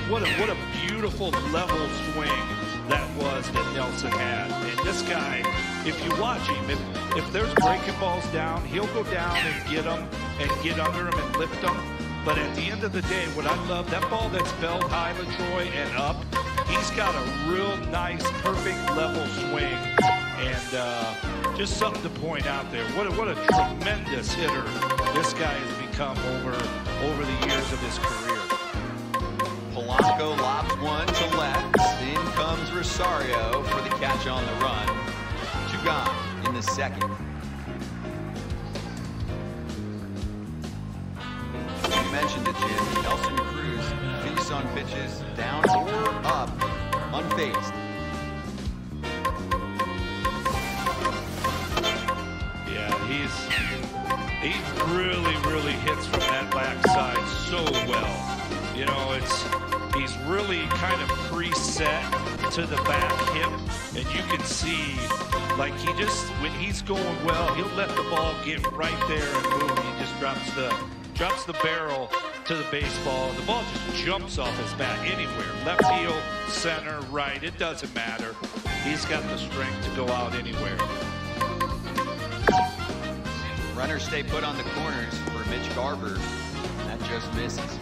what a beautiful level swing that was that Nelson had. And this guy, if you watch him, if there's breaking balls down, he'll go down and get them and get under them and lift them. But at the end of the day, what I love, that ball that's belled high, LaTroy, and up, he's got a real nice, perfect level swing. And just something to point out there. What a tremendous hitter this guy has become over the years of his career. Polanco lobs one to left. In comes Rosario for the catch on the run. 2 gone in the second. You mentioned it, Jim. Nelson Cruz feasts on pitches, down or up, unfazed. Yeah, he really hits from that backside so well. You know, he's really kind of preset to the back hip, and you can see, like, when he's going well, he'll let the ball get right there and boom, he just drops the barrel to the baseball, and the ball just jumps off his bat anywhere. Left field, center, right, it doesn't matter. He's got the strength to go out anywhere. Runners stay put on the corners for Mitch Garver. That just misses.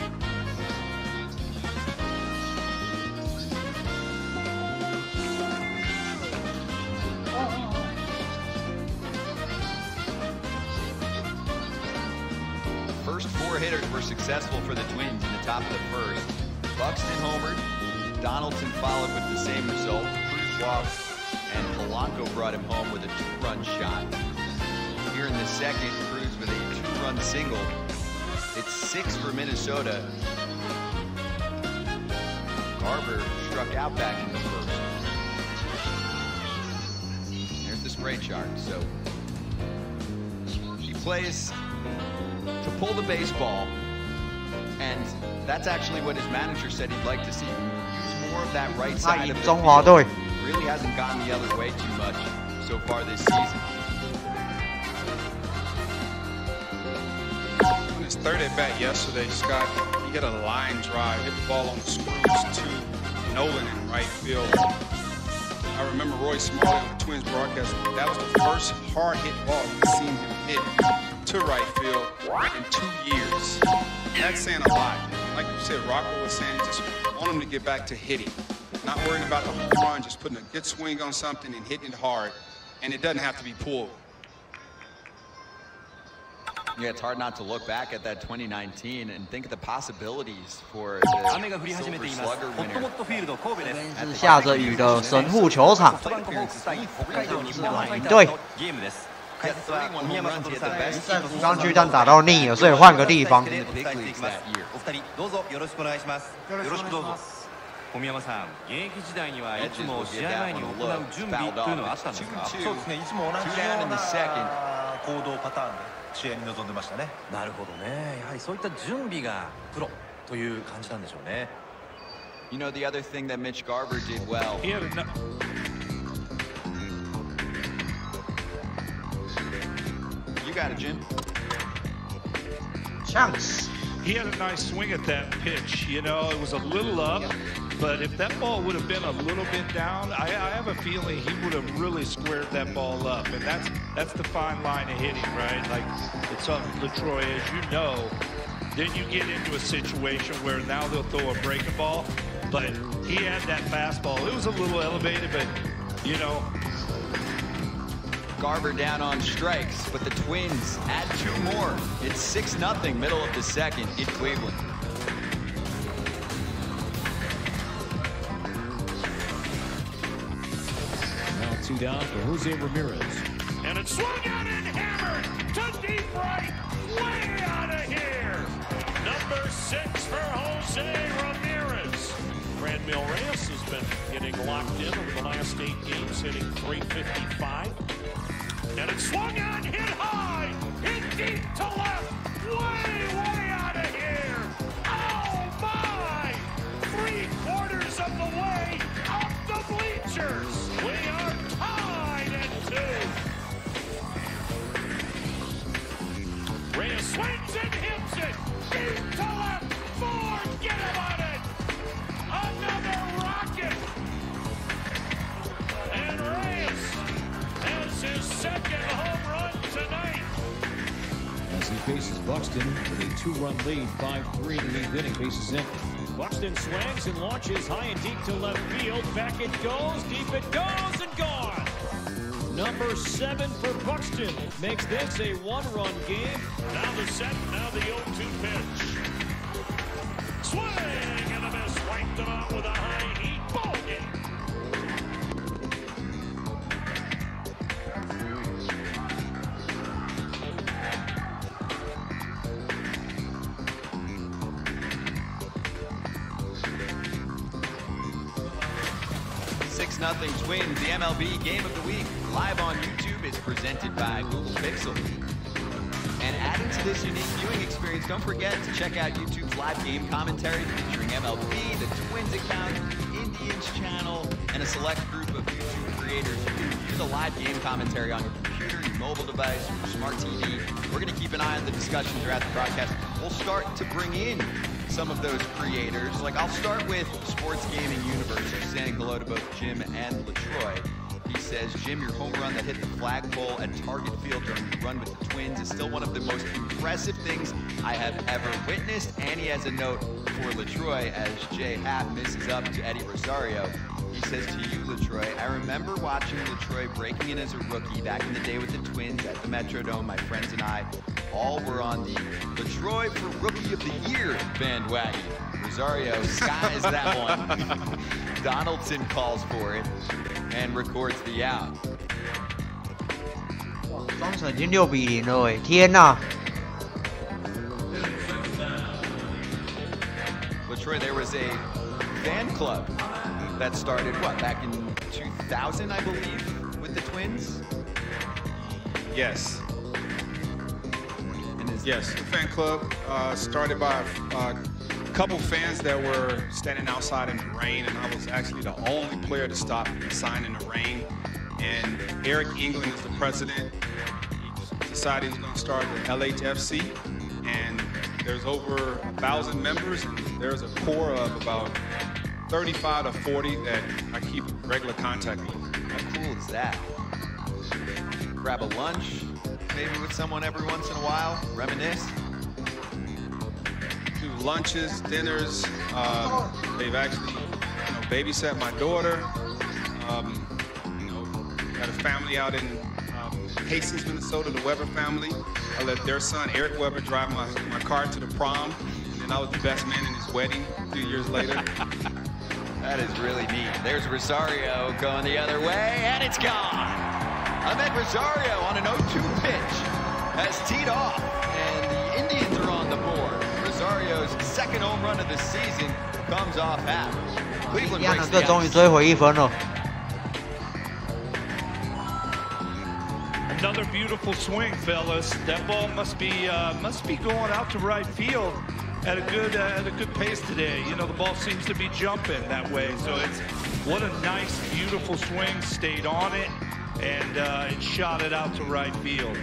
First 4 hitters were successful for the Twins in the top of the first. Buxton homered, Donaldson followed with the same result. Cruz walked, and Polanco brought him home with a 2-run shot. Here in the second, Cruz with a 2-run single. It's 6 for Minnesota. Garver struck out back in the first. There's the spray chart. So he plays to pull the baseball, and that's actually what his manager said he'd like to see. Use more of that right side of the field. Really hasn't gotten the other way too much so far this season. On his 3rd at bat yesterday, Scott, he hit a line drive, hit the ball on the screws to Nolan in right field. I remember Roy Smalley on the Twins broadcast. That was the first hard hit ball he's seen him hit to right field in 2 years. That's saying a lot. Like you said, Rocco was saying, just want him to get back to hitting. Not worrying about the home run, just putting a good swing on something and hitting it hard. And it doesn't have to be pulled. Yeah, it's hard not to look back at that 2019 and think of the possibilities for the Silver Slugger winner. 下着雨的神户球场，对。在福冈巨蛋打到腻了，所以换个地方。小宮山さん、現役時代にはいつも試合前に行う準備というのはあったんですか？そうですね、いつも同じような行動パターンで試合に臨んでましたね。なるほどね。やはりそういった準備がプロという感じなんでしょうね。You know, the other thing that Mitch Garver did well. He had enough. You got it, Jim. chance. He had a nice swing at that pitch. You know, it was a little up, but if that ball would have been a little bit down, I have a feeling he would have really squared that ball up. And that's the fine line of hitting, right? Like, it's on LaTroy, as you know. Then you get into a situation where now they'll throw a breaking ball, but he had that fastball. It was a little elevated, but, you know. Garver down on strikes, but the Twins add 2 more. It's 6-0, middle of the second in Cleveland. Now 2 down for Jose Ramirez. And it's swung out and hammered to deep right, way out of here. Number 6 for Jose Ramirez. Franmil Reyes has been getting locked in over the last 8 games, hitting .355. And it's swung on, hit high, hit deep to left, way out of here. Oh my! 3/4 of the way out the bleachers. We are tied at 2. Reyes swings and hits it, deep to left, forget about it. Another rocket. And Reyes has his 2nd home run tonight. As he faces Buxton with a 2-run lead, 5-3 in the 8th inning, bases empty. Buxton swings and launches high and deep to left field. Back it goes, deep it goes, and gone. Number 7 for Buxton makes this a 1-run game. Now the set, now the 0-2 pitch. Swing and a miss, wiped him out with a high heat ball game. Nothing Twins, the MLB Game of the Week, live on YouTube, is presented by Google Pixel. And adding to this unique viewing experience, don't forget to check out YouTube's live game commentary featuring MLB, the Twins account, Indians channel, and a select group of YouTube creators. You can view the live game commentary on your computer, your mobile device, your smart TV. We're going to keep an eye on the discussion throughout the broadcast. We'll start to bring in some of those creators. Like, I'll start with Sports Gaming Universe, saying hello to both Jim and LaTroy. He says, Jim, your home run that hit the flagpole at Target Field during the run with the Twins is still one of the most impressive things I have ever witnessed. And he has a note for LaTroy as Jay Happ misses up to Eddie Rosario. He says to you, LaTroy, I remember watching LaTroy breaking in as a rookie back in the day with the Twins at the Metrodome. My friends and I all were on the LaTroy for Rookie of the Year bandwagon. Rosario skies that one. Donaldson calls for it and records the out. 中场已经6-0了哎，天哪！ LaTroy, there was a fan club that started, what, back in 2000, I believe, with the Twins? Yes. Yes, the fan club started by a couple fans that were standing outside in the rain, and I was actually the only player to stop and sign in the rain. And Eric England is the president. He decided he was going to start the LHFC, and there's over 1,000 members, and there's a core of about 35 to 40 that I keep regular contact with. How cool is that? Grab a lunch, maybe with someone every once in a while, reminisce. Do lunches, dinners. They've actually, babysat my daughter. Got a family out in Hastings, Minnesota, the Weber family. I let their son, Eric Weber, drive my car to the prom, and I was the best man in his wedding a few years later. That is really neat. There's Rosario going the other way, and it's gone. Ahmed Rosario on an 0-2 pitch has teed off, and the Indians are on the board. Rosario's 2nd home run of the season comes off half. Cleveland breaks the终于追回1分了。 Another beautiful swing, fellas. That ball must be going out to right field at a good pace today. You know, the ball seems to be jumping that way. So it's what a nice, beautiful swing. Stayed on it, and it shot it out to right field.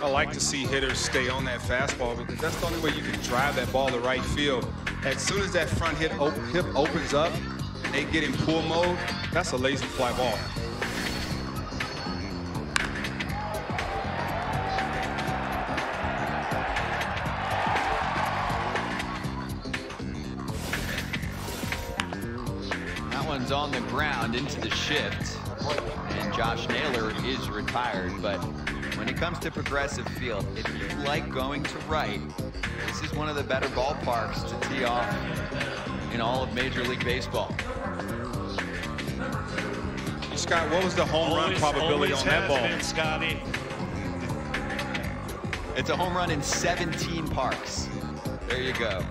I like to see hitters stay on that fastball because that's the only way you can drive that ball to right field. As soon as that front hip opens up and they get in pull mode, that's a lazy fly ball. That one's on the ground into the shift, and Josh Naylor is retired, but when it comes to Progressive Field, if you like going to right, this is one of the better ballparks to tee off in all of Major League Baseball. Scott, what was the home run probability on that ball? Been, Scotty. It's a home run in 17 parks. There you go.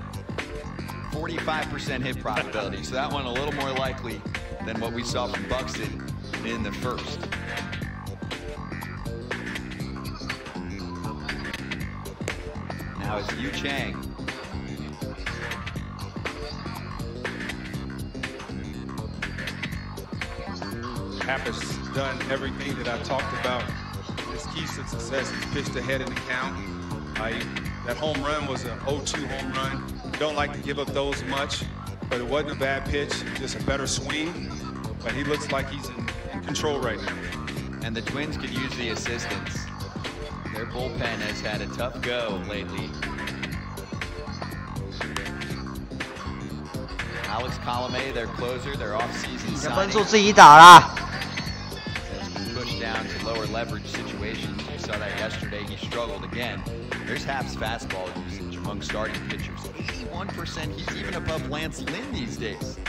45% hit probability, so that one a little more likely than what we saw from Buxton in the first. Now it's Yu Chang. Happ has done everything that I talked about. His keys to success. He's pitched ahead in the count. That home run was an 0-2 home run. Don't like to give up those much, but it wasn't a bad pitch, just a better swing. But he looks like he's in control right now. And the Twins could use the assistance. Their bullpen has had a tough go lately. Alex Colomé, their closer, their off-season signing, has been pushed down to lower leverage situations. We saw that yesterday. He struggled again. There's Happ's fastball usage among starting pitchers. 81%. He's even above Lance Lynn these days.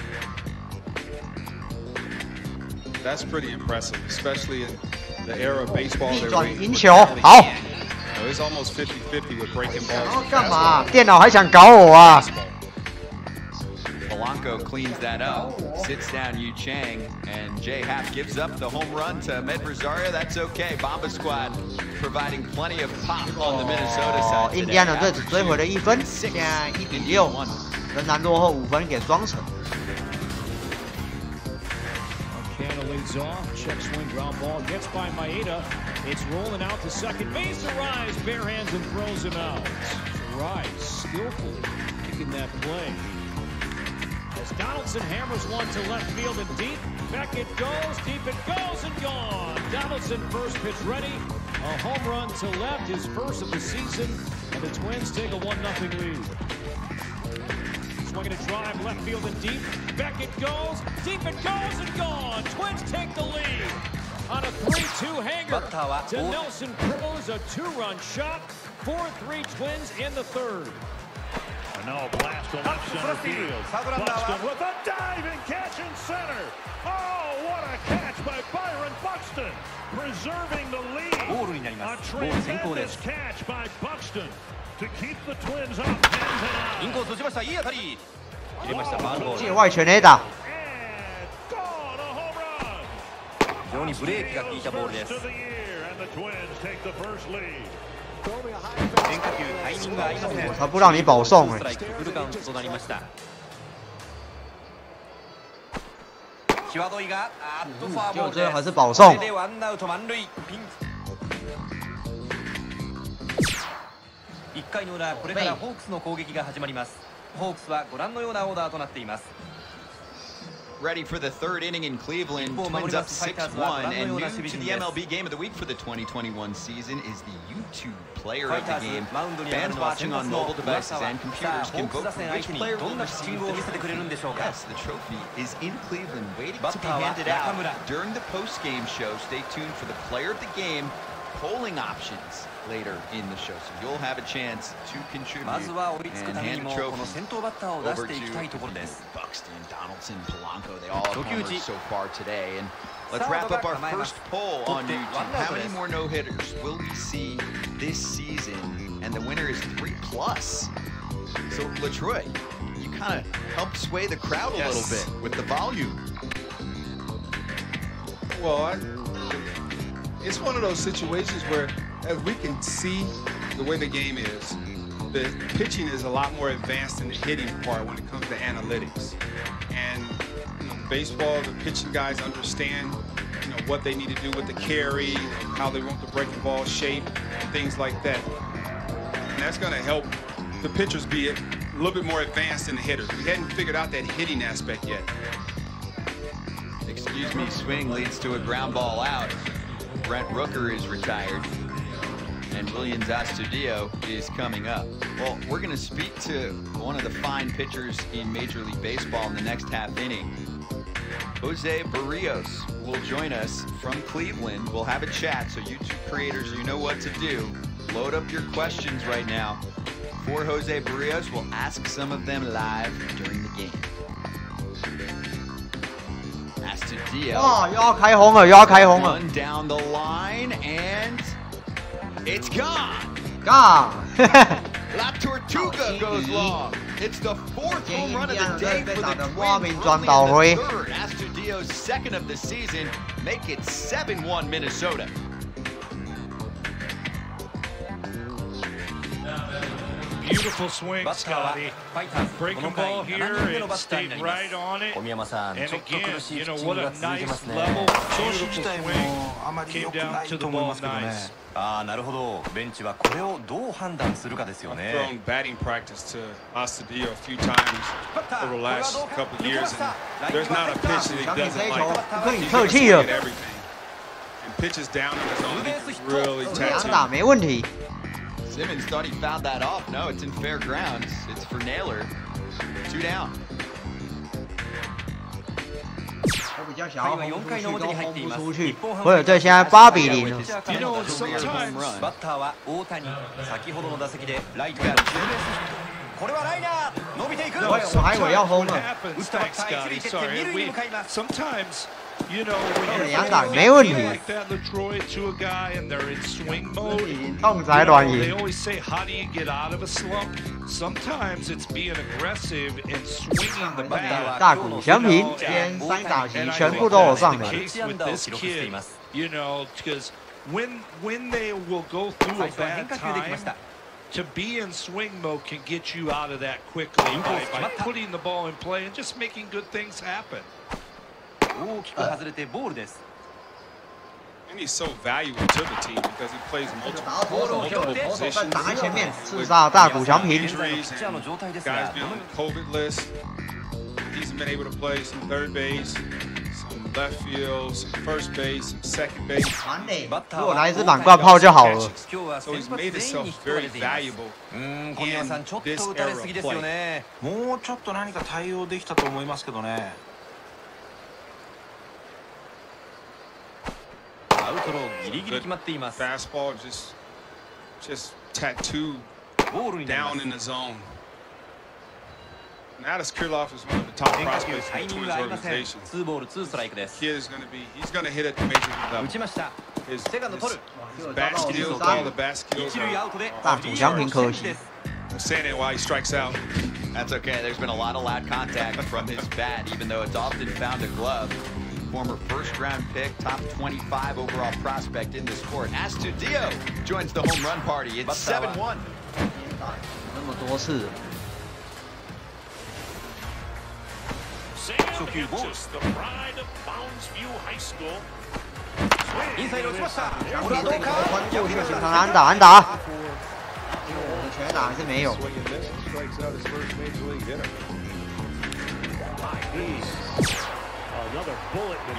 That's pretty impressive, especially in the era of baseball. It's almost 50-50 with breaking balls. Polanco cleans that up, sits down Yu Chang, and Jay Happ gives up the home run to Med Rosario. That's okay. Bomba Squad providing plenty of pop on the Minnesota side today. 印第安人队只追回了1分，现在1-6，仍然落后5分给双城。 Leads off, check swing, ground ball, gets by Maeda. It's rolling out to second base. Arise, bare hands and throws him out. Arise, skillfully making that play. As Donaldson hammers one to left field and deep. Back it goes, deep it goes and gone. Donaldson first pitch ready. A home run to left, his first of the season. And the Twins take a 1-0 lead. Swinging a drive, left field and deep. Back it goes, deep it goes and gone. Twins take the lead on a 3-2 hanger to Nelson Cruz, a 2-run shot. 4-3 Twins in the third. And now a blast to left center field. Buxton with a diving catch in center. Oh, what a catch by Byron Buxton, preserving the lead. A tremendous catch by Buxton to keep the Twins up 10-9. 界外全垒打。非常にブレーキが効いたボールです。変化球タイミングが合いません。他不让你保送哎。フルカウントとなりました。際どいがフォアボールです。还是保送。これでワンアウト満塁。1回の裏、これからホークスの攻撃が始まります。ホークスはご覧のようなオーダーとなっています。Ready for the third inning in Cleveland. Twins up 6-1, and new to the MLB Game of the Week for the 2021 season is the YouTube Player of the Game. Fans watching on mobile devices and computers can vote for which player will receive the Yes, the trophy is in Cleveland, waiting to be handed out during the post-game show. Stay tuned for the Player of the Game polling options later in the show, so you'll have a chance to contribute and hand the trophy over to Buxton, Donaldson, Polanco. They all have homers so far today. And let's wrap up our first poll on YouTube. How many more no-hitters will we see this season? And the winner is 3+. So LaTroy, you kind of helped sway the crowd a little bit with the volume. Well, it's one of those situations where, as we can see the way the game is, the pitching is a lot more advanced than the hitting part when it comes to analytics. And baseball, the pitching guys understand what they need to do with the carry, how they want the breaking ball shape. things like that. And that's going to help the pitchers be a little bit more advanced than the hitters. We hadn't figured out that hitting aspect yet. Excuse me, swing leads to a ground ball out. Brent Rooker is retired. And Williams Astudillo is coming up. Well, we're going to speak to one of the fine pitchers in Major League Baseball in the next half inning. Jose Barrios will join us from Cleveland. We'll have a chat, so YouTube creators, you know what to do. Load up your questions right now for Jose Barrios. We'll ask some of them live during the game. Astudillo. Oh, 又要开轰了，又要开轰了。 One down the line, and it's gone. Gone. La Tortuga goes long. It's the fourth home run of the day for the Twins. Third, Astudillo's second of the season. Make it 7-1 Minnesota. Beautiful swing, Scotty. Breaking ball here, it stayed right on it. And again, you know, what a nice level, beautiful swing. Came down to the ball nice. I've thrown batting practice to Astudillo a few times over the last couple of years, and there's not a pitch that he doesn't like. He's going to get everything. And pitches down in his own, he can really tattoo. Simmons thought he fouled that off. No, it's in fair grounds. It's for Naylor. 2 down. 我比较想要轰出去都轰不出去，或者对现在8比0了。You know, sometimes バッターは大谷。先ほどの打席でライトへのツーベース。これはライナー伸びていく。我還以為要轟了。 Sometimes, you know, when 兩打沒問題。 like that LaTroy to a guy and they're in swing mode, 動才亂 they 贏。 always say, how do you get out of a slump? Sometimes it's being aggressive and swinging the bat. 大谷翔平今天3打席全部都有上來。 With this kid, you know, because when they will go through a bad time, to be in swing mode can get you out of that quickly by putting the ball in play and just making good things happen. 大きく外れてボールです And he's so valuable to the team because he plays multiple positions. 擋在前面，刺殺大谷翔平。 Injuries and guys being on the COVID list. He's been able to play some third base, some left field, some first base, some second base. 如果來一支板罐炮就好了。 So he's made himself very valuable in this era of play. もうちょっと何か対応できたと思いますけどね。 アウトローギリギリ決まっています Fastball just tattooed down in the zone. Nadas Krylov is one of the top prospects in the Twins organization. 2ボール2ストライクです He's going to hit at the major league level. 打ちました His セカンド取る bat skills, all the bat skills 一塁アウトで 大谷翔平可惜。 I'm saying it while he strikes out. That's okay. There's been a lot of loud contact from his bat, even though it's often found a glove. Former first-round pick, top 25 overall prospect in the sport. Astudillo joins the home run party. It's 7-1. 那么多次。 The pride of Boundsview High School. インサイド打ちました翔これはどう平か关注就形成安打安打。全打还是没有。 ビ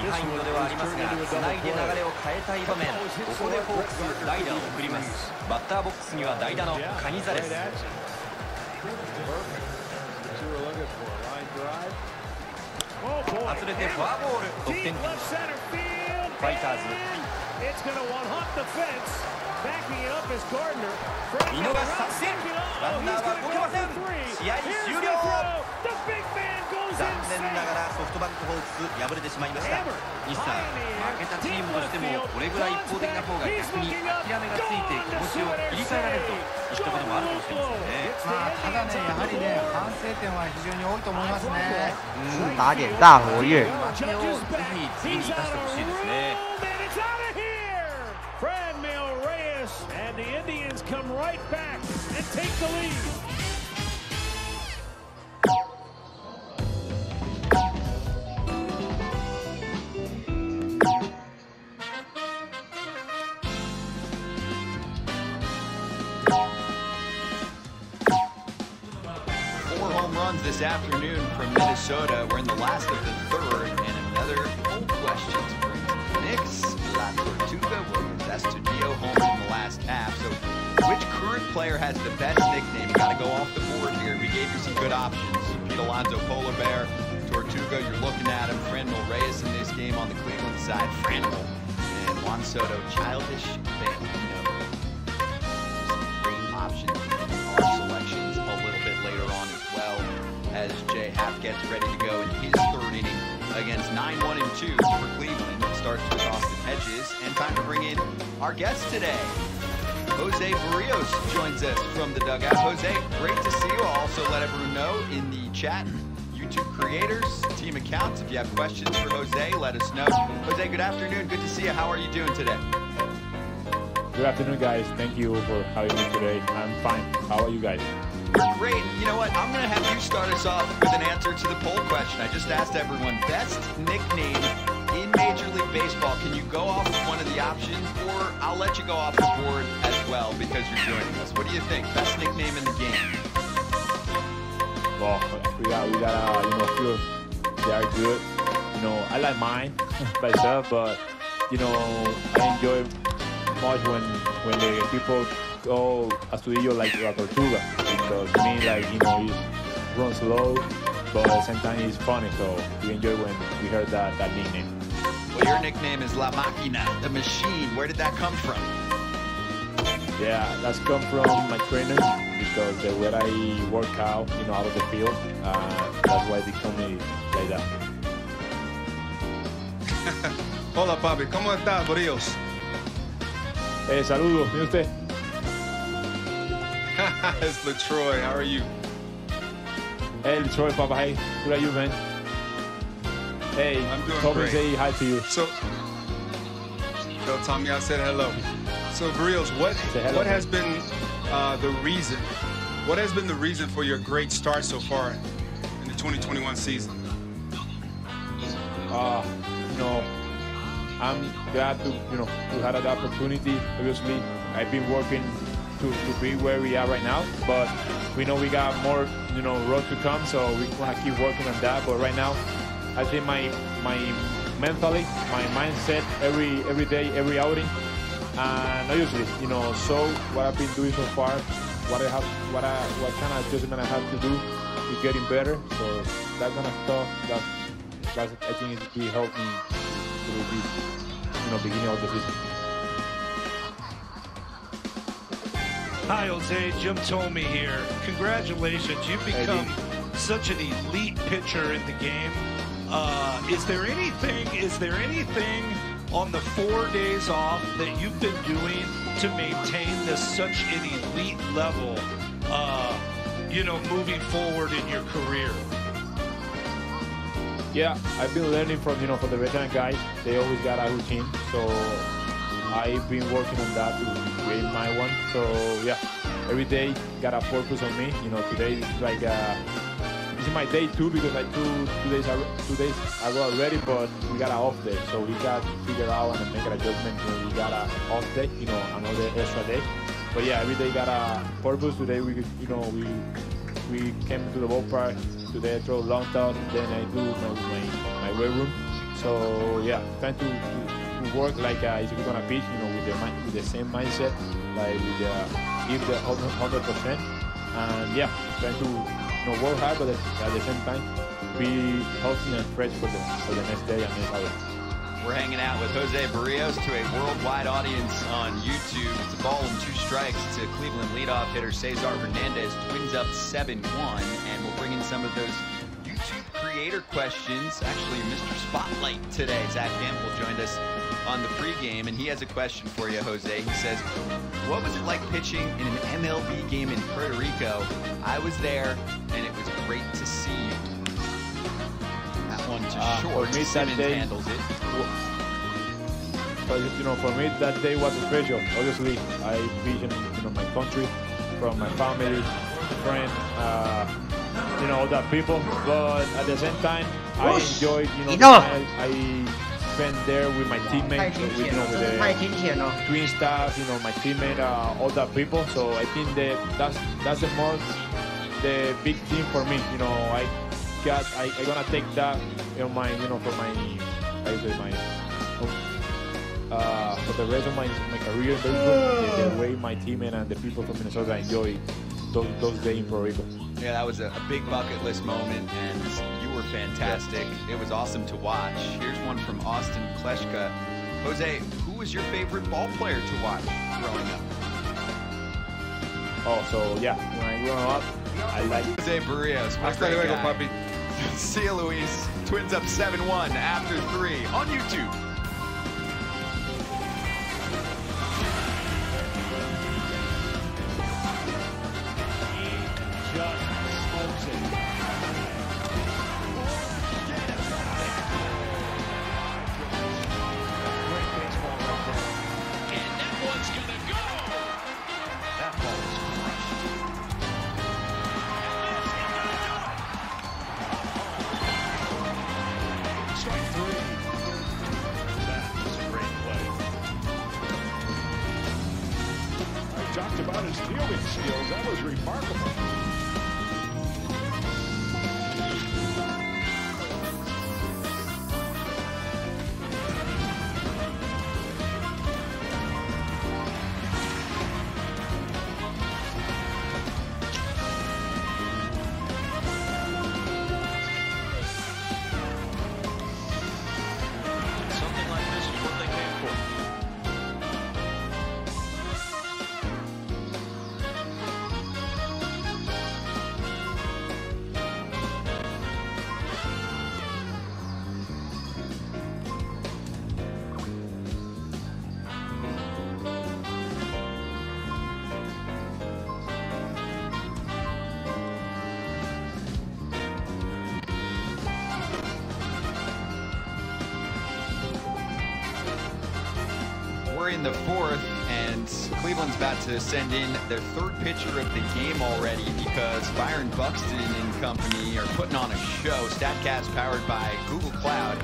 ハインドではありますがつないで流れを変えたい場面ここでホークス代打を送りますバッターボックスには代打のカニザレス外れてフォアボール得点ファイターズ見逃し作戦ランナーは動けません試合終了残念ながらソフトバンクホークス敗れてしまいました西さん負けたチームとしてもこれぐらい一方的な方が逆に諦めがついて気持ちを切り替えられるといったこともあるかもしれませんねただねやはりね反省点は非常に多いと思いますね打点大活躍負けをぜひ次に生かしてほしいですね And the Indians come right back and take the lead. home runs this afternoon from Minnesota. We're in the last of the third, and another poll question to bring to the Knicks. La Tortuga will invest Studio home in the last half. So which current player has the best nickname? You got to go off the board here. We gave you some good options. Pete Alonso, Polar Bear, Tortuga, you're looking at him. Franmil Reyes in this game on the Cleveland side. Franmil. And Juan Soto, Childish Bambino. Some great options in our selections a little bit later on as well, as Jay Happ gets ready to go in his third inning against 9-1-2 for Cleveland. It starts with Austin Hedges, and time to bring in our guest today. Jose Barrios joins us from the dugout. Jose, great to see you. I'll also let everyone know in the chat, YouTube creators, team accounts, if you have questions for Jose, let us know. Jose, good afternoon. Good to see you. How are you doing today? Good afternoon, guys. Thank you for having me today. I'm fine. How are you guys? We're great. You know what? I'm going to have you start us off with an answer to the poll question. I just asked everyone, best nickname in Major League Baseball. Can you go off one of the options, or I'll let you go off the board as well because you're joining us. What do you think? Best nickname in the game? Well, we gotta, feel they are good. I like mine myself, but, I enjoy much when the people go Astudillo like La Tortuga, because to me, it runs slow, but at the same time it's funny, so we enjoy when we heard that nickname. Well, your nickname is La Máquina, the machine. Where did that come from? Yeah, that's come from my trainers, because the way I work out, out of the field, that's why they call me like that. Hola, papi. ¿Cómo estás, Barrios? Saludos. ¿Y usted? It's LaTroy. How are you? Hey, LaTroy, Papa. Hey, good are you, man? Hey, I'm doing Tommy great. say hi to you. So, Tommy, I said hello. So, Barrios, what has been the reason? What has been the reason for your great start so far in the 2021 season? I'm glad to have that opportunity. Obviously, I've been working to be where we are right now, but we know we got more road to come, so we want to keep working on that. But right now, I think my mentally, my mindset, every day, every outing, and obviously, so what I've been doing so far, what kind of adjustment I have to do is getting better. So that kind of stuff, that I think it will help me through this, beginning of the season. Hi, Jose. Jim Tomey here. Congratulations. You've become such an elite pitcher in the game. Is there anything on the 4 days off that you've been doing to maintain this such an elite level, moving forward in your career? Yeah, I've been learning from the veteran guys. They always got a routine, so I've been working on that to create my one. So yeah, every day got a purpose on me. Today is like this is my day 2, because like two days ago already, but we got an off day, so we got to figure out and make an adjustment when we got an off day, another extra day. But yeah, every day got a purpose. Today we came to the ballpark. Today I throw long toss, then I do my weight room. So yeah, trying to work like if you're gonna pitch, with the same mindset, like give the 100%, and yeah, trying to work hard, but at the same time be healthy and fresh for the next day and next hour. We're hanging out with Jose Barrios to a worldwide audience on YouTube. It's a ball and 2 strikes to Cleveland leadoff hitter Cesar Hernandez. Twins up 7-1, and we'll bring in some of those YouTube creator questions. Actually, Mr. Spotlight today, Zach Campbell, joined us on the pregame, and he has a question for you, Jose. He says, what was it like pitching in an MLB game in Puerto Rico? I was there, and it was great to see you. That one to short. For me, Simmons that day handles it. For me that day was special. Obviously, I vision my country, from my family, friends, all that people. But at the same time, I enjoyed I spent there with my teammates, with the twin staff, my teammate, all that people. So I think that's the most the big thing for me. You know, I gonna take that in my, you know, for my, for the rest of my career in baseball, the way my teammate and the people from Minnesota enjoy those days in Puerto Rico. Yeah, that was a big bucket list moment, and you were fantastic. Yeah. It was awesome to watch. Here's one from Austin Kleshka. Jose, who was your favorite ball player to watch growing up? Oh, so yeah, when I grew up, I like Jose Barrios. Hasta luego, papi. See you, Luis. Twins up 7-1 after 3 on YouTube. Talked about his fielding skills. That was remarkable. Something like this is what they came for. We're in the fourth, and Cleveland's about to send in their third pitcher of the game already because Byron Buxton and company are putting on a show. StatCast powered by Google Cloud.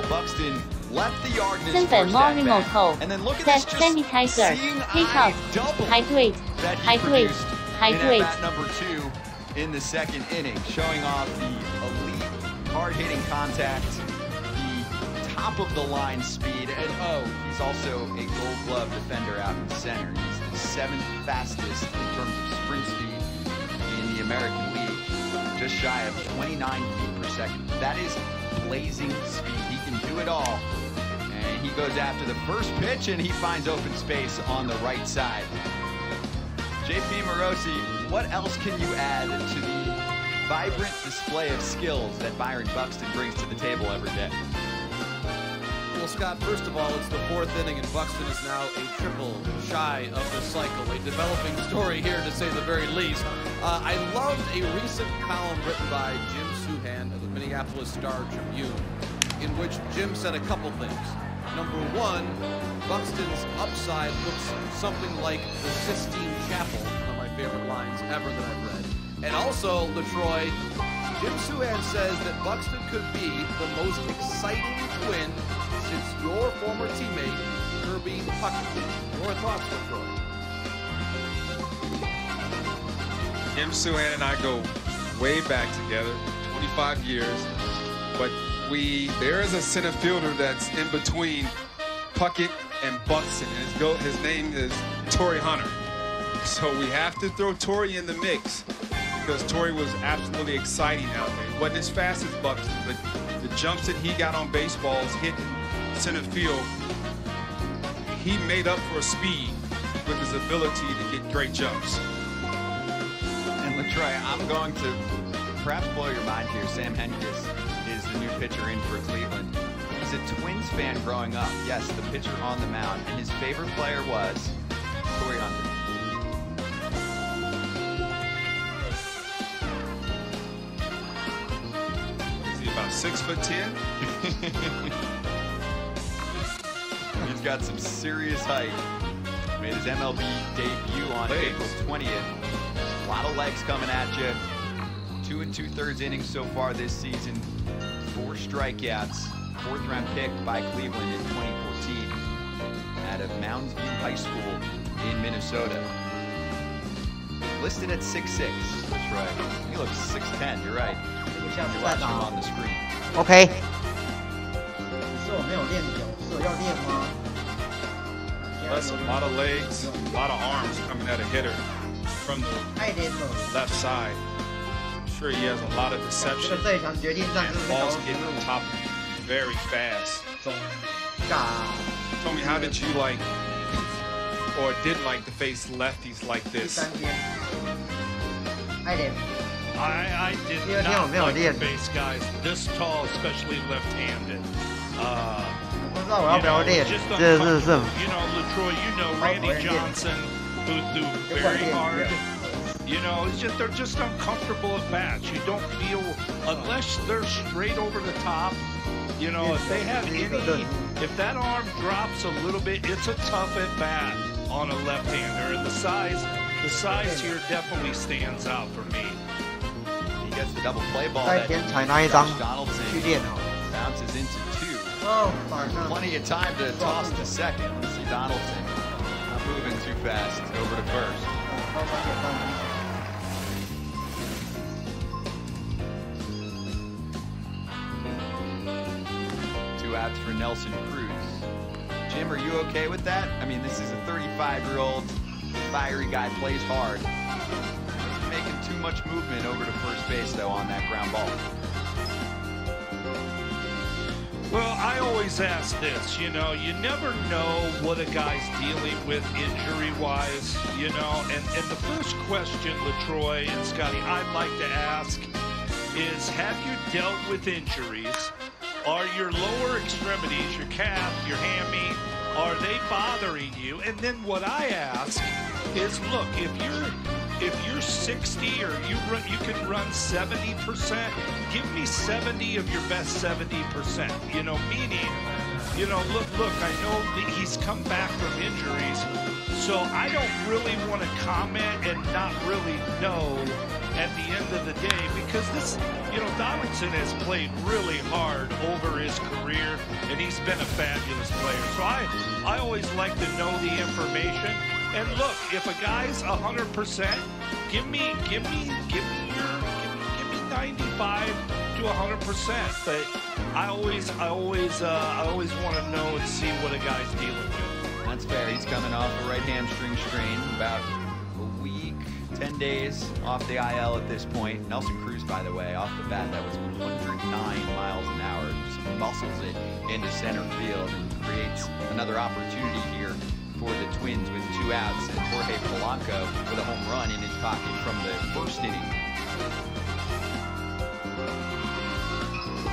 Buxton left the yard in his first at bat, and then look at this, just seeing eye double that he produced in at-bat number 2 in the second inning, showing off the elite hard-hitting contact, top of the line speed, and he's also a Gold Glove defender out in center. He's the 7th fastest in terms of sprint speed in the American League, just shy of 29 feet per second. That is blazing speed. He can do it all. And he goes after the first pitch, and he finds open space on the right side. JP Morosi, what else can you add to the vibrant display of skills that Byron Buxton brings to the table every day? Well, Scott, first of all, it's the 4th inning, and Buxton is now a triple shy of the cycle. A developing story here, to say the very least. I loved a recent column written by Jim Souhan of the Minneapolis Star-Tribune, in which Jim said a couple things. Number 1, Buxton's upside looks something like the Sistine Chapel, one of my favorite lines ever that I've read. And also, LaTroy, Jim Souhan says that Buxton could be the most exciting twin since your former teammate, Kirby Puckett. Your thoughts, LaTroy? Jim Souhan and I go way back together, 25 years. But there is a center fielder that's in between Puckett and Buxton. And his name is Torrey Hunter. So we have to throw Torrey in the mix because Torrey was absolutely exciting out there. He wasn't as fast as Buxton, but the jumps that he got on baseballs hitting center field, he made up for speed with his ability to get great jumps. And LaTroy, I'm going to perhaps blow your mind here. Sam Hentges is the new pitcher in for Cleveland. He's a Twins fan growing up. Yes, the pitcher on the mound, and his favorite player was Torrey Hunter. Is he about 6'10"? He's got some serious height. Made his MLB debut on April 20th. A lot of legs coming at you. 2 2/3 innings so far this season. 4 strikeouts. 4th round pick by Cleveland in 2014 out of Mounds View High School in Minnesota. listed at 6'6". That's right. He looks 6'10". You're right. You're watching him on the screen. OK。只是我没有练球，是我要练吗？ That's a lot of legs, a lot of arms coming at a hitter from the left side. I'm sure he has a lot of deception. And balls getting on top very fast. Tell me, how did you like or didn't like to face lefties like this? I did not like to face guys this tall, especially left-handed. Just uncomfortable. You know, LaTroy, you know Randy Johnson, who threw very hard. You know, they're just uncomfortable at bats. You don't feel, unless they're straight over the top, you know, if they have if that arm drops a little bit, it's a tough at bat on a left-hander. And the size here definitely stands out for me. He gets the double play ball that Josh Donaldson bounces into 2. Plenty of time to toss to second. Let's see Donaldson not moving too fast over to first. Two outs for Nelson Cruz. Jim, are you okay with that? I mean, this is a 35-year-old fiery guy, plays hard. He's making too much movement over to first base, though, on that ground ball. Well, I always ask this, you know, you never know what a guy's dealing with injury-wise, you know, and the first question, LaTroy and Scotty, I'd like to ask is, have you dealt with injuries? Are your lower extremities, your calf, your hammy, are they bothering you? And then what I ask is, look, if you're 60 or you can run 70%, give me 70 of your best 70%. You know, meaning, you know, look, I know that he's come back from injuries, so I don't really want to comment and not really know at the end of the day, because this, you know, Donaldson has played really hard over his career, and he's been a fabulous player. So I always like to know the information. And look, if a guy's 100%, give me 95 to 100%. But I always want to know and see what a guy's dealing with. That's fair. He's coming off a right hamstring strain, about a week, 10 days off the IL at this point. Nelson Cruz, by the way, off the bat, that was 109 miles an hour. Just muscles it into center field and creates another opportunity here for the Twins with 2 outs, and Jorge Polanco with a home run in his pocket from the first inning.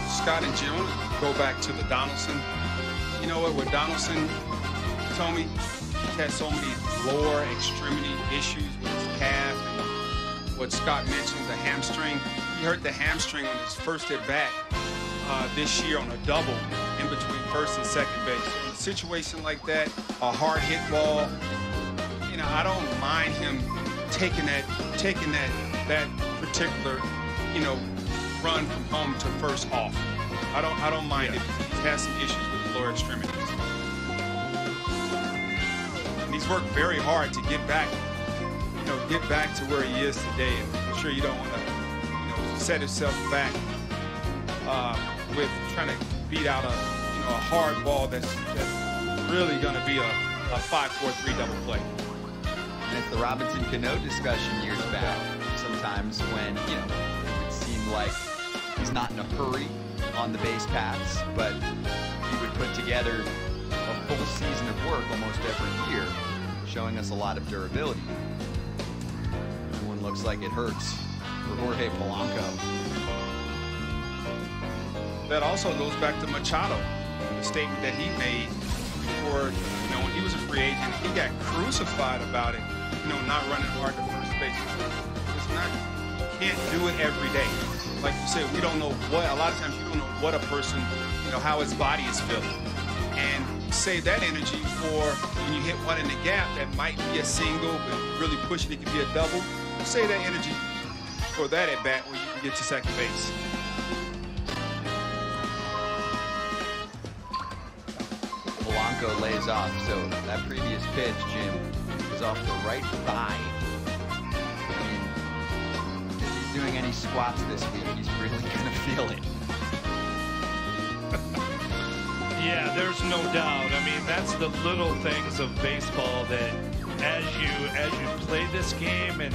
Scott and Jim, I want to go back to the Donaldson. You know what, with Donaldson, told me he's had so many lower extremity issues with his calf, and what Scott mentioned, the hamstring. He hurt the hamstring on his first at bat this year on a double in between first and second base. So in a situation like that, a hard hit ball, you know, I don't mind him taking that particular, you know, run from home to first off. I don't mind if he has some issues with the lower extremities. And he's worked very hard to get back, you know, to where he is today. And I'm sure you don't want to, you know, set himself back with trying to beat out a hard ball that's really going to be a 5-4-3 double play. And it's the Robinson Cano discussion years back. Sometimes when, you know, it seemed like he's not in a hurry on the base paths, but he would put together a full season of work almost every year, showing us a lot of durability. One looks like it hurts for Jorge Polanco. That also goes back to Machado, the statement that he made before, you know, when he was a free agent. He got crucified about it, you know, not running hard to first base. It's not, you can't do it every day. Like you said, we don't know what, a lot of times you don't know what a person, you know, how his body is feeling. And save that energy for when you hit one in the gap that might be a single, but really push it, it could be a double. Save that energy for that at bat when you can get to second base. Polanco lays off, so that previous pitch, Jim, was off the right thigh. 30 squats this week, he's really gonna feel it. Yeah, there's no doubt. I mean, that's the little things of baseball that as you play this game and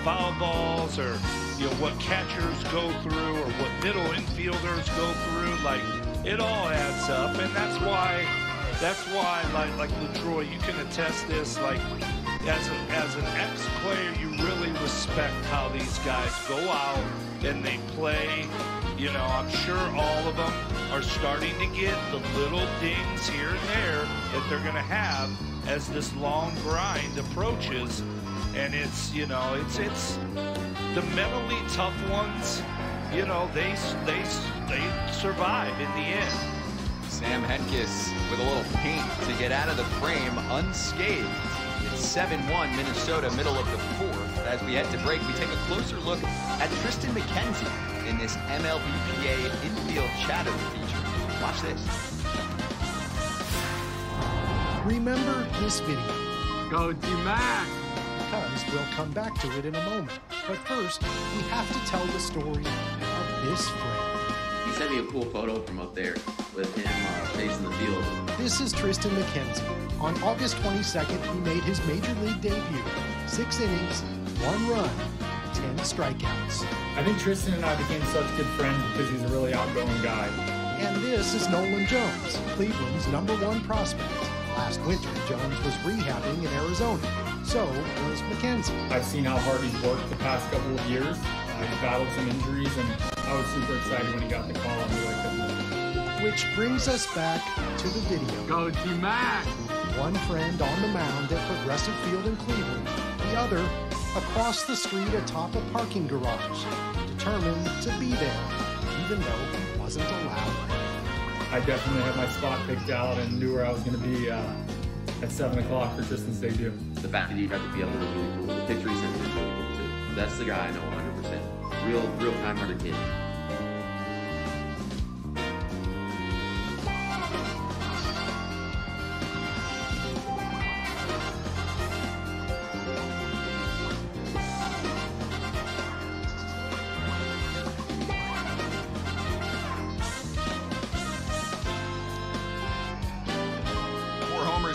foul balls, or what catchers go through, or what middle infielders go through, like it all adds up. And that's why like LaTroy, you can attest this, like as an ex-player, you really respect how these guys go out and they play. I'm sure all of them are starting to get the little dings here and there that they're going to have as this long grind approaches. And it's the mentally tough ones, they survive in the end. Sam Hentges with a little paint to get out of the frame unscathed. It's 7-1 Minnesota, middle of the fourth. As we head to break, we take a closer look at Tristan McKenzie in this MLBPA infield chatter feature. Watch this. Remember this video. Go D-Mac! Because we'll come back to it in a moment. But first, we have to tell the story of this friend. He sent me a cool photo from up there with him facing the field. This is Tristan McKenzie. On August 22nd, he made his major league debut. 6 innings, 1 run, 10 strikeouts. I think Tristan and I became such good friends because he's a really outgoing guy. And this is Nolan Jones, Cleveland's #1 prospect. Last winter, Jones was rehabbing in Arizona. So was McKenzie. I've seen how hard he's worked the past couple of years. He's battled some injuries, and I was super excited when he got the call. I knew I couldn't win. Which brings us back to the video. Go T-Mac! One friend on the mound at Progressive Field in Cleveland, the other across the street atop a parking garage, determined to be there, even though he wasn't allowed. I definitely had my spot picked out and knew where I was going to be at 7 o'clock for Tristan's debut. The fact that you got the field is really cool. The picture he sent me is really cool too. That's the guy I know 100%. Real kind-hearted kid.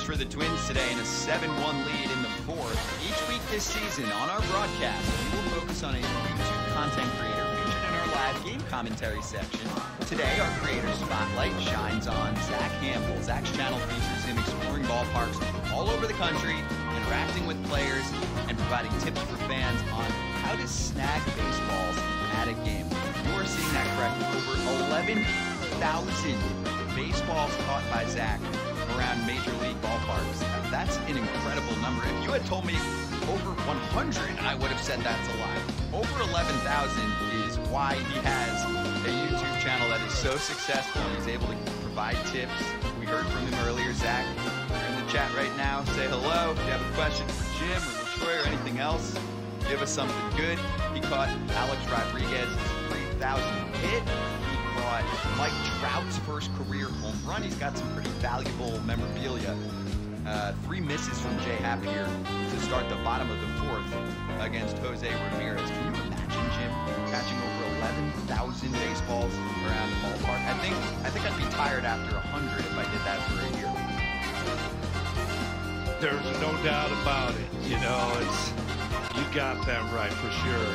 For the Twins today in a 7-1 lead in the fourth. Each week this season on our broadcast, we will focus on a YouTube content creator featured in our live game commentary section. Today, our creator spotlight shines on Zach Campbell. Zach's channel features him exploring ballparks all over the country, interacting with players, and providing tips for fans on how to snag baseballs at a game. You are seeing that correctly. Over 11,000 baseballs caught by Zach around major league ballparks. That's an incredible number. If you had told me over 100, I would have said that's a lie. Over 11,000 is why he has a YouTube channel that is so successful and he's able to provide tips. We heard from him earlier. Zach, you're in the chat right now. Say hello. If you have a question for Jim or LaTroy or anything else, give us something good. He caught Alex Rodriguez's 3,000th hit. Mike Trout's first career home run. He's got some pretty valuable memorabilia. 3 misses from Jay Happ here to start the bottom of the fourth against Jose Ramirez. Can you imagine, Jim, catching over 11,000 baseballs around the ballpark? I think I'd be tired after 100 if I did that for a year. There's no doubt about it. You got that right for sure.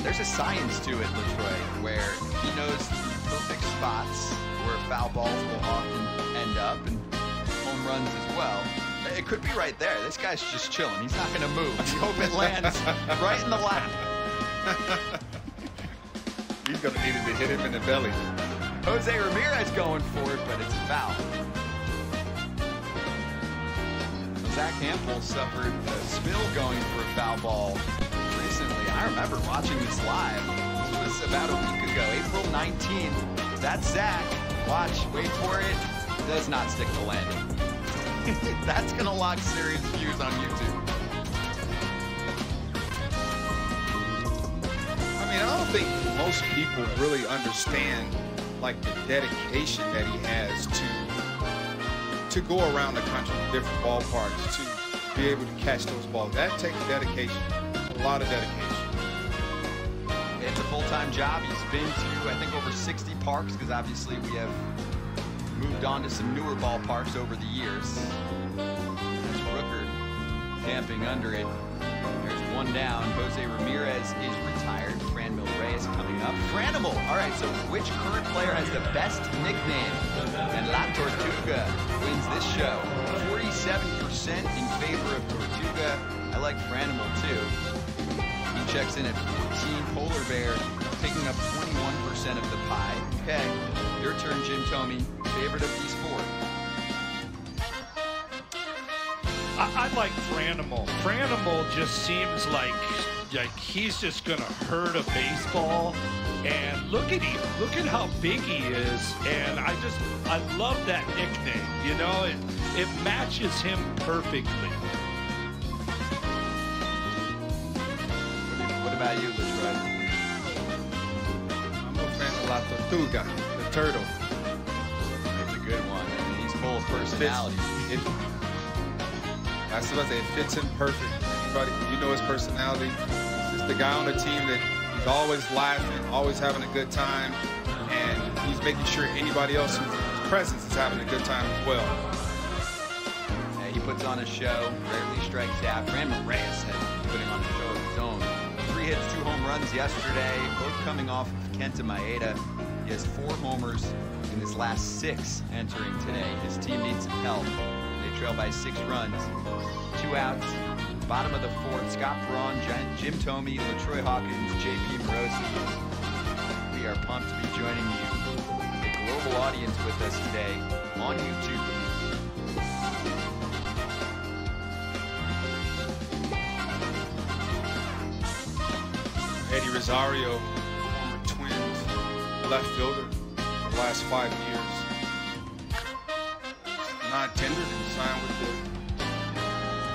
There's a science to it, LaTroy, where he knows perfect spots where foul balls will often end up, and home runs as well. It could be right there. This guy's just chilling. He's not going to move. You hope it lands right in the lap. He's going to need it to hit him in the belly. Jose Ramirez going for it, but it's a foul. Zach Campbell suffered a spill going for a foul ball recently. I remember watching this live. This was about a week ago, April 19th. That's Zach. Watch, wait for it. Does not stick the landing. That's gonna lock serious views on YouTube. I mean, I don't think most people really understand like the dedication that he has to go around the country to different ballparks to be able to catch those balls. That takes dedication, a lot of dedication. It's a full full-time job. He's been to, I think, over 60 parks, because obviously we have moved on to some newer ballparks over the years. That's Rooker camping under it. There's one down. Jose Ramirez is retired. Franmil Reyes coming up. Franimal. All right, so which current player has the best nickname? And La Tortuga wins this show. 47% in favor of Tortuga. I like Franimal too. He checks in at 14. Polar Bear picking up 21% of the pie. Okay, your turn, Jim Thome. Favorite of these four? I like Franimal. Franimal just seems like he's just gonna hurt a baseball. And look at him. Look at how big he is. And I love that nickname. You know, it matches him perfectly. What about you, LaTroy? I'm a fan of La Tortuga, the turtle. That's a good one. I mean, he's full of personality. I suppose it fits him perfect. Everybody, you know his personality. He's just the guy on the team that he's always laughing, always having a good time, and he's making sure anybody else who's in his presence is having a good time as well. Yeah, he puts on a show, rarely strikes out. Franmil Reyes has putting on a show of his own. 3 hits, 2 home runs yesterday, both coming off of Kenta Maeda. He has 4 homers in his last 6 entering today. His team needs some help. They trail by 6 runs. 2 outs. Bottom of the 4th, Scott Braun, Jim Thome, LaTroy Hawkins, JP Morosi. We are pumped to be joining you, a global audience with us today on YouTube. Eddie Rosario, former Twins left fielder for the last 5 years. Non-tendered and signed with the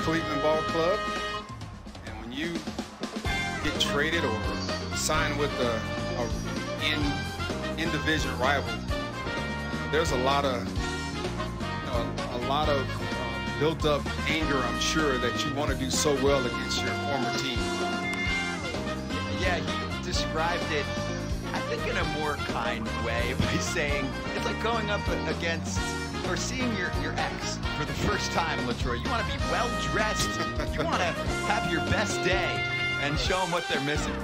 Cleveland Ball Club. And when you get traded or sign with a in-division rival, there's a lot of built-up anger, I'm sure, that you want to do so well against your former team. Yeah, he described it, I think, in a more kind way by saying it's like going up against or seeing your ex for the first time, LaTroy. You want to be well-dressed. You want to have your best day and show them what they're missing.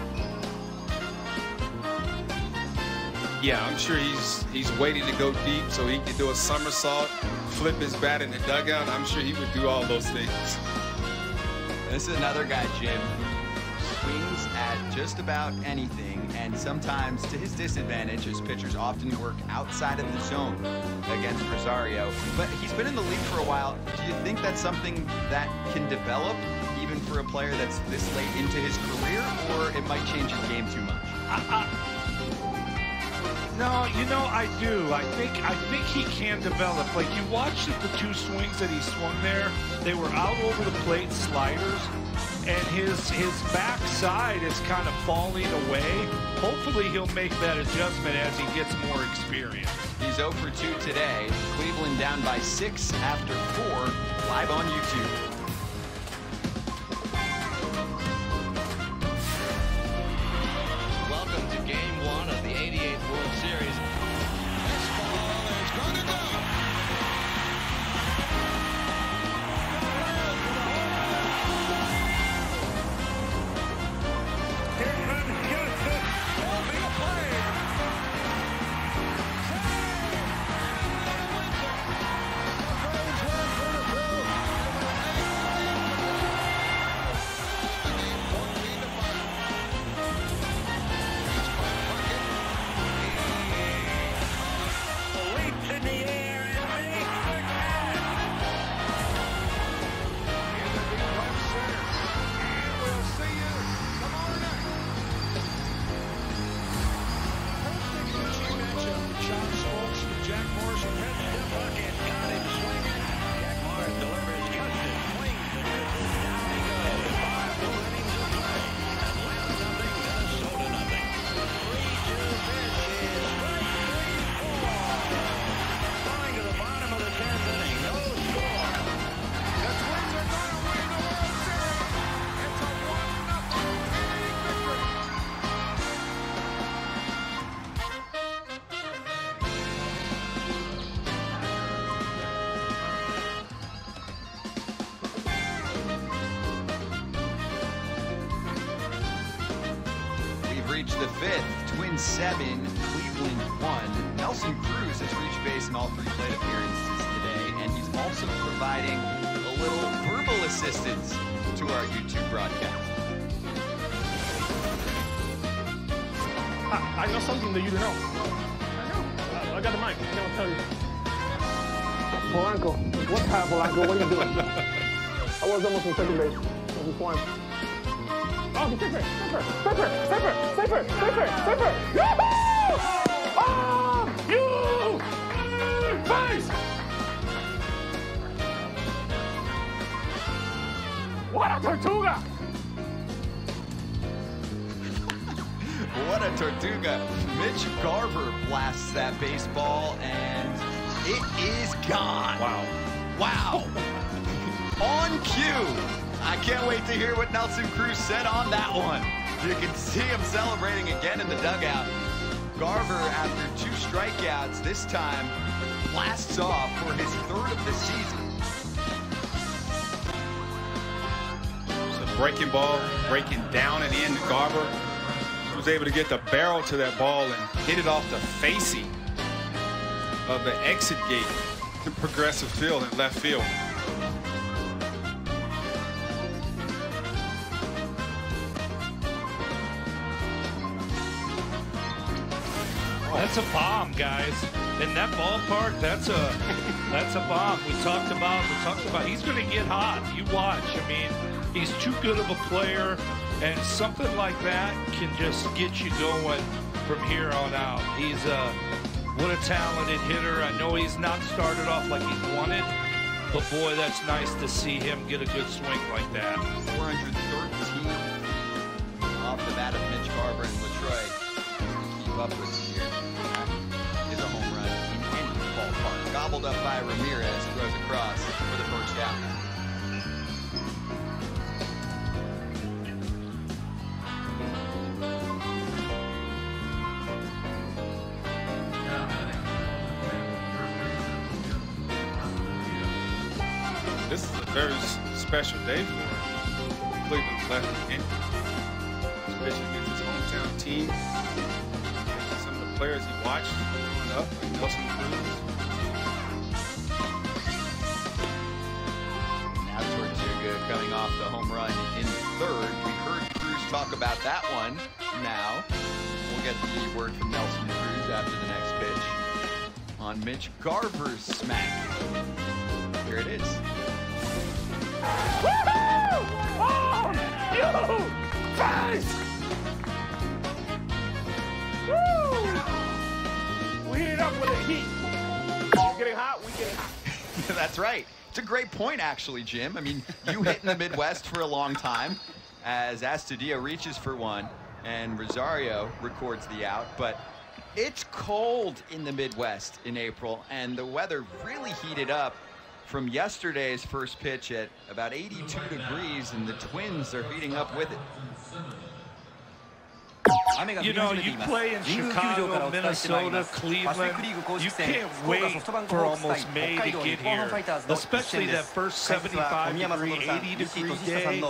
Yeah, I'm sure he's waiting to go deep so he can do a somersault, flip his bat in the dugout. I'm sure he would do all those things. This is another guy, Jim, who swings at just about anything, and sometimes to his disadvantage, as pitchers often work outside of the zone against Rosario. But he's been in the league for a while. Do you think that's something that can develop even for a player that's this late into his career, or it might change his game too much? No, you know, I do. I think he can develop. Like, you watched the 2 swings that he swung there. They were out over the plate sliders, and his backside is kind of falling away. Hopefully he'll make that adjustment as he gets more experience. He's 0 for 2 today. Cleveland down by 6 after 4, live on YouTube. Welcome to Game 1 of the 88th World Series. This ball is going to go. March the 5th, Twins 7, Cleveland 1. Nelson Cruz has reached base in all 3 plate appearances today, and he's also providing a little verbal assistance to our YouTube broadcast. I know something that you don't know. I know. I got the mic. I'm going to tell you. Polanco. What kind of Polanco? What are you doing? I was almost on second base. I was flying. Oh, safer! Yahoo! Oh, you! Face! What a Tortuga! What a Tortuga. Mitch Garver blasts that baseball, and it is gone. Wow. On cue. I can't wait to hear what Nelson Cruz said on that one. You can see him celebrating again in the dugout. Garver, after 2 strikeouts, this time blasts off for his 3rd of the season. It's a breaking ball, breaking down and in. Garver was able to get the barrel to that ball and hit it off the facing of the exit gate to Progressive Field in left field. That's a bomb, guys. In that ballpark, that's a bomb. We talked about he's going to get hot. You watch. I mean, he's too good of a player, and something like that can just get you going from here on out. He's what a talented hitter. I know he's not started off like he's wanted, but boy, that's nice to see him get a good swing like that. 413 off the bat of Mitch Garver and Latroy. Keep up with it here. Is a home run in any ballpark. Gobbled up by Ramirez, throws across for the first out. This is a very special day for Cleveland's left end. He's pitching against his hometown team. Some of the players he watched growing up, like Nelson Cruz. Now Tortuga coming off the home run in 3rd. We heard Cruz talk about that one. Now we'll get the word from Nelson Cruz after the next pitch on Mitch Garver's smack. Here it is. Woohoo! Oh, you! Face! Woo! We heat it up with the heat. We're getting hot, we getting hot. That's right. It's a great point, actually, Jim. I mean, you hit in the Midwest for a long time as Astudillo reaches for one and Rosario records the out, but it's cold in the Midwest in April, and the weather really heated up from yesterday's first pitch at about 82 degrees, and the Twins are heating up with it. You know, you play in Chicago, Minnesota, Cleveland, you can't wait for almost May to get here, especially that first 75 degree, 80 degree day.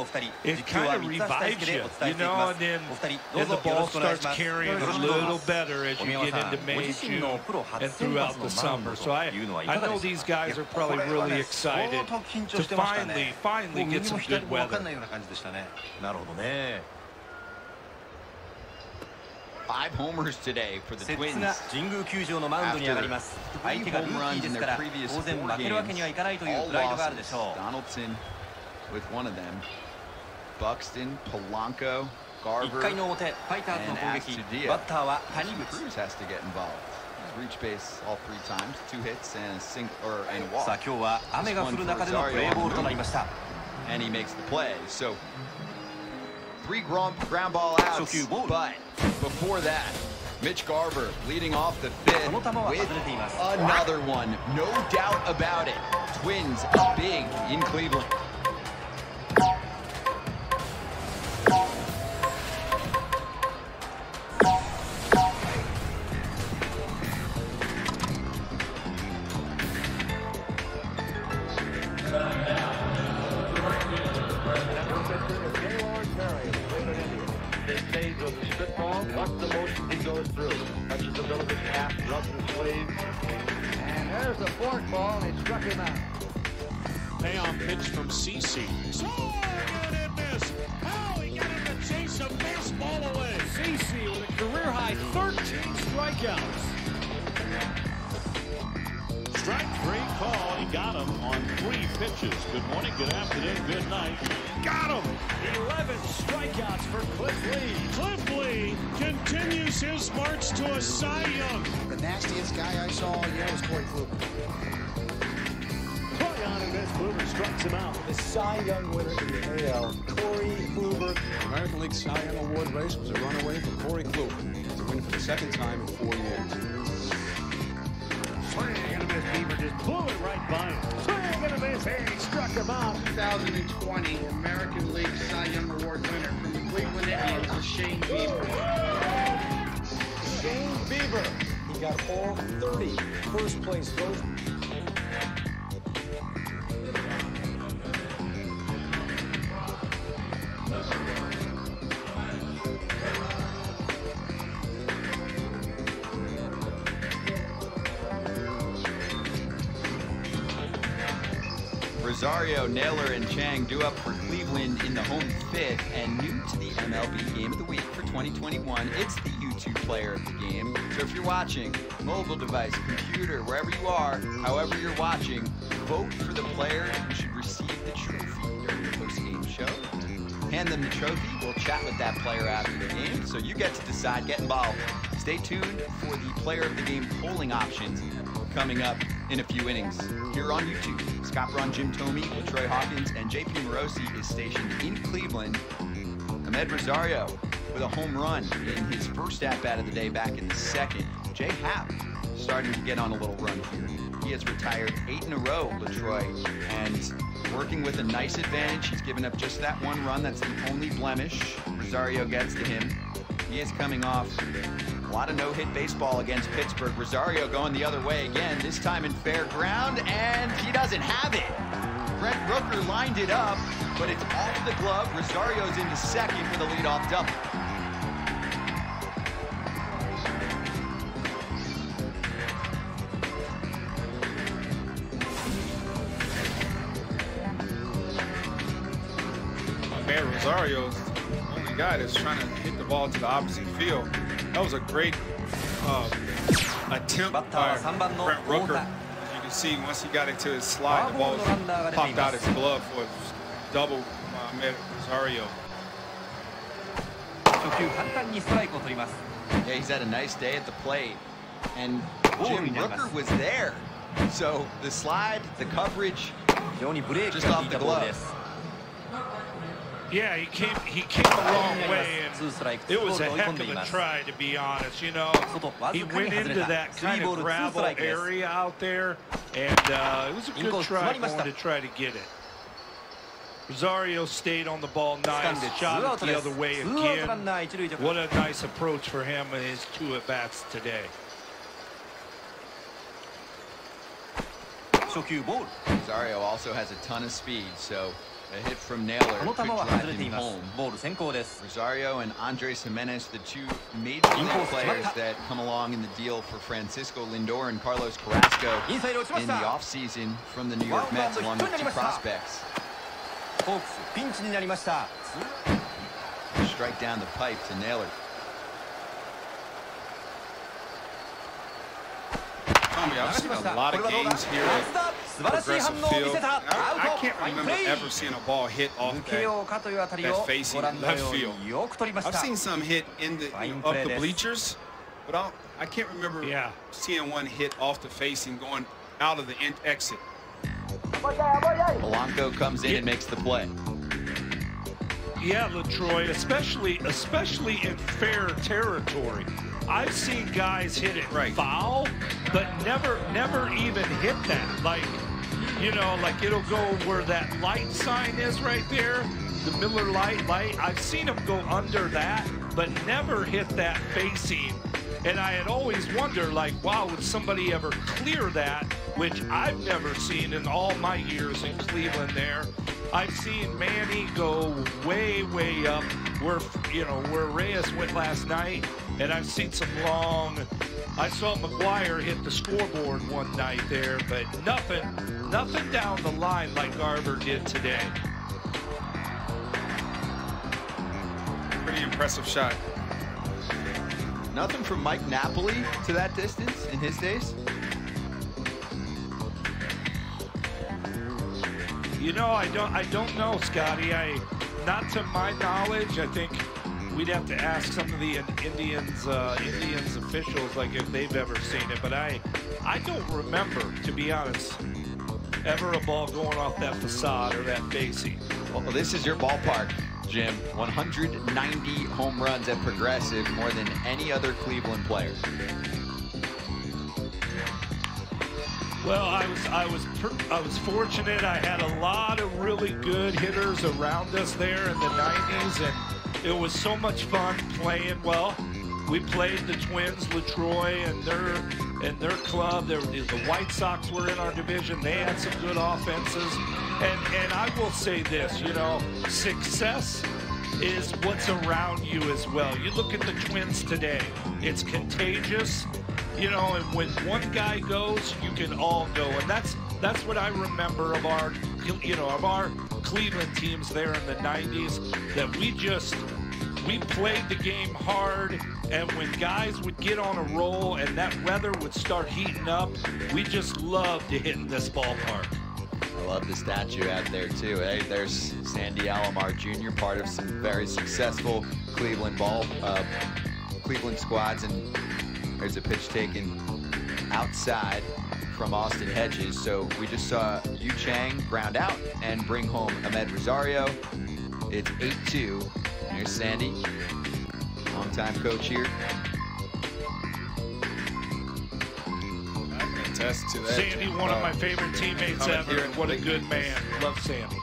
It kind of revives you, you know, and then the ball starts carrying a little better as you get into May, June, and throughout the summer. So I know these guys are probably really excited to finally get some good weather. 5 homers today for the Twins. 神宮球場のマウンドに上がります。相手がルーキーですから当然負けるわけにはいかないというプライドがあるでしょう。 Donaldson with one of them. Buxton, Polanco, Garver, 1回の表、ファイターズの攻撃。バッターは谷口。 Cruz has to get involved. He's reached base all 3 times, 2 hits and a walk. さあ今日は雨が降る中でのプレーボールとなりました。 And he makes the play. So 3 ground ball outs, but before that, Mitch Garver leading off the 5th with another one. No doubt about it. Twins up big in Cleveland. This stage was a strip ball. the motions he goes through. Touches the middle of his calf, rubs his sleeve. And there's the fork ball, and he struck him out. Payoff pitch from CC. Swung and missed. Oh, he got him to chase a baseball away. CC with a career-high 13 strikeouts. Strike three call. He got him on 3 pitches. Good morning, good afternoon, good night. Got him! 11 strikeouts for Cliff Lee. Cliff Lee continues his march to a Cy Young. The nastiest guy I saw all year was Corey Kluber. Play on him as Kluber strikes him out. The Cy Young winner in the AL, Corey Kluber. American League Cy Young Award race was a runaway for Corey Kluber to win for the second time in 4 years. Swing and a miss. Bieber just blew it right by him. Swing and a miss. Hey, he struck him out. 2020 American League Cy Young Award winner from the Cleveland Indians, Shane Bieber. Shane Bieber. He got all 30 first place votes. Rosario, Naylor, and Chang due up for Cleveland in the home fifth, and new to the MLB Game of the Week for 2021, it's the YouTube Player of the Game. So if you're watching, mobile device, computer, wherever you are, however you're watching, vote for the player who should receive the trophy during the post-game show. Hand them the trophy. We'll chat with that player after the game, so you get to decide. Get involved. Stay tuned for the Player of the Game polling options coming up in a few innings here on YouTube. Scott Braun, Jim Thome, LaTroy Hawkins, and JP Morosi is stationed in Cleveland. Ahmed Rosario with a home run in his first at-bat of the day back in the second. Jay Happ starting to get on a little run here. He has retired 8 in a row, LaTroy, and working with a nice advantage. He's given up just that one run. That's the only blemish Rosario gets to him. He is coming off a lot of no-hit baseball against Pittsburgh. Rosario going the other way again, this time in fair ground, and he doesn't have it. Brent Rooker lined it up, but it's off the glove. Rosario's into second with a leadoff double. Man, Rosario's the only guy that's trying to hit the ball to the opposite field. That was a great attempt by Brent Rooker. As you can see, once he got into his slide, the ball popped out his glove for a double by Rosario. Yeah, he's had a nice day at the plate, and Jim Rooker was there. So the slide, the coverage, just off the glove. Yeah, he came a long way, and it was a heck of a try, to be honest. You know, he went into that kind of gravel area out there, and it was a good try going to try to get it. Rosario stayed on the ball nice, shot it the other way again. What a nice approach for him in his 2 at-bats today. Rosario also has a ton of speed, so a hit from Naylor could drive him home. Rosario and Andres Jimenez, the 2 major league players that come along in the deal for Francisco Lindor and Carlos Carrasco in the offseason from the New York Mets, along with 2 prospects. Strike down the pipe to Naylor. I've seen a lot of games here at Progressive Field. I can't remember ever seeing a ball hit off that facing left field. I've seen some hit in the up the bleachers, but I can't remember seeing one hit off the facing going out of the exit. Polanco comes in and makes the play. Yeah, LaTroy, especially in fair territory. I've seen guys hit it foul, but never even hit that. Like, you know, like it'll go where that light sign is right there, the Miller light. I've seen them go under that, but never hit that facing. And I had always wondered, like, wow, would somebody ever clear that? Which I've never seen in all my years in Cleveland there. I've seen Manny go way, way up where Reyes went last night, and I've seen some long. I saw McGuire hit the scoreboard one night there, but nothing down the line like Garber did today. Pretty impressive shot. Nothing from Mike Napoli to that distance in his days. You know, I don't know, Scotty. Not to my knowledge. I think we'd have to ask some of the Indians officials, like if they've ever seen it. But I don't remember, to be honest, ever a ball going off that facade or that facing. Well, this is your ballpark, Jim. 190 home runs at Progressive, more than any other Cleveland player. Well, I was fortunate. I had a lot of really good hitters around us there in the 90s, and it was so much fun playing. Well, we played the Twins, LaTroy, and their club. The White Sox were in our division. They had some good offenses, and I will say this, you know, success is what's around you as well. You look at the Twins today; it's contagious. You know, and when one guy goes, you can all go, and that's what I remember of our, of our Cleveland teams there in the 90s. That we played the game hard, and when guys would get on a roll and that weather would start heating up, we just loved to hit in this ballpark. I love the statue out there too. Hey, there's Sandy Alomar Jr., part of some very successful Cleveland squads, and there's a pitch taken outside from Austin Hedges. So we just saw Yu Chang ground out and bring home Ahmed Rosario. It's 8-2. Here's Sandy, longtime coach here. I can attest to that. Sandy, one of my favorite teammates ever. What a good man. Love Sandy.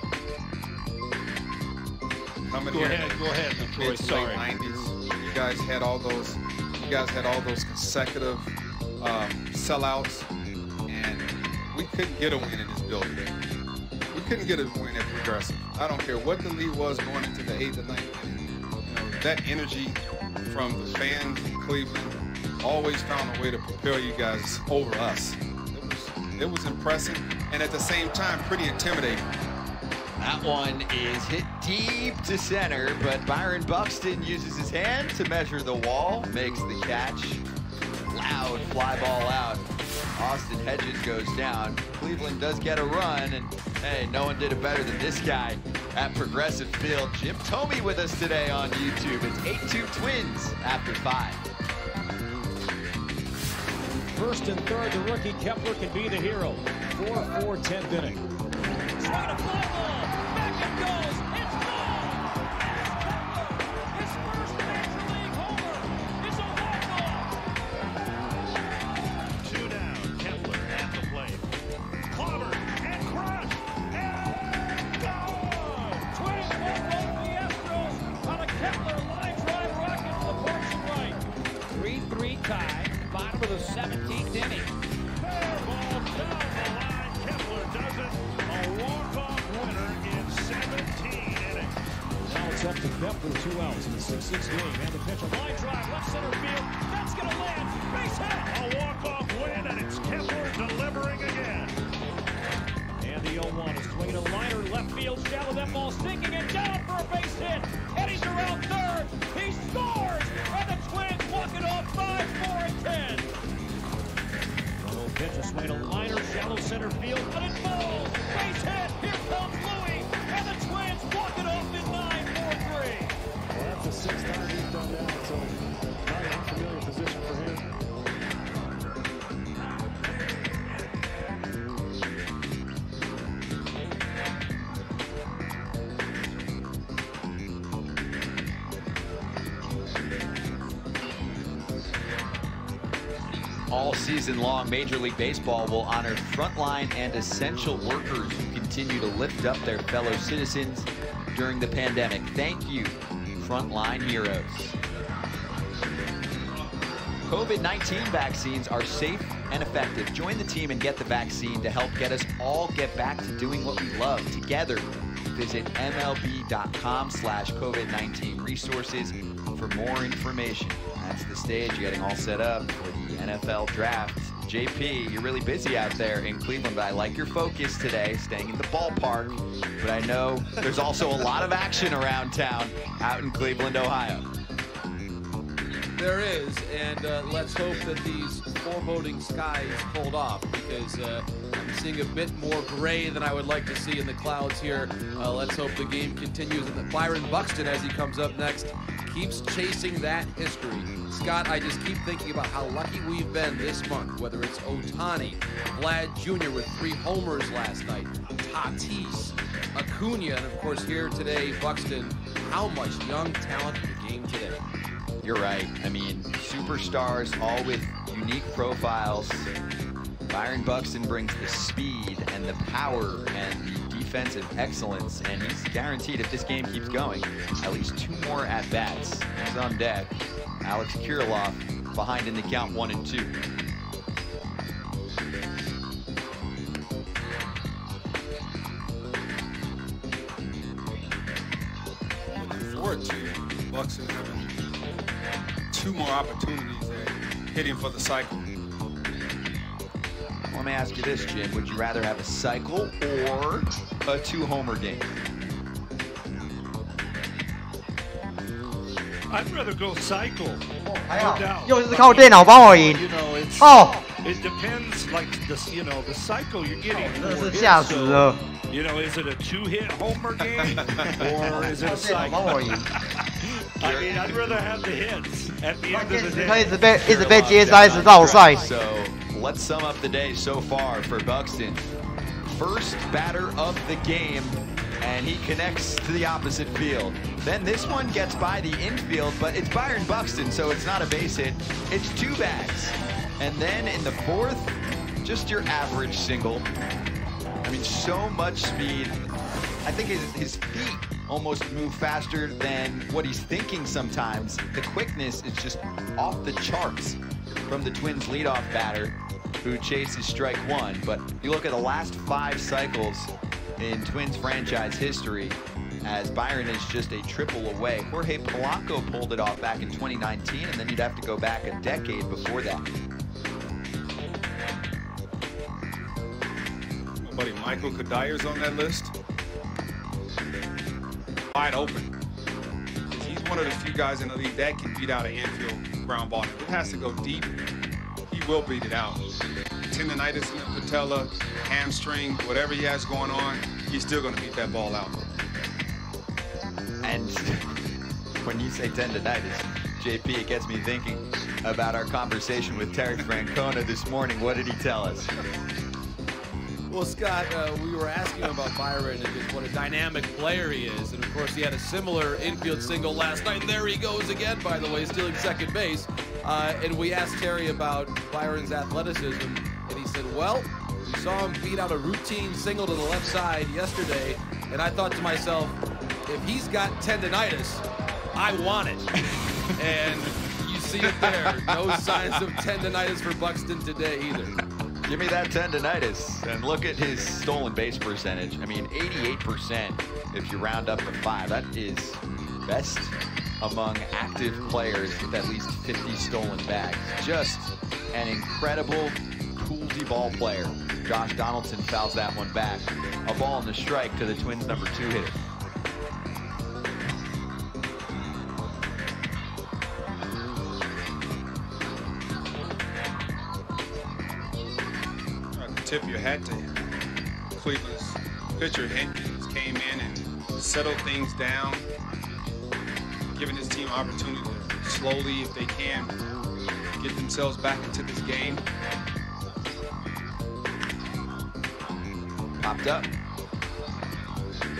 Go ahead, Detroit. Sorry. 90s, you guys had all those. You guys had all those consecutive sellouts, and we couldn't get a win in this building. We couldn't get a win at Progressive. I don't care what the lead was going into the 8th and 9th inning. You know, that energy from the fans in Cleveland always found a way to propel you guys over us. It was impressive, and at the same time, pretty intimidating. That one is hit deep to center, but Byron Buxton uses his hand to measure the wall, makes the catch. Loud fly ball out. Austin Hedges goes down. Cleveland does get a run, and hey, no one did it better than this guy at Progressive Field. Jim Thome with us today on YouTube. It's 8-2 Twins after 5. First and third, the rookie Kepler can be the hero. 4-4, 10th inning. Swing a fly ball. Back it goes. It's gone. His first Major League homer. It's a walk-off. 2 down. Kepler at the plate. Clobbered and crushed and gone. Twins walk off the Astros on a Kepler line drive rocket to the porch and right. 3-3 tie. Bottom of the 17th inning. Fair ball down the line. Kepler does it. A walk-off winner in 17 innings. Now it's up to Kepler, 2 outs in the 6-6 game. And the pitch, a line drive, left center field. That's going to land. Base hit. A walk-off win, and it's Kepler delivering again. And the 0-1 is swinging a liner, left field, shallow. That ball sinking and down for a base hit. And he's around third. He scores. And the Twins walk it off 5-4 and 10. Little pitch, a swing a liner, shallow center field, but it falls. Base hit. Here comes Louie. And the Twins walk it off in 9-4-3. Well, that's the 6th time he's done that, so not an unfamiliar position for him. All season long, Major League Baseball will honor frontline and essential workers who continue to lift up their fellow citizens during the pandemic. Thank you, frontline heroes. COVID-19 vaccines are safe and effective. Join the team and get the vaccine to help get us all get back to doing what we love together. visit MLB.com/COVID-19 resources for more information. That's the stage, getting all set up for the NFL draft. JP, you're really busy out there in Cleveland, but I like your focus today, staying in the ballpark. But I know there's also a lot of action around town out in Cleveland, Ohio. There is, and let's hope that these foreboding skies hold off, because I'm seeing a bit more gray than I would like to see in the clouds here. Let's hope the game continues, and that Byron Buxton, as he comes up next, keeps chasing that history. Scott, I just keep thinking about how lucky we've been this month, whether it's Ohtani, Vlad Jr. with 3 homers last night, Tatis, Acuna, and of course here today, Buxton. How much young talent in the game today. You're right. I mean, superstars, all with unique profiles. Byron Buxton brings the speed and the power and the defensive excellence, and he's guaranteed, if this game keeps going, at least 2 more at-bats. He's on deck. Alex Kirilloff behind in the count 1 and 2. Looking forward to Buxton having 2 more opportunities at hitting for the cycle. Let me ask you this, Jim. Would you rather have a cycle or a 2-homer game? I'd rather go cycle. No 又是靠电脑帮我赢。哦。 It depends, like this, you know, the cycle you're getting. 真的是吓死了。 You know, is it a 2-hit homer game or is it a cycle? 帮我赢。 I mean, I'd rather have the hits at the end of the day. 他一直被接杀，一直绕赛。 So let's sum up the day so far for Buxton. First batter of the game, and he connects to the opposite field. Then this one gets by the infield, but it's Byron Buxton, so it's not a base hit. It's 2 bags. And then in the 4th, just your average single. I mean, so much speed. I think his feet almost move faster than what he's thinking sometimes. The quickness is just off the charts from the Twins leadoff batter, who chases strike 1. But you look at the last 5 cycles in Twins franchise history, as Byron is just a triple away. Jorge Polanco pulled it off back in 2019, and then you'd have to go back a decade before that. Buddy Michael Kadyr's on that list. Wide open. He's one of the few guys in the league that can beat out an infield ground ball. If it has to go deep, he will beat it out. Tendonitis in the patella, hamstring, whatever he has going on, he's still going to beat that ball out. And when you say tendonitis, JP, it gets me thinking about our conversation with Terry Francona this morning. What did he tell us? Well, Scott, we were asking him about Byron and just what a dynamic player he is. And, of course, he had a similar infield single last night. And there he goes again, by the way, stealing second base. And we asked Terry about Byron's athleticism. And he said, well, we saw him beat out a routine single to the left side yesterday. And I thought to myself, if he's got tendonitis, I want it. And you see it there. No signs of tendonitis for Buxton today either. Give me that tendonitis. And look at his stolen base percentage. I mean, 88% if you round up to 5. That is best among active players with at least 50 stolen bags. Just an incredible poolsy ball player. Josh Donaldson fouls that one back. A ball in the strike to the Twins' #2 hitter. Tip your hat to Cleveland's pitcher. Jenkins came in and settled things down, giving his team opportunity to slowly, if they can, get themselves back into this game. Popped up.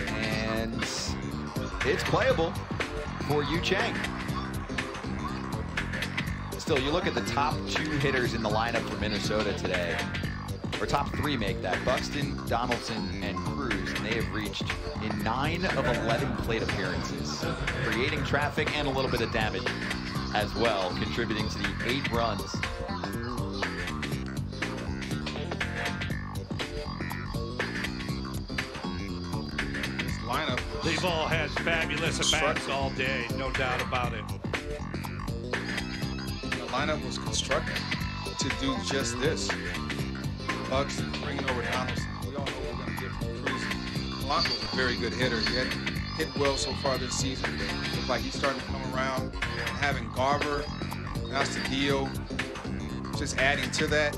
And it's playable for Yu Chang. Still, you look at the top 2 hitters in the lineup for Minnesota today. Or top 3 make that. Buxton, Donaldson, and Cruz, and they have reached in 9 of 11 plate appearances, creating traffic and a little bit of damage as well, contributing to the 8 runs. This lineup They've all had fabulous at-bats all day, no doubt about it. The lineup was constructed to do just this. Bucks bringing over Donaldson. We all know we're going to get from Cruz. Polanco's a very good hitter. He had hit well so far this season. Looks like he's starting to come around. And having Garver, Astudillo, just adding to that.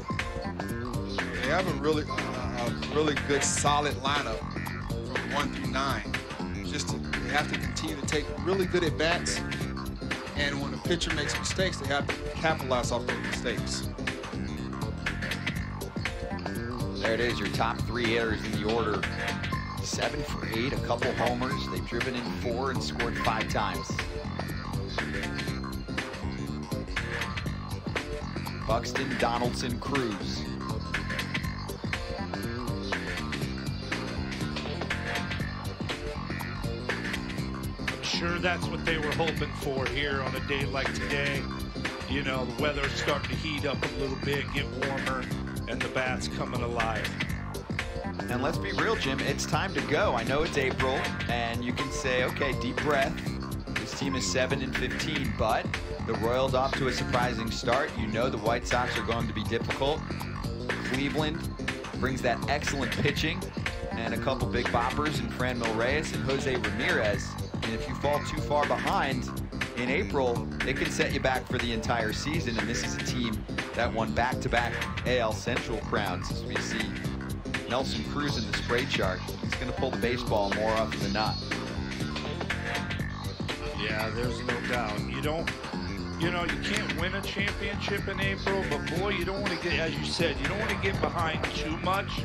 They have a really good, solid lineup from 1 through 9. They have to continue to take really good at bats, and when a pitcher makes mistakes, they have to capitalize off those mistakes. There it is, your top 3 hitters in the order. 7 for 8, a couple homers. They've driven in 4 and scored 5 times. Buxton, Donaldson, Cruz. Sure, that's what they were hoping for here on a day like today. You know, the weather's starting to heat up a little bit, get warmer, and the bat's coming alive. And let's be real, Jim, it's time to go. I know it's April, and you can say, okay, deep breath. This team is 7-15, but the Royals off to a surprising start. You know the White Sox are going to be difficult. Cleveland brings that excellent pitching and a couple big boppers in Franmil Reyes and Jose Ramirez. And if you fall too far behind in April, it can set you back for the entire season. And this is a team that won back-to-back AL Central crowns. As we see Nelson Cruz in the spray chart, he's going to pull the baseball more often than not. Yeah, there's no doubt. You can't win a championship in April, but boy, you don't want to get, as you said, you don't want to get behind too much.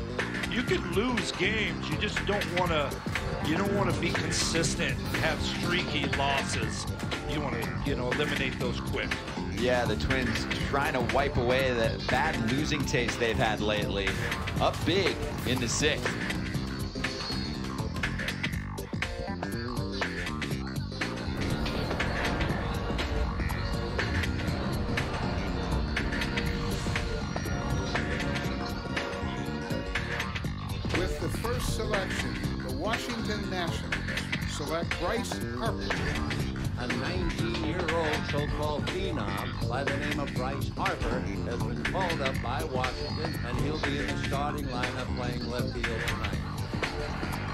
You could lose games. You just don't want to. You don't want to be consistent and have streaky losses. You want to, eliminate those quick. Yeah, the Twins trying to wipe away the bad losing taste they've had lately. Up big in the 6th. With the first selection, the Washington Nationals select Bryce Harper. A 19-year-old so-called phenom by the name of Bryce Harper has been called up by Washington, and he'll be in the starting lineup playing left field tonight.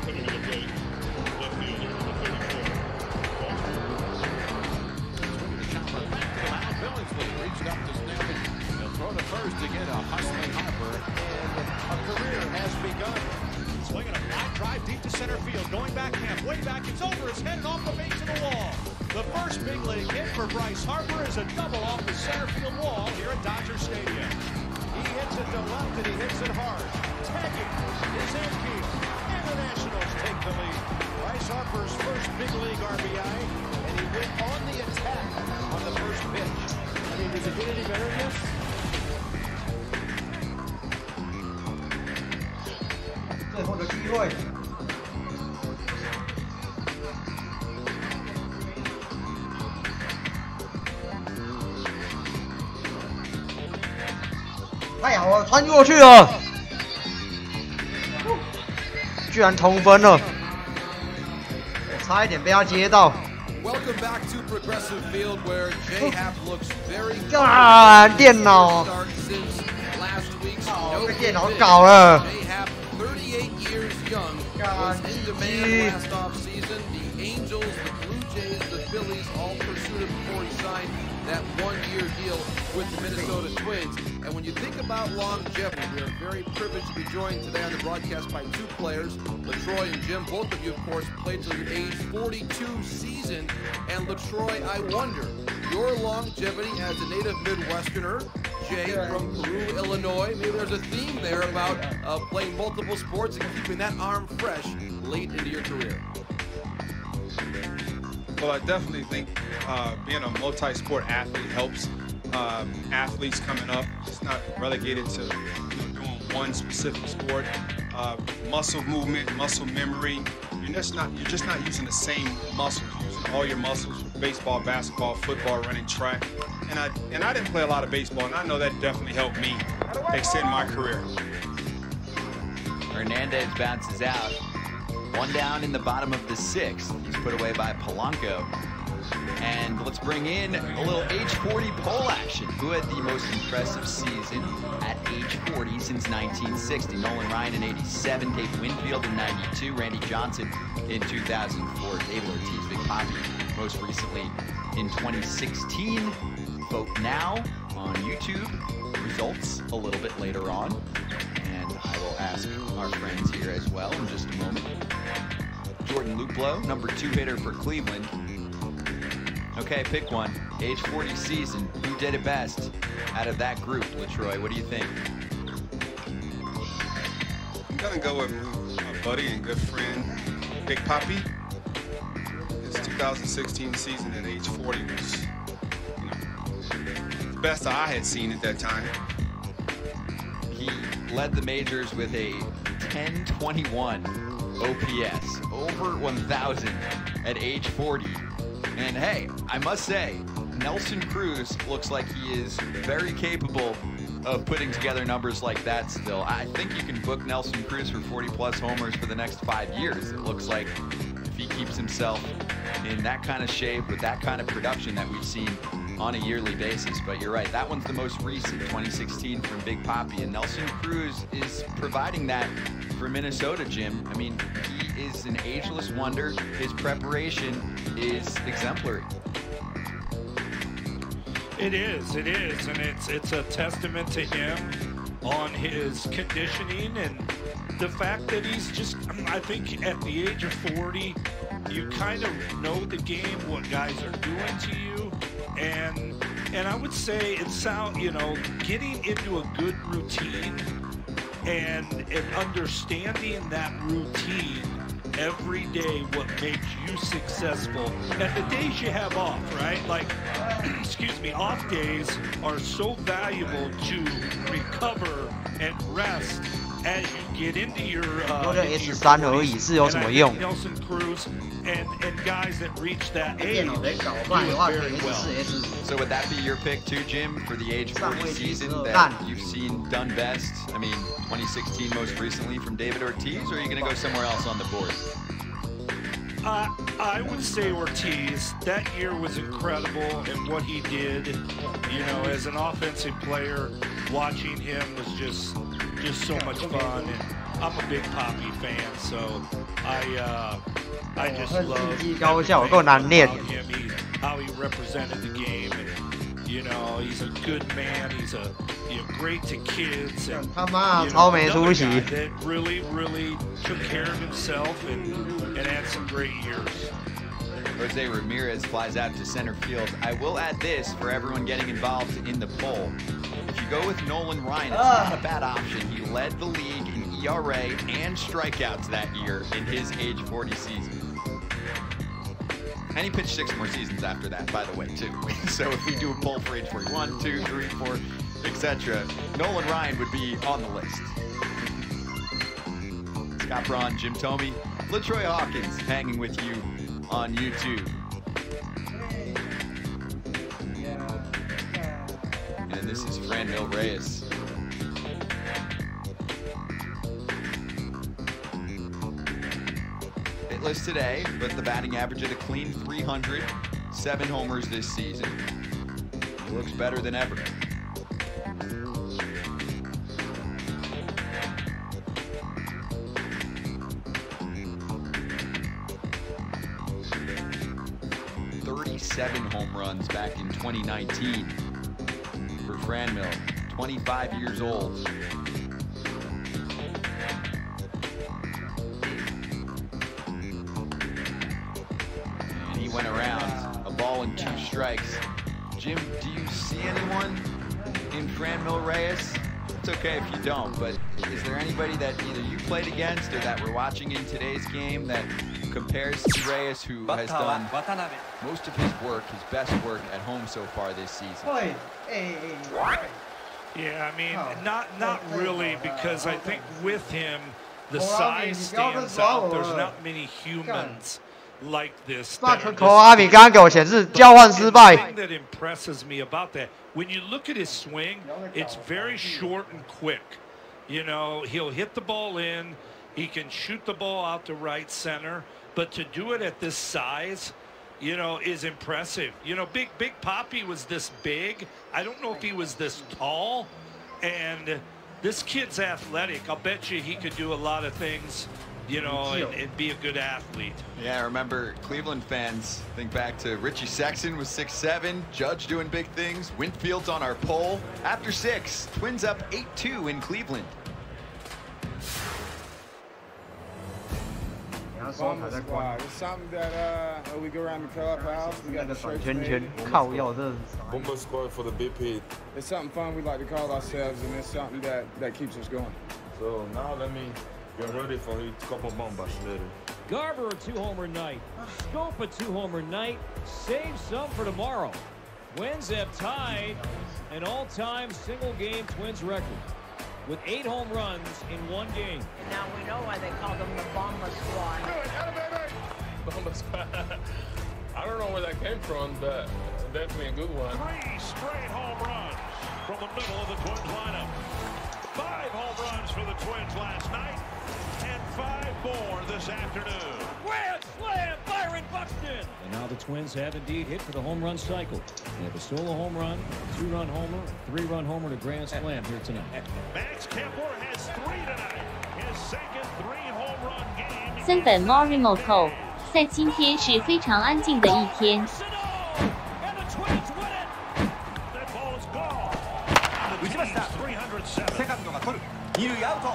Putting in the plate, left fielder, number 34. Swinging the chopper back to the mound. Billingsley reached up to snap it. He'll throw to first to get a hustling Harper, and a career has begun. Swinging a line drive deep to center field, going back halfway back, it's over, it's headed off the base of the wall. The first big league hit for Bryce Harper is a double off the center field wall here at Dodger Stadium. He hits it to left and he hits it hard. Tagging is infield, and the Nationals take the lead. Bryce Harper's first big league RBI, and he went on the attack on the first pitch. I mean, does it get any better than this?太好了，穿过去了，居然同分了，差一点被他接到。 Welcome back to Progressive Field, where J-Happ looks very good. 电脑，被电脑搞了。J-Happ, 38 years young, was in demand last offseason. The Angels, the Blue Jays, the Phillies all pursued him before he signed that one-year deal with the Minnesota Twins. And when you think about longevity, we are very privileged to be joined today on the broadcast by 2 players, LaTroy and Jim. Both of you, of course, played till your age 42 season. And LaTroy, I wonder, your longevity as a native Midwesterner, Jay from Peru, Illinois, maybe there's a theme there about playing multiple sports and keeping that arm fresh late into your career. Well, I definitely think being a multi-sport athlete helps athletes coming up. It's not relegated to doing one specific sport. Muscle movement, muscle memory. You're just not using the same muscles. You're using all your muscles for baseball, basketball, football, running track. And I didn't play a lot of baseball, and I know that definitely helped me extend my career. Hernandez bounces out. One down in the bottom of the 6th. He's put away by Polanco. And let's bring in a little age 40 poll action. Who had the most impressive season at age 40 since 1960? Nolan Ryan in 87, Dave Winfield in 92, Randy Johnson in 2004, David Ortiz, Big Poppy most recently in 2016. Vote now on YouTube. Results a little bit later on. And I will ask our friends here as well in just a moment. Jordan Luplow, number 2 hitter for Cleveland. Okay, pick one. Age 40 season. Who did it best out of that group, LaTroy? What do you think? I'm gonna go with my buddy and good friend, Big Poppy. His 2016 season at age 40 was, the best I had seen at that time. He led the majors with a 1021 OPS, over 1,000 at age 40. And hey, I must say, Nelson Cruz looks like he is very capable of putting together numbers like that still. I think you can book Nelson Cruz for 40-plus homers for the next 5 years. It looks like if he keeps himself in that kind of shape with that kind of production that we've seen on a yearly basis. But you're right, that one's the most recent, 2016 from Big Poppy. And Nelson Cruz is providing that for Minnesota, Jim. I mean, he is an ageless wonder. His preparation is exemplary. It is, and it's a testament to him on his conditioning and the fact that he's just, I think at the age of 40, you kind of know the game, what guys are doing to you, and I would say it's getting into a good routine and understanding that routine every day, what makes you successful. And the days you have off, right? Like, excuse me, off days are so valuable to recover and rest as you get into your S3而已是有什么用？ Nelson Cruz and guys that reach that age do it very well. So would that be your pick too, Jim, for the age 40 season that you've seen done best? I mean, 2016 most recently from David Ortiz, or are you going to go somewhere else on the board? I would say Ortiz. That year was incredible, and what he did, as an offensive player, watching him was just so much fun. And I'm a big Poppy fan, so I just love him. How he represented the game, and he's a good man. He's great to kids, and another guy that really took care of himself and had some great years. Jose Ramirez flies out to center field. I will add this for everyone getting involved in the poll. If you go with Nolan Ryan, it's not a bad option. He led the league in ERA and strikeouts that year in his age 40 season. And he pitched 6 more seasons after that, by the way, too. So if we do a poll for age 41, 2, 3, 4, etc., Nolan Ryan would be on the list. Scott Braun, Jim Thome, LaTroy Hawkins hanging with you on YouTube. And this is Franmil Reyes. Hitless today, but the batting average at a clean 300, 7 homers this season. He looks better than ever. Home runs back in 2019 for Franmil, 25 years old. And he went around, a ball and 2 strikes. Jim, do you see anyone in Franmil Reyes? It's okay if you don't, but is there anybody that either you played against or that we're watching in today's game that compares to Reyes, who has done most of his work, his best work at home so far this season? Yeah, I mean, not really, because I think with him, the size stands out. There's not many humans like this. The thing that impresses me about that, when you look at his swing, it's very short and quick. He'll hit the ball in. He can shoot the ball out to right center, but to do it at this size, you know, is impressive. You know, Big Papi was this big. I don't know if he was this tall. And this kid's athletic. I'll bet you he could do a lot of things, you know, and be a good athlete. Yeah, I remember Cleveland fans think back to Richie Sexton was 6'7", Judge doing big things, Winfield's on our poll. After 6, Twins up 8-2 in Cleveland. Bomber squad. It's something that we go around the clubhouse. We got the shirts made. Bomber squad for the BP. It's something fun we like to call ourselves, and it's something that keeps us going. So now let me get ready for a couple bombas later. Garver a 2-homer night. Scope a 2-homer night. Save some for tomorrow. Twins have tied an all-time single-game Twins record with 8 home runs in 1 game. And now we know why they call them the Bomba Squad. Bomba Squad. I don't know where that came from, but definitely a good one. 3 straight home runs from the middle of the Twins lineup. 5 home runs for the Twins last night, and 5 more this afternoon. Grand slam, Byron Buxton! And now the Twins have indeed hit for the home run cycle. They have a solo home run, a 2-run homer, a 3-run homer to grand slam here tonight. Max Kepler has 3 tonight. His second 3-home run game. 森本モリモト在今天是非常安静的一天。打ちました。セカンドが取る。二塁アウト。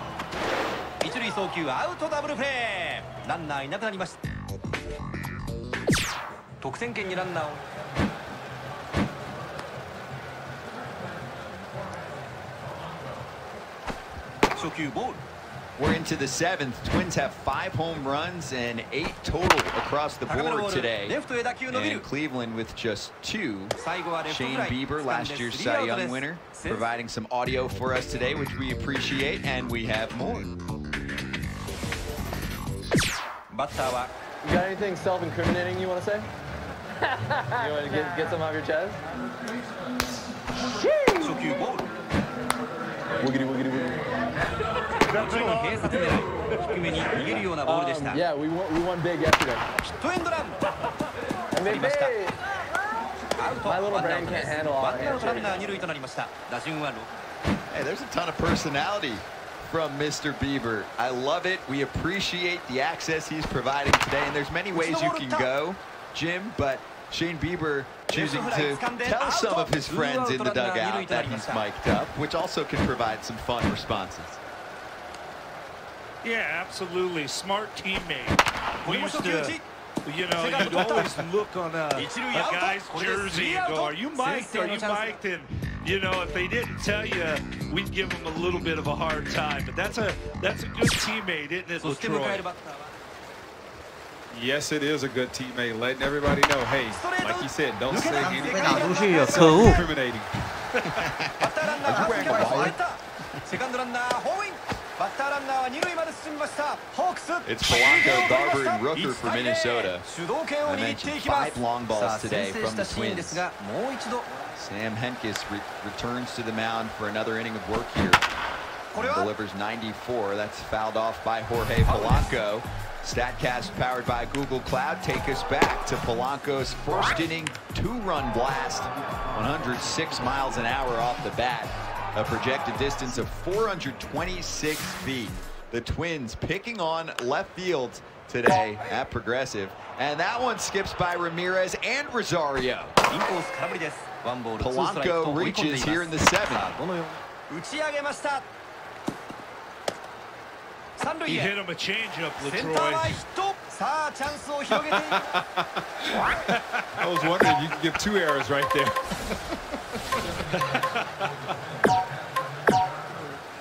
一塁送球アウトダブルプレー。ランナーいなくなりました。得点圏にランナーを。初球ボール。We're into the 7th. Twins have 5 home runs and 8 total across the board today. And Cleveland with just 2. Shane Bieber, last year's Cy Young winner, providing some audio for us today, which we appreciate, and we have more. You got anything self-incriminating you want to say? You want to get some off your chest? Wiggity, wiggity, wiggity. Yeah, we won big yesterday. And my little brain can't handle all that. Hey, there's a ton of personality from Mr. Bieber. I love it. We appreciate the access he's providing today. And there's many ways you can go, Jim, but Shane Bieber choosing to tell some of his friends in the dugout that he's mic'd up, which also can provide some fun responses. Yeah, absolutely. Smart teammate. We used to, you know, you'd always look on a guy's jersey and go, are you mic'd? Are you mic'd? And, you know, if they didn't tell you, we'd give them a little bit of a hard time. But that's a good teammate, isn't it, LaTroy? Yes, it is a good teammate, letting everybody know, hey, like you said, don't say anything incriminating. It's Polanco, Garver, and Rooker for Minnesota. I mentioned 5 long balls today from the Twins. Sam Hentges returns to the mound for another inning of work here. And delivers 94. That's fouled off by Jorge Polanco. StatCast powered by Google Cloud take us back to Polanco's first inning 2-run blast, 106 miles an hour off the bat, a projected distance of 426 feet. The Twins picking on left field today at Progressive, and that one skips by Ramirez and Rosario. Polanco reaches here in the 7th. You hit him a changeup, LaTroy. I was wondering, you can give 2 errors right there.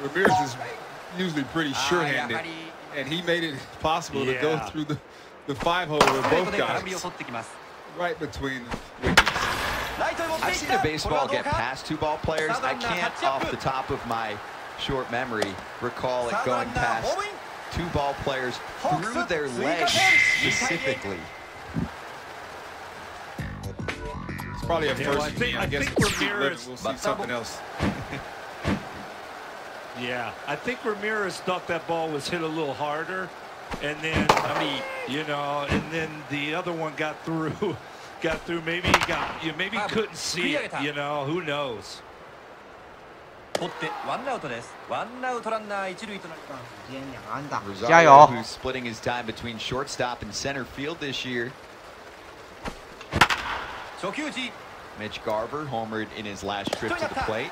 Ramirez is usually pretty sure-handed, and he made it possible to go through the 5-hole with both guys. Right between the wickets. I've seen a baseball get past 2 ball players. I can't, off the top of my short memory, recall it going past 2 ball players through their legs specifically. It's probably a first. I guess Ramirez will see something else. Yeah, I think Ramirez thought that ball was hit a little harder, and then and then the other one got through. Maybe maybe he couldn't see it. Who knows? Rosario, who's splitting his time between shortstop and center field this year. Mitch Garver homered in his last trip to the plate.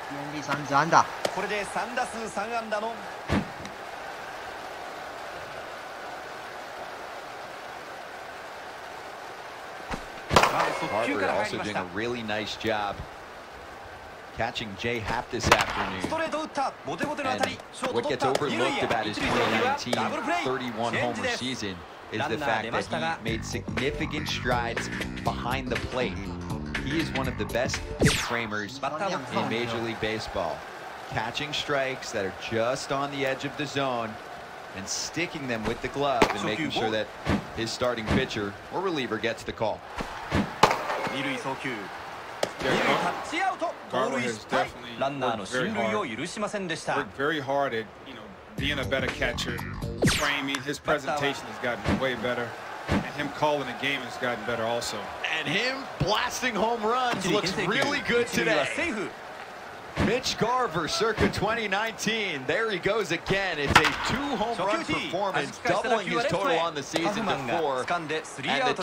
Garver also doing a really nice job catching Jay Happ this afternoon. And what gets overlooked about his 2019 31 homer season is the fact that he made significant strides behind the plate. He is one of the best pitch framers in Major League Baseball, catching strikes that are just on the edge of the zone and sticking them with the glove and making sure that his starting pitcher or reliever gets the call. Garver has definitely worked very hard at being a better catcher, framing. His presentation has gotten way better, and him calling the game has gotten better also. And him blasting home runs looks really good today. Mitch Garver, circa 2019. There he goes again. It's a 2-home-run performance, doubling his total on the season to 4. And the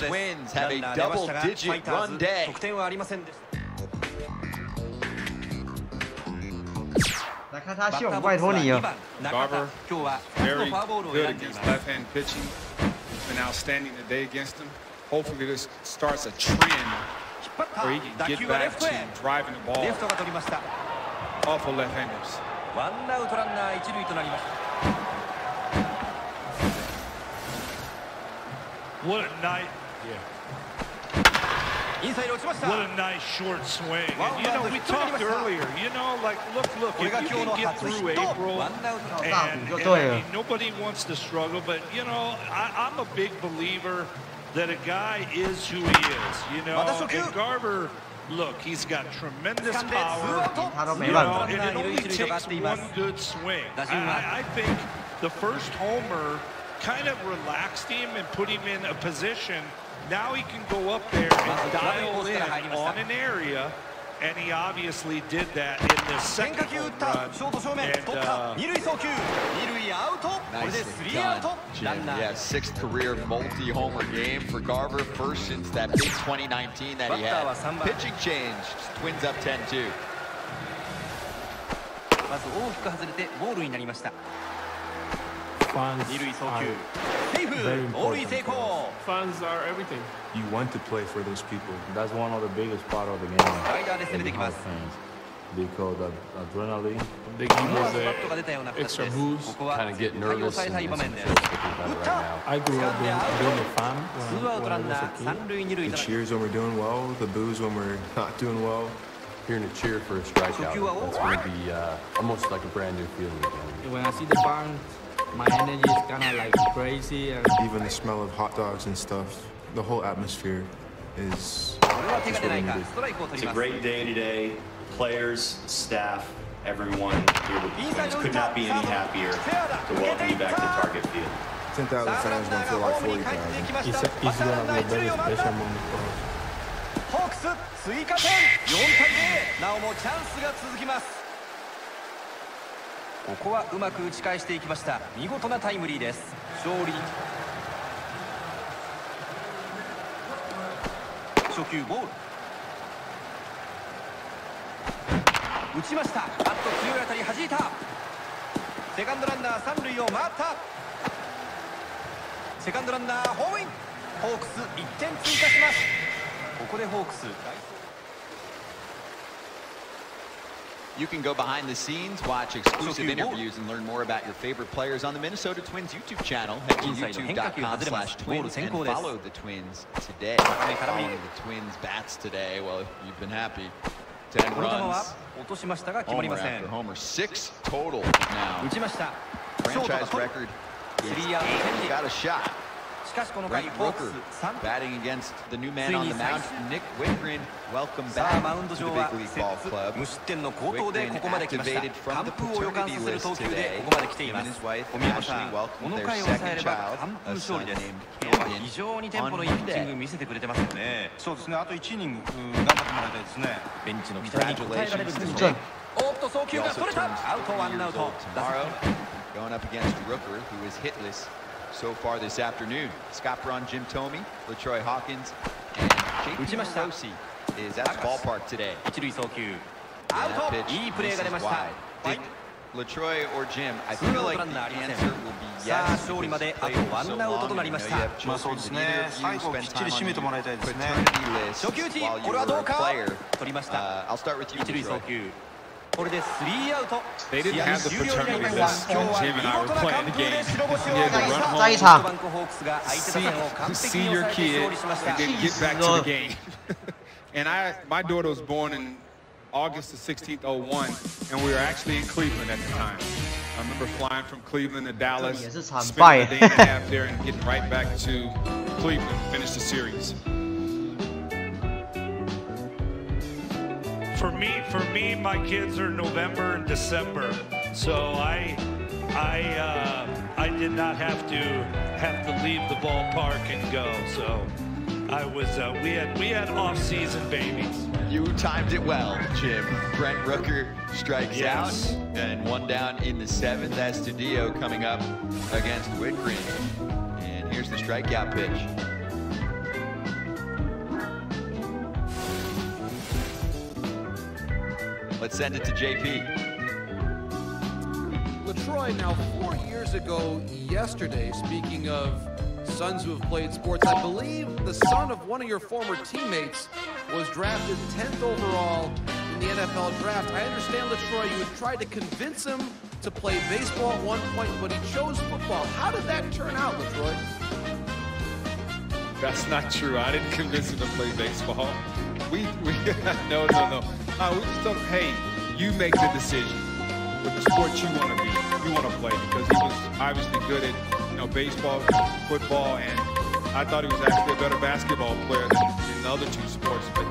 Twins have a double-digit run day. Garver, very good against left-hand pitching. He's been outstanding today against him. Hopefully this starts a trend where he can get back to driving the ball off of left-handers. What a night. What a nice short swing. And, we talked earlier, look, if you can get through April, and nobody wants to struggle, but, I'm a big believer that a guy is who he is, and Garver, look, he's got tremendous power, and it only takes one good swing. I think the first homer kind of relaxed him and put him in a position. Now he can go up there and dial in on an area, and he obviously did that in the second home run. Nicely done, Jim. Yeah, 6th career multi-homer game for Garver, first since that big 2019 that he had. Pitching change, Twins up 10-2. Fans are very important. Fans are everything. You want to play for those people. That's one of the biggest part of the game. Fans. Because the adrenaline, they give us an extra boost. Kind of get nervous and right now. I grew up being a fan when I was a kid. The cheers when we're doing well, the boos when we're not doing well. Hearing a cheer for a strikeout, that's going to be almost like a brand new feeling again. When I see the fans, my energy is kind of like crazy. And even the smell of hot dogs and stuff, the whole atmosphere is just really needed. It's a great day today. Players, staff, everyone here with the Twins could not be any happier to welcome you back to Target Field. 10,000 fans don't feel like 40,000. It's going to be a very special moment for us. ホークス追加点4対0なおもチャンスが続きます。ここはうまく打ち返していきました。見事なタイムリーです。勝利。初球ボール打ちました。バット強い当たり弾いた。セカンドランナー三塁を回った。セカンドランナーホームイン。ホークス1点追加します。ここでホークス。You can go behind the scenes, watch exclusive interviews, and learn more about your favorite players on the Minnesota Twins YouTube channel. Head to youtube.com/twins and follow the Twins today. Following the Twins bats today. Well, you've been happy. 10 runs. Homer after homer. 6 total now. Franchise record is 8. Got a shot. Brent Rooker batting against the new man on the mound, Nick Wittgren. Welcome back to the Big League Ball Club. Wittgren activated from the paternity list today. Him and his wife Ashley welcomed their second child, a son named Camden, on Monday. Congratulations to Nick. He also turns 3 years old tomorrow, going up against Rooker, who is hitless so far this afternoon. Scott Braun, Jim Thome, LaTroy Hawkins, and JP Morosi is at the ballpark today. And that pitch misses wide. Think LaTroy or Jim, I feel like the answer will be yes. You play for so long, you know you have children, but neither of you spend time on the paternity list while you were a player. I'll start with you, LaTroy. They didn't have the paternity list when Jim and I were playing the game. You had to run home, see your kid, and then get back to the game. And my daughter was born in August the 16th, 01, and we were actually in Cleveland at the time. I remember flying from Cleveland to Dallas, spending a day and a half there, and getting right back to Cleveland, finish the series. For me, my kids are November and December, so I did not have to leave the ballpark and go. So I was we had off-season babies. You timed it well, Jim. Brent Rooker strikes out, and 1 down in the 7th. Astudillo coming up against Wittgren, and here's the strikeout pitch. Let's send it to JP. LaTroy, now 4 years ago yesterday, speaking of sons who have played sports, I believe the son of one of your former teammates was drafted 10th overall in the NFL draft. I understand, LaTroy, you had tried to convince him to play baseball at one point, but he chose football. How did that turn out, LaTroy? That's not true. I didn't convince him to play baseball. We no. We just told him, hey, you make the decision with the sport you want to be, you want to play, because he was obviously good at, baseball, football, and I thought he was actually a better basketball player than the other 2 sports. But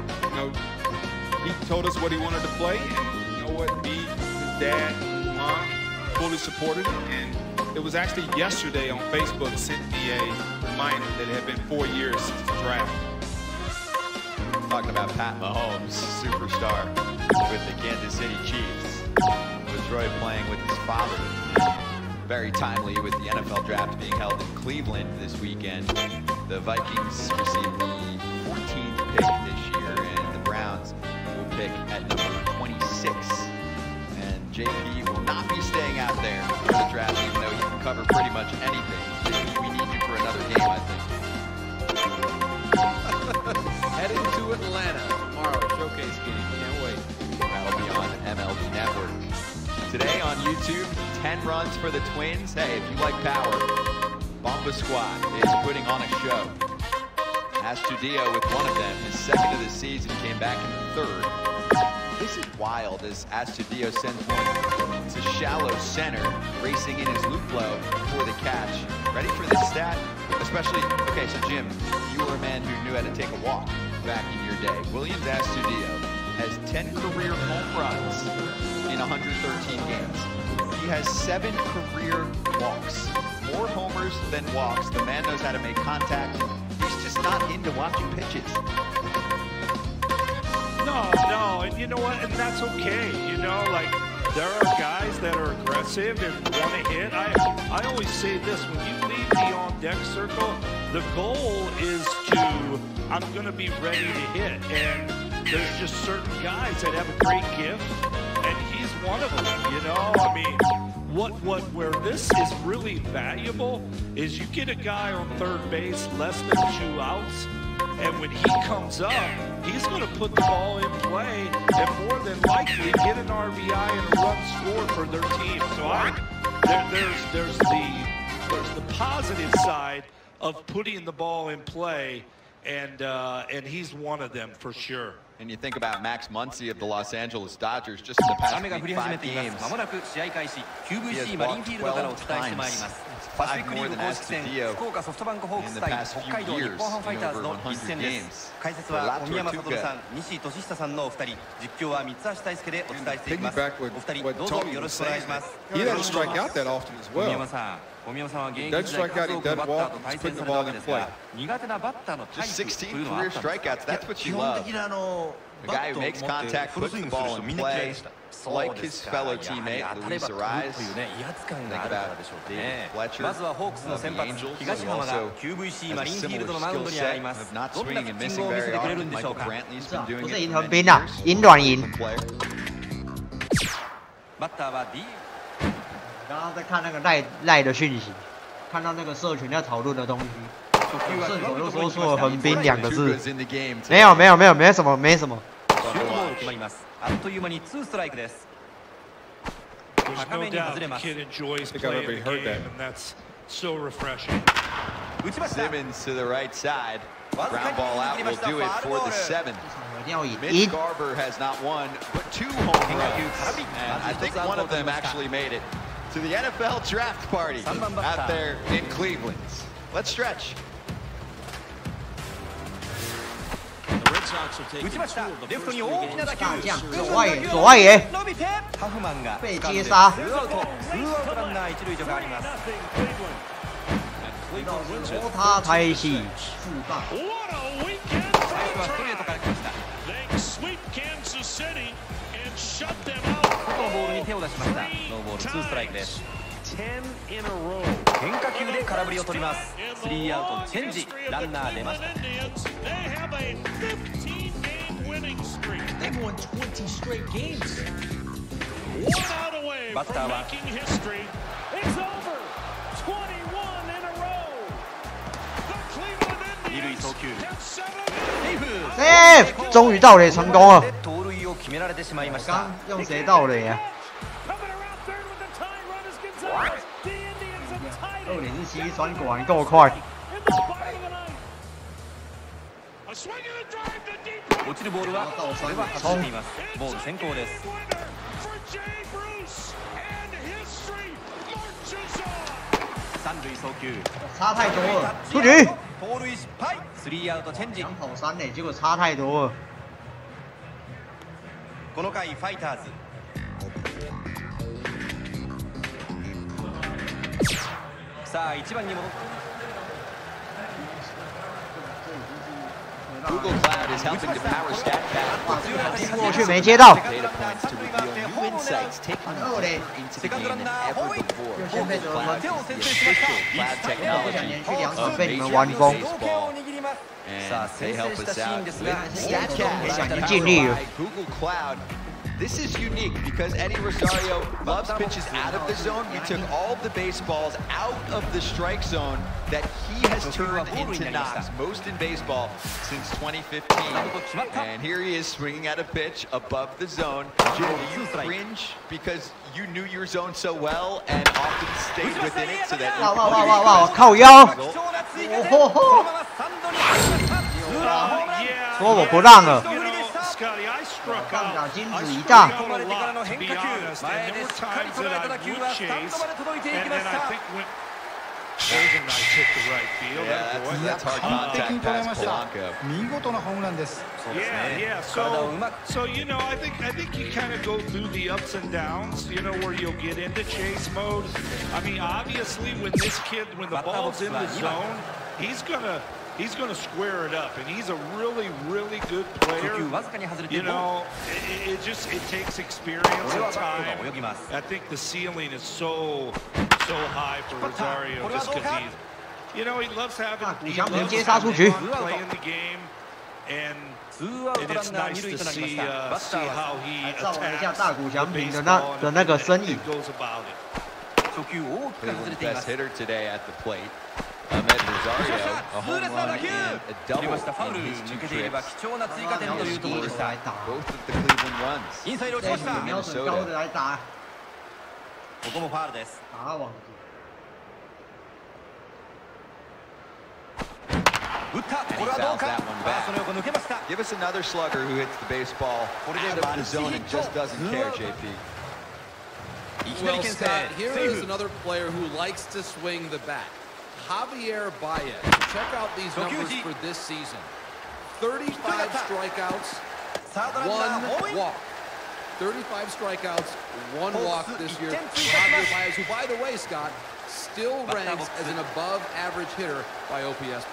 he told us what he wanted to play, and you know what, me, his dad, mom, fully supported him. And it was actually yesterday on Facebook sent me a reminder that it had been 4 years since the draft. Talking about Pat Mahomes, superstar with the Kansas City Chiefs. LaTroy playing with his father. Very timely with the NFL draft being held in Cleveland this weekend. The Vikings received the 14th pick this year, and the Browns will pick at number 26. And JP will not be staying out there for the draft, even though he can cover pretty much anything. JP, we need you for another game, I think. Heading to Atlanta tomorrow, showcase game. Can't wait. That'll be on MLB Network. Today on YouTube, 10 runs for the Twins. Hey, if you like power, Bomba Squad is putting on a show. Astudillo with one of them, his 2nd of the season, came back in the 3rd. This is wild as Astudillo sends one to shallow center, racing in his loop low for the catch. Ready for this stat? Especially, okay, so Jim, you were a man who knew how to take a walk back in your day. Williams Astudillo has 10 career home runs in 113 games. He has 7 career walks. More homers than walks. The man knows how to make contact. He's just not into watching pitches. No, and you know what? And that's okay. There are guys that are aggressive and want to hit. I always say this, when you leave the on-deck circle, the goal is I'm going to be ready to hit. And there's just certain guys that have a great gift, and he's one of them, where this is really valuable is you get a guy on third base less than 2 outs, and when he comes up, he's going to put the ball in play and more than likely get an RBI and a run scored for their team. So there's the positive side of putting the ball in play, and he's one of them for sure. And you think about Max Muncy of the Los Angeles Dodgers just in the past 5 games. He has walked 12 times. 5 more than Astudillo in the past few years in over 100 games. Piggyback with what Tony was saying. He doesn't strike out that often as well. He doesn't strike out, he doesn't walk, he's putting the ball in play. Just 16 career strikeouts, that's what you love. A guy who makes contact, puts the ball in play, like his fellow teammate, Luis Arraez. Think about David Fletcher of the Angels, who also has a similar skill set of not swinging and missing very often. Michael Brantley's been doing it for many years. 赢短赢。刚刚在看那个赖的讯息，看到那个社群在讨论的东西，顺手就说出了横滨2个字。没有，没什么。There's no doubt the kid enjoys playing the game, and that's so refreshing. Simmons to the right side. Ground ball out will do it for the 7th. Mitch Garver has not one, but 2 home runs. And I think one of them actually made it to the NFL draft party out there in Cleveland. Let's stretch. The Red Sox are taking 2 of the first 3 games. 左外野，被接杀。摩他台戏复棒。 They sweep Kansas City and shut them out. 10 in a row. 変化球で空振りを取ります。3アウトチェンジ、ランナー出ました。They have a 15-game winning streak. They've won 20 straight games. 1 out away from making history. It's over. 21 in a row. The Cleveland Indians have 7. セーフ！终于盗垒成功了。盗塁を決められてしまいました。刚用谁盗垒啊？207传果然够快。落ちるボールはこれは外れています。ボール先行です。三塁送球。差太多了，出局。盗塁失敗。3アウトチェンジ。2跑3垒，结果差太多了。この回ファイターズ。さあ1番に戻って。Google Cloud is helping to power stat pass. 过去没接到。 Data points to reveal new insights, taking you deeper into the game than ever before. Google Cloud is the official cloud technology of Major League Baseball, and they help us out with StatCast. Google Cloud. This is unique because Eddie Rosario loves pitches out of the zone. We took all the baseballs out of the strike zone that he has turned into knocks, most in baseball since 2015. And here he is swinging at a pitch above the zone. Jim, do you cringe because you knew your zone so well and often stayed within it so that wow, 靠腰！说我不让了。 Scotty, I struck out. 打金子一大。 To be honest, and there were times that I would chase, and I think when there's a nice hit to right field. Yeah, that's hard contact pass, Polanco. 見事なホームランです。 Yeah. So you know, I think you kind of go through the ups and downs. You know, where you'll get into chase mode. I mean, obviously, when the ball's in the zone, he's gonna square it up, and he's a really good player. You know, it takes experience and time. I think the ceiling is so high for Rosario just because he loves playing the game, and it's nice to see how he attacks the baseball and goes about it. Cleveland's best hitter today at the plate. Ahmed Rosario, a home run and a double in his 2 trips. Both of the Cleveland runs. Minnesota. ここもファウルです。he fouls that one back. Give us another slugger who hits the baseball out of the zone and just doesn't care, JP. Well, Scott, here is another player who likes to swing the bat. Javier Baez. Check out these numbers for this season. 35 strikeouts, 1 walk. 35 strikeouts, 1 walk this year. Javier Baez, who, by the way, Scott, still ranks as an above-average hitter by OPS+.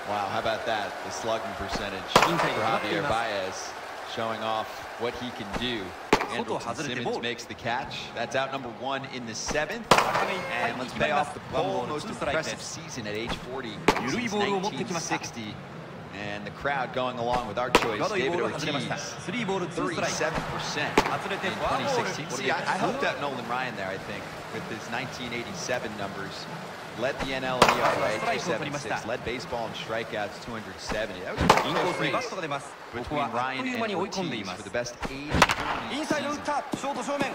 Wow, how about that? The slugging percentage for Javier Baez, showing off what he can do. Andrelton Simmons makes the catch. That's out number 1 in the 7th. And let's pay off the ball. Most impressive season at age 40 since 1960. And the crowd going along with our choice, David Ortiz, 37% in 2016. See, I helped out Nolan Ryan there, I think, with his 1987 numbers. Led the NL in ERA, 276. Led baseball in strikeouts, 270. That was a close race between Ryan and Ortiz for the best age 40 season.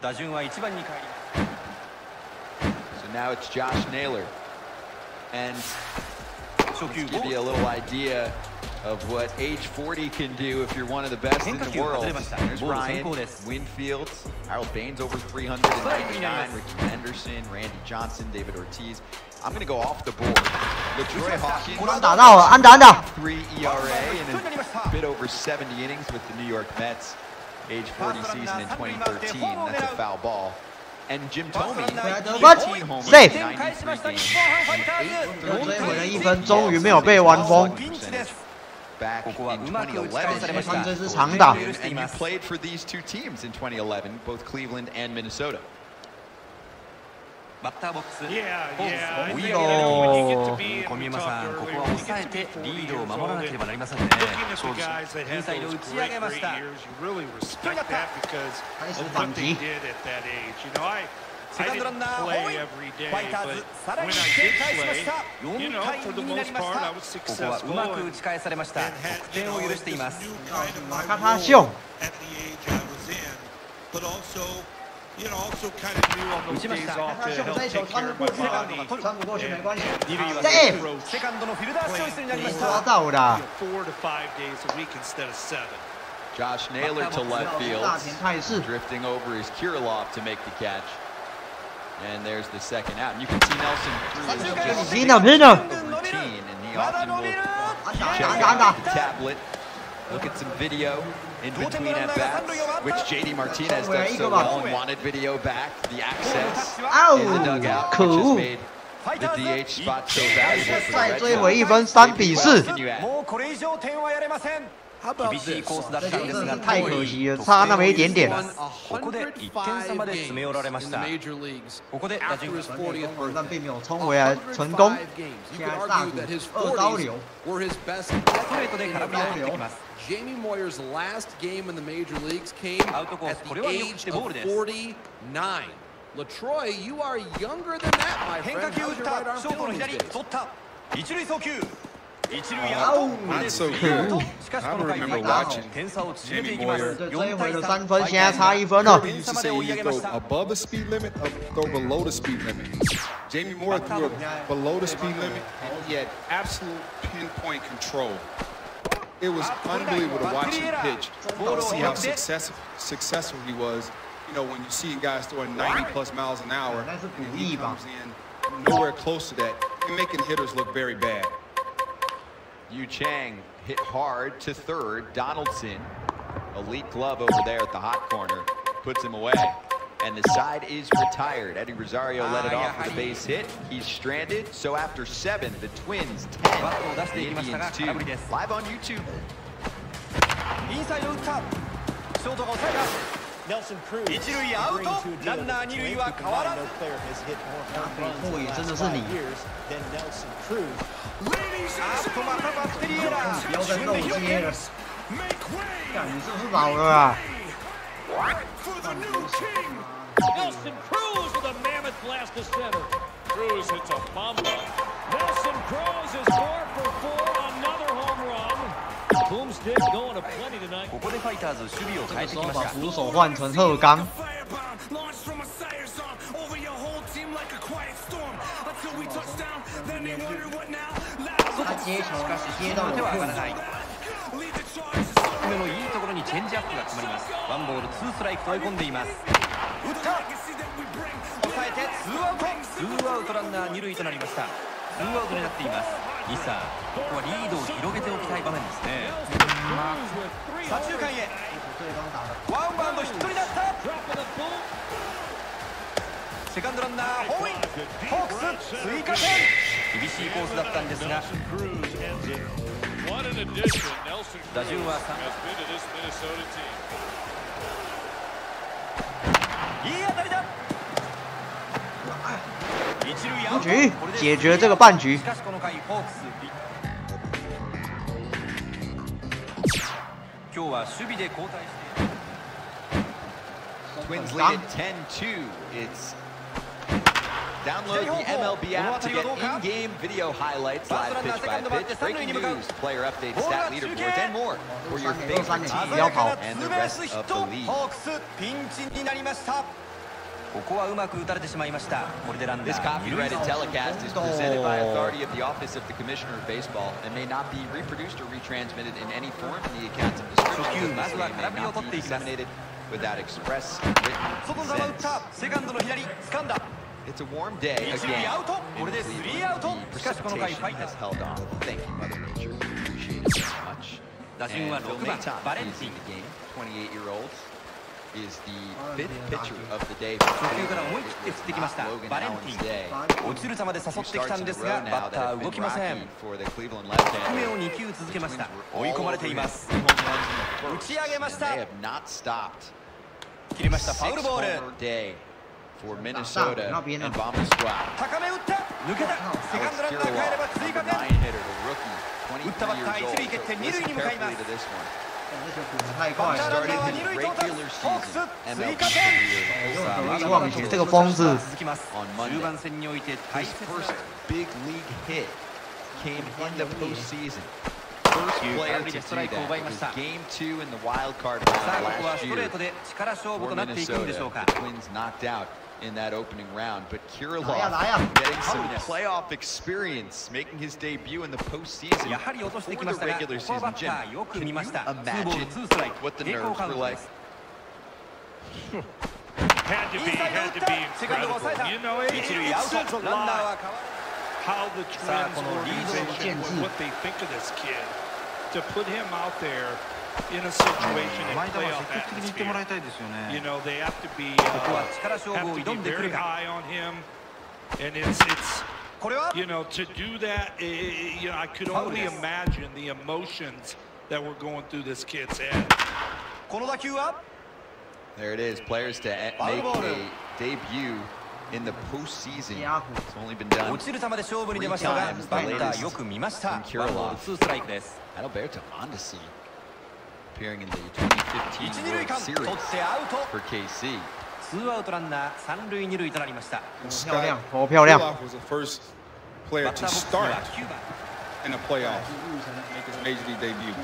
打順は1番に帰ります。 So now it's Josh Naylor, and to give you a little idea of what age 40 can do if you're one of the best in the world. There's Ryan, Winfield, Harold Baines over 399, Ricky Henderson, Randy Johnson, David Ortiz. I'm going to go off the board. LaTroy Hawkins, 3 ERA and a bit over 70 innings with the New York Mets. Age 40 season in 2013. That's a foul ball. And Jim Thome, 18 homers in 93 games. 追回了1分，终于没有被完封。 Back in 2011, 这是长打。 and you played for these two teams in 2011, both Cleveland and Minnesota. Yeah. 小宮山さん、ここは抑えてリードを守らなければなりませんね。インサイド打ち上げました。セカンドランナーホームイン。ファイターズさらに警戒しました。4対2になりました。ここはうまく打ち返されました。得点を許しています。You know, also kind of knew on those days off to help take care of my body. Secondのフィルダーチョイスになりました。 4 to 5 days a week instead of 7. Josh Naylor to left field, drifting over his Kirilov to make the catch. And there's the second out. And you can see Nelson through his routine, and he often will check out the tablet, look at some video in between at-bats, which JD Martinez does so well and wanted video back. The access in the dugout, which has made the DH spot so valuable for the Red Sox. 追回1分，3比4。もうこれ以上点はやれません。厳しいコースだったんですが、太可惜了，差那么一点点。ここで1点差まで詰め寄られました。ここで打順但并没有冲回来成功。现在大谷2刀流。 Jamie Moyer's last game in the major leagues came at the age of 49. LaTroy, you are younger than that, my friend. How's your right arm feeling these days? Not so good. I remember watching Jamie Moyer. 追回了3分，现在差1分了。 He used to say you go above the speed limit or go below the speed limit. Jamie Moyer threw it below the speed limit, and he had absolute pinpoint control. It was unbelievable to watch him pitch, to see how successful he was. You know, when you see guys throwing 90+ miles an hour, and he comes in nowhere close to that, and making hitters look very bad. Yu Chang hit hard to third. Donaldson, elite glove over there at the hot corner, puts him away. And the side is retired. Eddie Rosario led it off with a base hit. He's stranded. So after 7, the Twins 10, the Indians 2. Live on YouTube. Inside out. Short が抑えた。Nelson Cruz. 一塁アウト。ランナー2塁は変わらず。后野真的是你。あとまたバッテリーエラー。不要再漏接了。干，你是不是老了啊？ Nelson Cruz with a mammoth blast to center. Cruz hits a bomba. Nelson Cruz is 4 for 4, another home run. Boomstick going to plenty tonight. ここでファイターズ守備を変えてきました。把捕手换成鹤冈。他接球接到有困难。低めのいいところにチェンジアップが決まります。ワンボールツーストライクと追い込んでいます。抑えてツーアウトランナー二塁となりました。ツーアウトになっています。西さん、ここはリードを広げておきたい場面ですね。左中間へワンバウンドヒットになった。セカンドランナーホーイン、ホークス追加点。厳しいコースだったんですが、打順は3。いい当たりだ。一塁アウト。解决这个半局。しかしこの回ホークス今日は守備で交代している。Twins lead at 10-2. It's download the MLB app to get in-game video highlights, live pitch by pitch, breaking news, player updates, stat leaderboards, and more for your favorite team and the rest of the league. ホークスピンチになりました。ここはうまく打たれてしまいました。これでランナー。 This copyrighted telecast is presented by authority of the Office of the Commissioner of Baseball and may not be reproduced or retransmitted in any form. The accounts and descriptions of this game may not be disseminated without express written consent. It's a warm day again. これで3アウト。しかしこの回ファイター has held on. Thank you, Mother Nature. Appreciate it so much. 打順は6番バレンティン。 28-year-old is the fifth pitcher of the day. 初球から思い切って振ってきましたバレンティン。落ちる球で誘ってきたんですがバッター動きません。低めを2球続けました。追い込まれています。打ち上げました。切りました。ファウルボール。For Minnesota and Bomber Squad. 高め打った。抜けた。セカンドランナー帰れば追加点。打ったバッター一塁蹴って二塁に向かいます。バッターランナーは二塁到達。ホークス追加点。忘记这个疯子。続きます。終盤戦において大切な big league hit came in the postseason. First player to do that was Game 2 in the wild card round last year for Minnesota. The Twins knocked out in that opening round, but Kirilov getting some playoff experience, making his debut in the postseason for the regular season. Jim, can you imagine what the nerves were like? Had to be incredible. You know, it says a lot how the Twins organization, what they think of this kid. To put him out there in a situation in playoff atmosphere, you know, they have to be very high on him, and it's you know, to do that, you know, I could only imagine the emotions that were going through this kid's head. There it is, players to make a debut in the postseason. It's only been done 落ちる球で勝負に出ましたがバッターよく見ました。ワンボールツーストライクです。Alberto Mondesi appearing in the 2015 World Series for KC. ツーアウトランナー三塁二塁となりました。漂亮。 was the first player to start in a playoff, make his major league debut.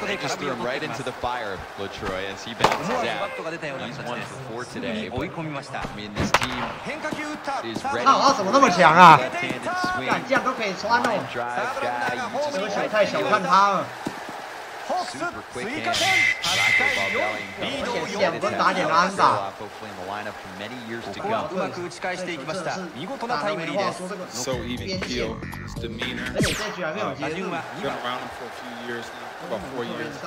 They just threw him right into the fire, LaTroy, as he bounces out. He's 1 for 4 today. I mean, this team is ready. 怎么那么强啊？ Left-handed swing. 这样都可以穿哦。 Drive guy. 太小看他了。 Super quick hand. Hopefully in the lineup for many years to come. うまく打ち返していきました。見事なタイムリーです。 So even keel, his demeanor. Been around him for a few years now, about 4 years. I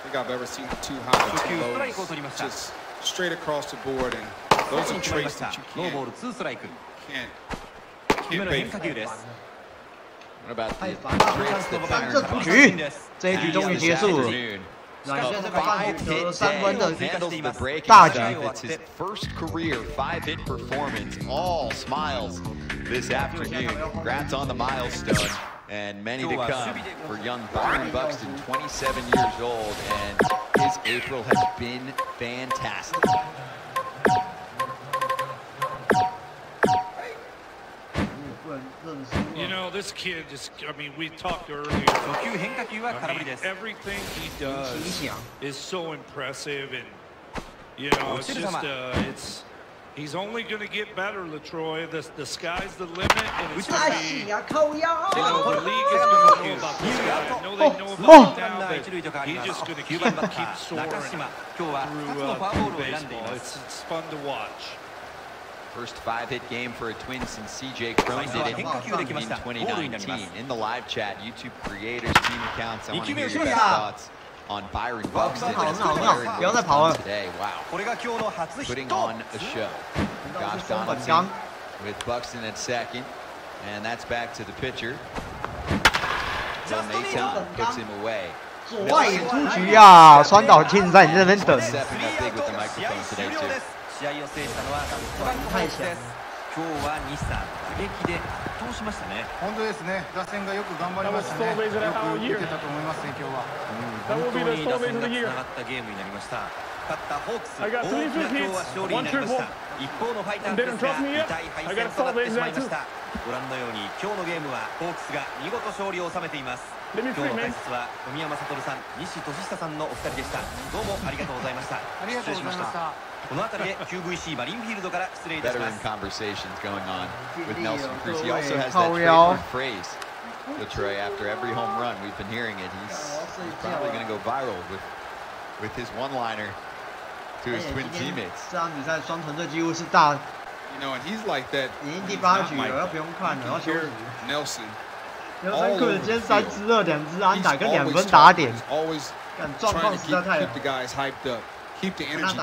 think I've ever seen him too high, too low. Just straight across the board, and those are traits that you can't bait. What about the traits that Byron 这一局终于结束了。 handles the break. It's his first career 5-hit performance. All smiles this afternoon. Congrats on the milestone, and many to come for young Byron Buxton, 27 years old, and his April has been fantastic. You know, this kid just, I mean, we talked earlier. I mean, everything he does is so impressive, and, you know, it's just, He's only going to get better, LaTroy. The sky's the limit, and it's going to be. The league is going to know about this guy. I know they know about him now, but he's just going to keep soaring through baseball. It's fun to watch. First 5-hit game for a Twin since C.J. Cron did it in 2019. In the live chat, YouTube creators, team accounts, I want to hear your best thoughts on Byron Buxton today. Wow. Putting on a show. Josh Donaldson with Buxton at second. And that's back to the pitcher. So Nathan puts him away. 左外野出局啊！川岛庆在你这边等。 Stepping up big with the microphone today too. 試合を制したのはドラゴンホークスです。今日は西さん打撃で通しましたね。本当ですね。打線がよく頑張りましたね。よく打てたと思いますね今日は。本当に打線がつながったゲームになりました。勝ったホークス大きな今日は勝利になりました。一方のファイターズですが痛い敗戦となってしまいました。ご覧のように今日のゲームはホークスが見事勝利を収めています。今日の解説は富山悟さん、西俊久さんのお二人でした。どうもありがとうございました。ありがとうございました。 この辺りで QVC マリンフィールドから失礼いたします。 Veteran conversations going on with Nelson Cruz. He also has that favorite phrase, LaTroy, after every home run. We've been hearing it. He's probably going to go viral with his one-liner to his twin teammates. 这场比赛双团队几乎是大。 You know, and he's like that. 已经第8局了，要不用看了，要休息。 Nelson. 刘森克今天3支2，2支安打跟2分打点。状况实在太好。 Keep the guys hyped up. Keep the energy.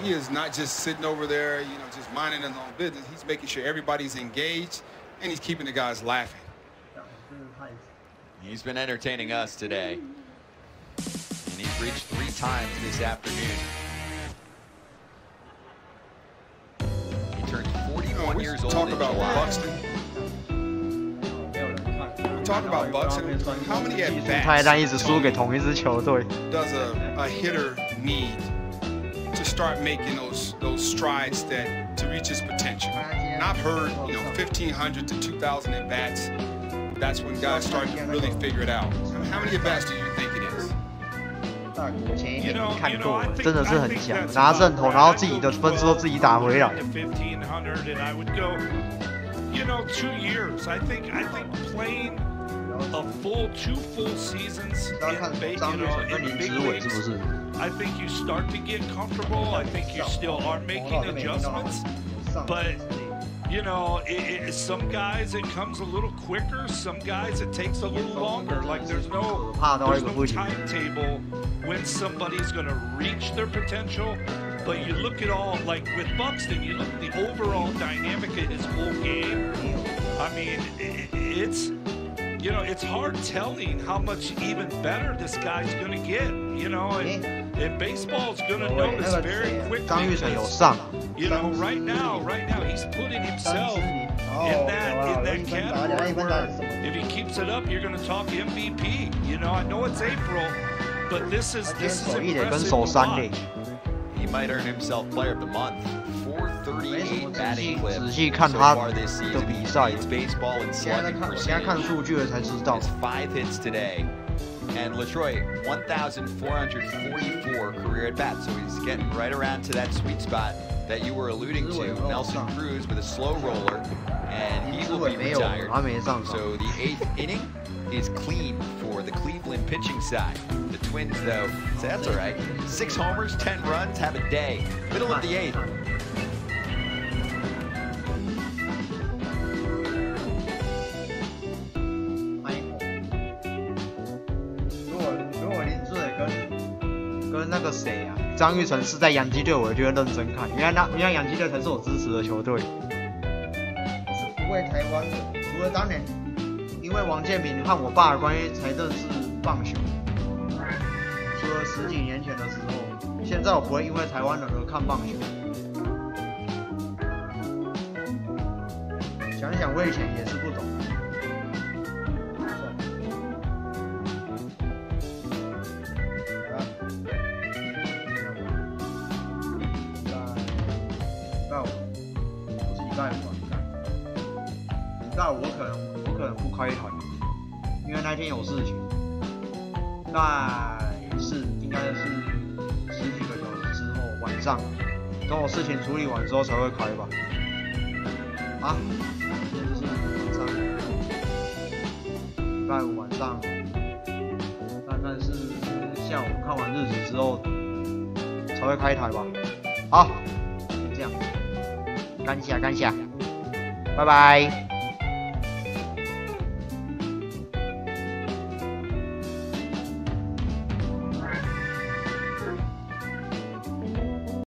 He is not just sitting over there, you know, just minding his own business. He's making sure everybody's engaged, and he's keeping the guys laughing. He's been entertaining us today, and he's reached 3 times this afternoon. He turned 41 years old. Talk about Buxton. Talk about Buxton. How many at bats 一直输给同一支球队 does a hitter need to start making those strides that to reach his potential? And I've heard, you know, 1,500 to 2,000 at bats. That's when guys start to really figure it out. How many at bats do you think it is? 前一天看过，真的是很强，拿正头，然后自己的分数都自己打回来。 You know, 2 years. I think playing a two full seasons in the big leagues. I think you start to get comfortable. I think you still are making adjustments, but you know, some guys it comes a little quicker. Some guys it takes a little longer. Like there's no timetable when somebody's going to reach their potential. But you look at all, like with Buxton, you look at the overall dynamic of his whole game. I mean, it's, you know, it's hard telling how much even better this guy's going to get, you know, and baseball's going to notice very quickly. You know, right now, he's putting himself in that category where if he keeps it up, you're going to talk MVP. You know, I know it's April, but this is impressive to watch. He might earn himself Player of the Month. 438 batting clip so 他 far this season. It's baseball and slugging percentage. It's 5 hits today. And LaTroy, 1,444 career at bats. So he's getting right around to that sweet spot that you were alluding to. Nelson Cruz with a slow roller, and he will be retired. So the 8th inning is clean for the Cleveland pitching side. The Twins, though, say that's all right. 6 homers, 10 runs, have a day. Middle of the 8th.跟那个谁啊，张育成是在洋基队，我就会认真看，因为洋基队才是我支持的球队。是不为台湾的，除了当年因为王建民和我爸的关系才认识棒球，除了10几年前的时候，现在我不会因为台湾人而看棒球。想想我以前也是不懂。 礼拜五我可能不开团，因为那天有事情。应该是10几个小时之后晚上等我事情处理完之后才会开吧。啊，今天就是晚上，礼拜五晚上，大概是下午看完日子之后才会开台吧。好，先这样，感谢，拜拜。